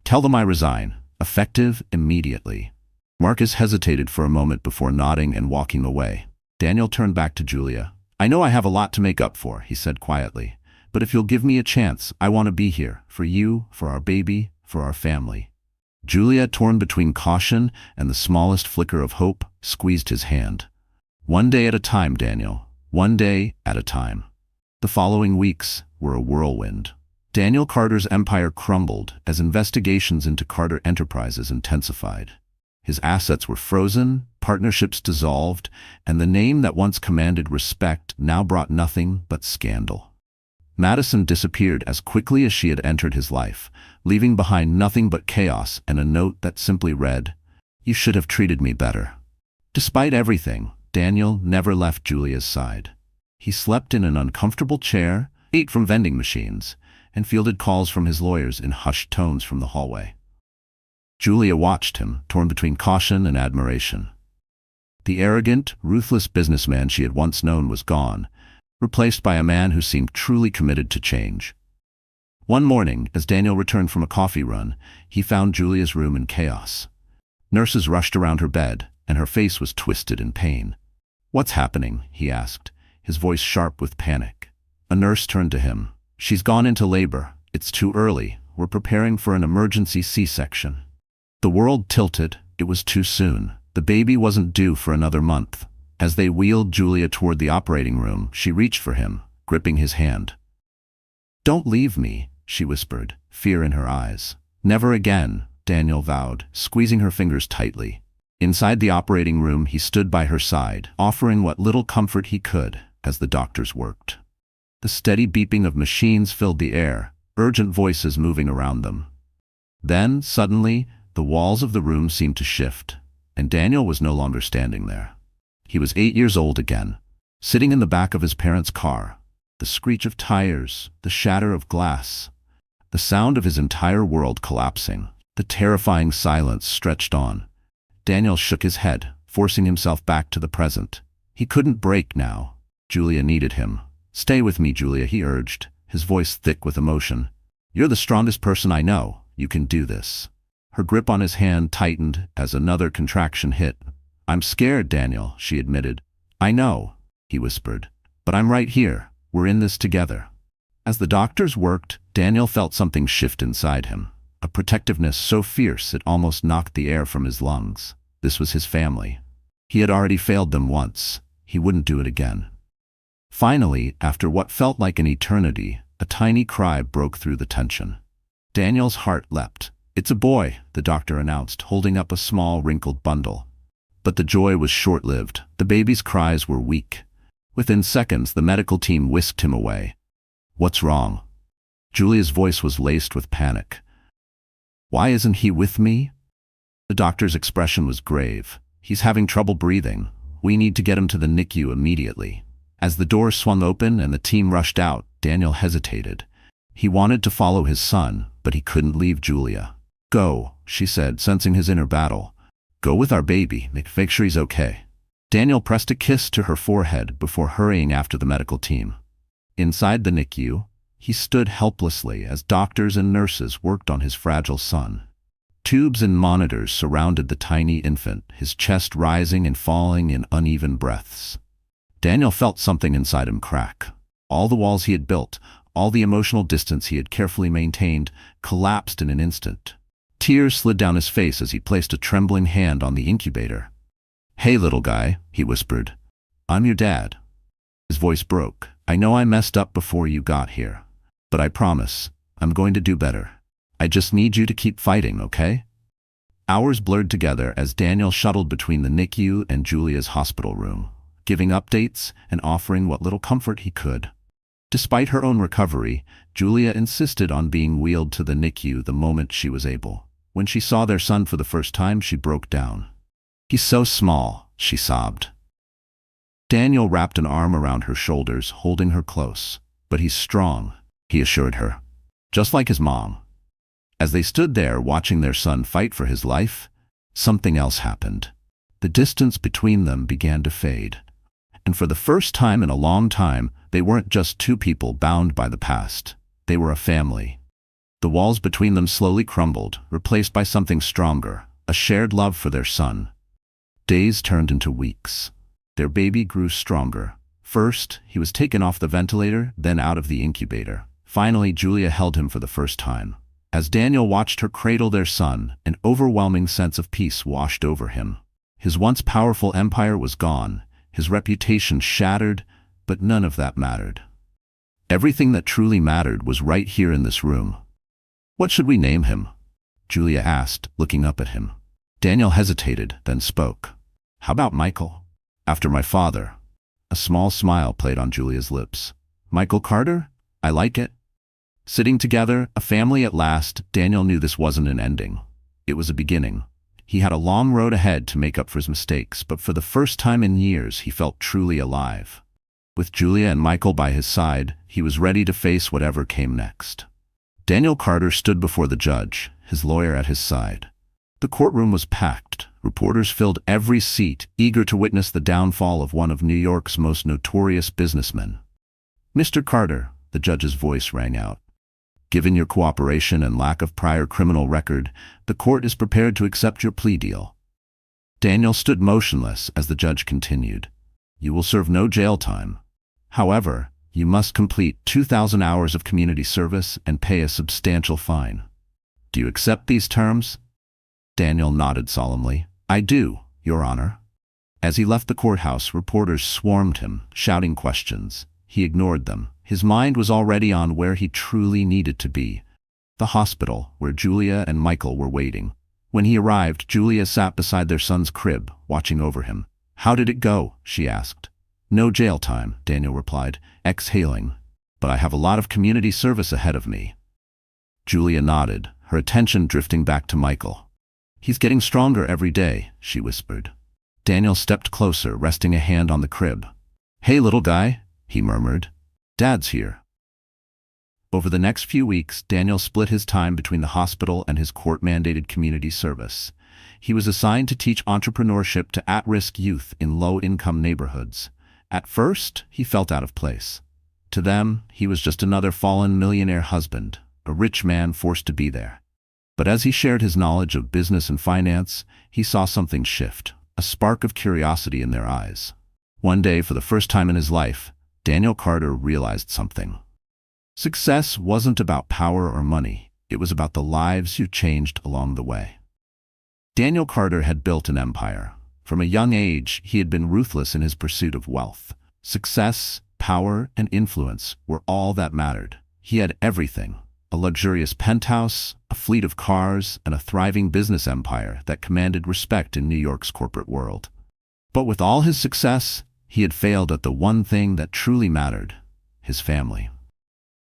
"Tell them I resign. Effective immediately." Marcus hesitated for a moment before nodding and walking away. Daniel turned back to Julia. "I know I have a lot to make up for," he said quietly, "but if you'll give me a chance, I want to be here, for you, for our baby, for our family." Julia, torn between caution and the smallest flicker of hope, squeezed his hand. "One day at a time, Daniel. One day at a time." The following weeks were a whirlwind. Daniel Carter's empire crumbled as investigations into Carter Enterprises intensified. His assets were frozen, partnerships dissolved, and the name that once commanded respect now brought nothing but scandal. Madison disappeared as quickly as she had entered his life, leaving behind nothing but chaos and a note that simply read, "You should have treated me better." Despite everything, Daniel never left Julia's side. He slept in an uncomfortable chair, ate from vending machines, and fielded calls from his lawyers in hushed tones from the hallway. Julia watched him, torn between caution and admiration. The arrogant, ruthless businessman she had once known was gone, replaced by a man who seemed truly committed to change. One morning, as Daniel returned from a coffee run, he found Julia's room in chaos. Nurses rushed around her bed, and her face was twisted in pain. "What's happening?" he asked, his voice sharp with panic. A nurse turned to him. "She's gone into labor. It's too early. We're preparing for an emergency C-section." The world tilted. It was too soon. The baby wasn't due for another month. As they wheeled Julia toward the operating room, she reached for him, gripping his hand. "Don't leave me," she whispered, fear in her eyes. "Never again," Daniel vowed, squeezing her fingers tightly. Inside the operating room, he stood by her side, offering what little comfort he could as the doctors worked. The steady beeping of machines filled the air, urgent voices moving around them. Then, suddenly, the walls of the room seemed to shift, and Daniel was no longer standing there. He was 8 years old again, sitting in the back of his parents' car, the screech of tires, the shatter of glass, the sound of his entire world collapsing. The terrifying silence stretched on. Daniel shook his head, forcing himself back to the present. He couldn't break now. Julia needed him. "Stay with me, Julia," he urged, his voice thick with emotion. "You're the strongest person I know. You can do this." Her grip on his hand tightened as another contraction hit. "I'm scared, Daniel," she admitted. "I know," he whispered, "but I'm right here. We're in this together." As the doctors worked, Daniel felt something shift inside him, a protectiveness so fierce it almost knocked the air from his lungs. This was his family. He had already failed them once. He wouldn't do it again. Finally, after what felt like an eternity, a tiny cry broke through the tension. Daniel's heart leapt. "It's a boy," the doctor announced, holding up a small, wrinkled bundle. But the joy was short-lived. The baby's cries were weak. Within seconds, the medical team whisked him away. "What's wrong?" Julia's voice was laced with panic. "Why isn't he with me?" The doctor's expression was grave. "He's having trouble breathing. We need to get him to the NICU immediately." As the door swung open and the team rushed out, Daniel hesitated. He wanted to follow his son, but he couldn't leave Julia. "Go," she said, sensing his inner battle. "Go with our baby. Make sure he's okay." Daniel pressed a kiss to her forehead before hurrying after the medical team. Inside the NICU, he stood helplessly as doctors and nurses worked on his fragile son. Tubes and monitors surrounded the tiny infant, his chest rising and falling in uneven breaths. Daniel felt something inside him crack. All the walls he had built, all the emotional distance he had carefully maintained, collapsed in an instant. Tears slid down his face as he placed a trembling hand on the incubator. "Hey, little guy," he whispered. "I'm your dad." His voice broke. "I know I messed up before you got here, but I promise, I'm going to do better. I just need you to keep fighting, okay?" Hours blurred together as Daniel shuttled between the NICU and Julia's hospital room, giving updates and offering what little comfort he could. Despite her own recovery, Julia insisted on being wheeled to the NICU the moment she was able. When she saw their son for the first time, she broke down. "He's so small," she sobbed. Daniel wrapped an arm around her shoulders, holding her close. "But he's strong," he assured her. "Just like his mom." As they stood there watching their son fight for his life, something else happened. The distance between them began to fade. And for the first time in a long time, they weren't just two people bound by the past. They were a family. The walls between them slowly crumbled, replaced by something stronger, a shared love for their son. Days turned into weeks. Their baby grew stronger. First, he was taken off the ventilator, then out of the incubator. Finally, Julia held him for the first time. As Daniel watched her cradle their son, an overwhelming sense of peace washed over him. His once powerful empire was gone, his reputation shattered, but none of that mattered. Everything that truly mattered was right here in this room. "What should we name him?" Julia asked, looking up at him. Daniel hesitated, then spoke. "How about Michael? After my father." A small smile played on Julia's lips. "Michael Carter? I like it." Sitting together, a family at last, Daniel knew this wasn't an ending. It was a beginning. He had a long road ahead to make up for his mistakes, but for the first time in years, he felt truly alive. With Julia and Michael by his side, he was ready to face whatever came next. Daniel Carter stood before the judge, his lawyer at his side. The courtroom was packed. Reporters filled every seat, eager to witness the downfall of one of New York's most notorious businessmen. "Mr. Carter," the judge's voice rang out. "Given your cooperation and lack of prior criminal record, the court is prepared to accept your plea deal." Daniel stood motionless as the judge continued. "You will serve no jail time. However, you must complete 2,000 hours of community service and pay a substantial fine. Do you accept these terms?" Daniel nodded solemnly. "I do, Your Honor." As he left the courthouse, reporters swarmed him, shouting questions. He ignored them. His mind was already on where he truly needed to be, the hospital, where Julia and Michael were waiting. When he arrived, Julia sat beside their son's crib, watching over him. "How did it go?" she asked. "No jail time," Daniel replied, exhaling. "But I have a lot of community service ahead of me." Julia nodded, her attention drifting back to Michael. "He's getting stronger every day," she whispered. Daniel stepped closer, resting a hand on the crib. "Hey, little guy," he murmured. "Dad's here." Over the next few weeks, Daniel split his time between the hospital and his court-mandated community service. He was assigned to teach entrepreneurship to at-risk youth in low-income neighborhoods. At first, he felt out of place. To them, he was just another fallen millionaire husband, a rich man forced to be there. But as he shared his knowledge of business and finance, he saw something shift, a spark of curiosity in their eyes. One day, for the first time in his life, Daniel Carter realized something. Success wasn't about power or money. It was about the lives you changed along the way. Daniel Carter had built an empire. From a young age, he had been ruthless in his pursuit of wealth. Success, power, and influence were all that mattered. He had everything: a luxurious penthouse, a fleet of cars, and a thriving business empire that commanded respect in New York's corporate world. But with all his success, he had failed at the one thing that truly mattered: his family.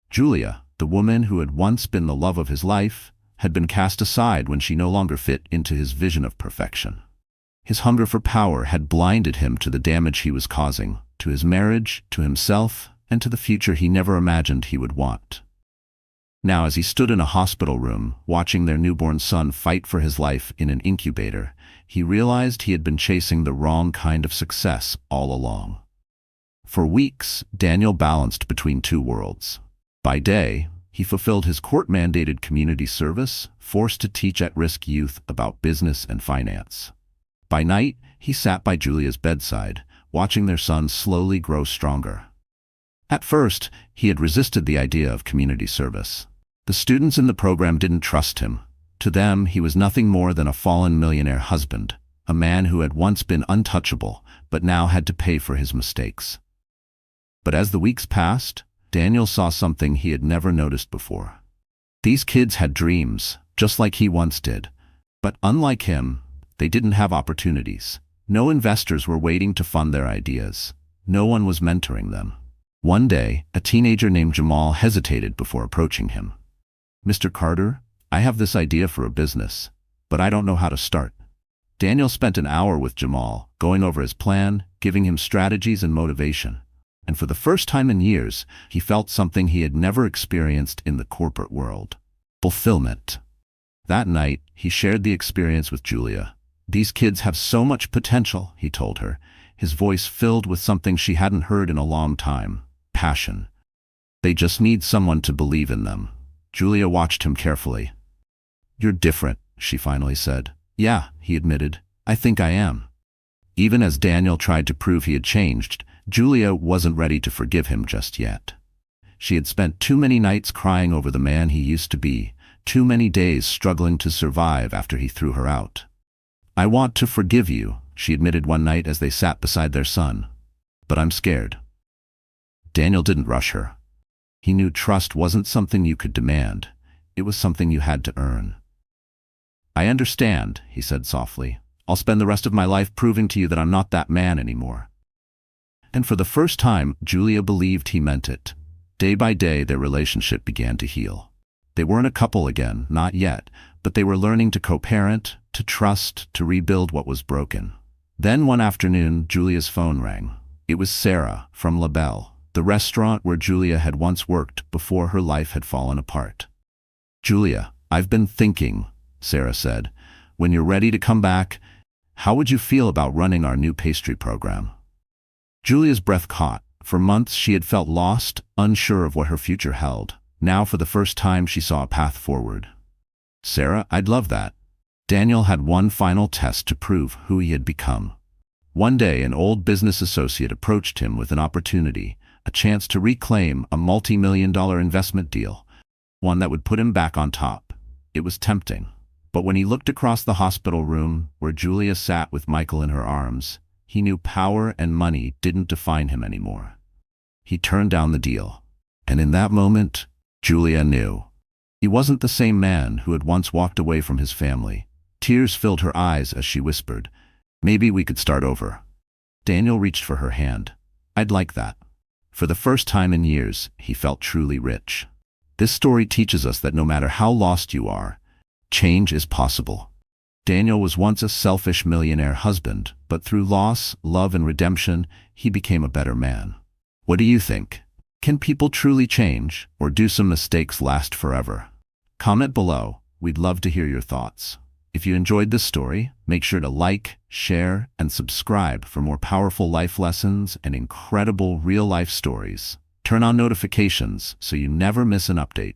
Julia, the woman who had once been the love of his life, had been cast aside when she no longer fit into his vision of perfection. His hunger for power had blinded him to the damage he was causing, to his marriage, to himself, and to the future he never imagined he would want. Now, as he stood in a hospital room, watching their newborn son fight for his life in an incubator, he realized he had been chasing the wrong kind of success all along. For weeks, Daniel balanced between two worlds. By day, he fulfilled his court-mandated community service, forced to teach at-risk youth about business and finance. By night, he sat by Julia's bedside, watching their son slowly grow stronger. At first, he had resisted the idea of community service. The students in the program didn't trust him. To them, he was nothing more than a fallen millionaire husband, a man who had once been untouchable, but now had to pay for his mistakes. But as the weeks passed, Daniel saw something he had never noticed before. These kids had dreams, just like he once did. But unlike him, they didn't have opportunities. No investors were waiting to fund their ideas. No one was mentoring them. One day, a teenager named Jamal hesitated before approaching him. "Mr. Carter, I have this idea for a business, but I don't know how to start." Daniel spent an hour with Jamal, going over his plan, giving him strategies and motivation. And for the first time in years, he felt something he had never experienced in the corporate world: fulfillment. That night, he shared the experience with Julia. "These kids have so much potential," he told her, his voice filled with something she hadn't heard in a long time: passion. "They just need someone to believe in them." Julia watched him carefully. "You're different," she finally said. "Yeah," he admitted, "I think I am." Even as Daniel tried to prove he had changed, Julia wasn't ready to forgive him just yet. She had spent too many nights crying over the man he used to be, too many days struggling to survive after he threw her out. "I want to forgive you," she admitted one night as they sat beside their son. "But I'm scared." Daniel didn't rush her. He knew trust wasn't something you could demand. It was something you had to earn. "I understand," he said softly. "I'll spend the rest of my life proving to you that I'm not that man anymore." And for the first time, Julia believed he meant it. Day by day, their relationship began to heal. They weren't a couple again, not yet, but they were learning to co-parent, to trust, to rebuild what was broken. Then one afternoon, Julia's phone rang. It was Sarah from La Belle, the restaurant where Julia had once worked before her life had fallen apart. "Julia, I've been thinking," Sarah said. "When you're ready to come back, how would you feel about running our new pastry program?" Julia's breath caught. For months she had felt lost, unsure of what her future held. Now for the first time she saw a path forward. "Sarah, I'd love that." Daniel had one final test to prove who he had become. One day an old business associate approached him with an opportunity, a chance to reclaim a multi-million-dollar investment deal, one that would put him back on top. It was tempting. But when he looked across the hospital room where Julia sat with Michael in her arms, he knew power and money didn't define him anymore. He turned down the deal. And in that moment, Julia knew. He wasn't the same man who had once walked away from his family. Tears filled her eyes as she whispered, "Maybe we could start over." Daniel reached for her hand. "I'd like that." For the first time in years, he felt truly rich. This story teaches us that no matter how lost you are, change is possible. Daniel was once a selfish millionaire husband, but through loss, love, and redemption, he became a better man. What do you think? Can people truly change, or do some mistakes last forever? Comment below. We'd love to hear your thoughts. If you enjoyed this story, make sure to like, share, and subscribe for more powerful life lessons and incredible real-life stories. Turn on notifications so you never miss an update.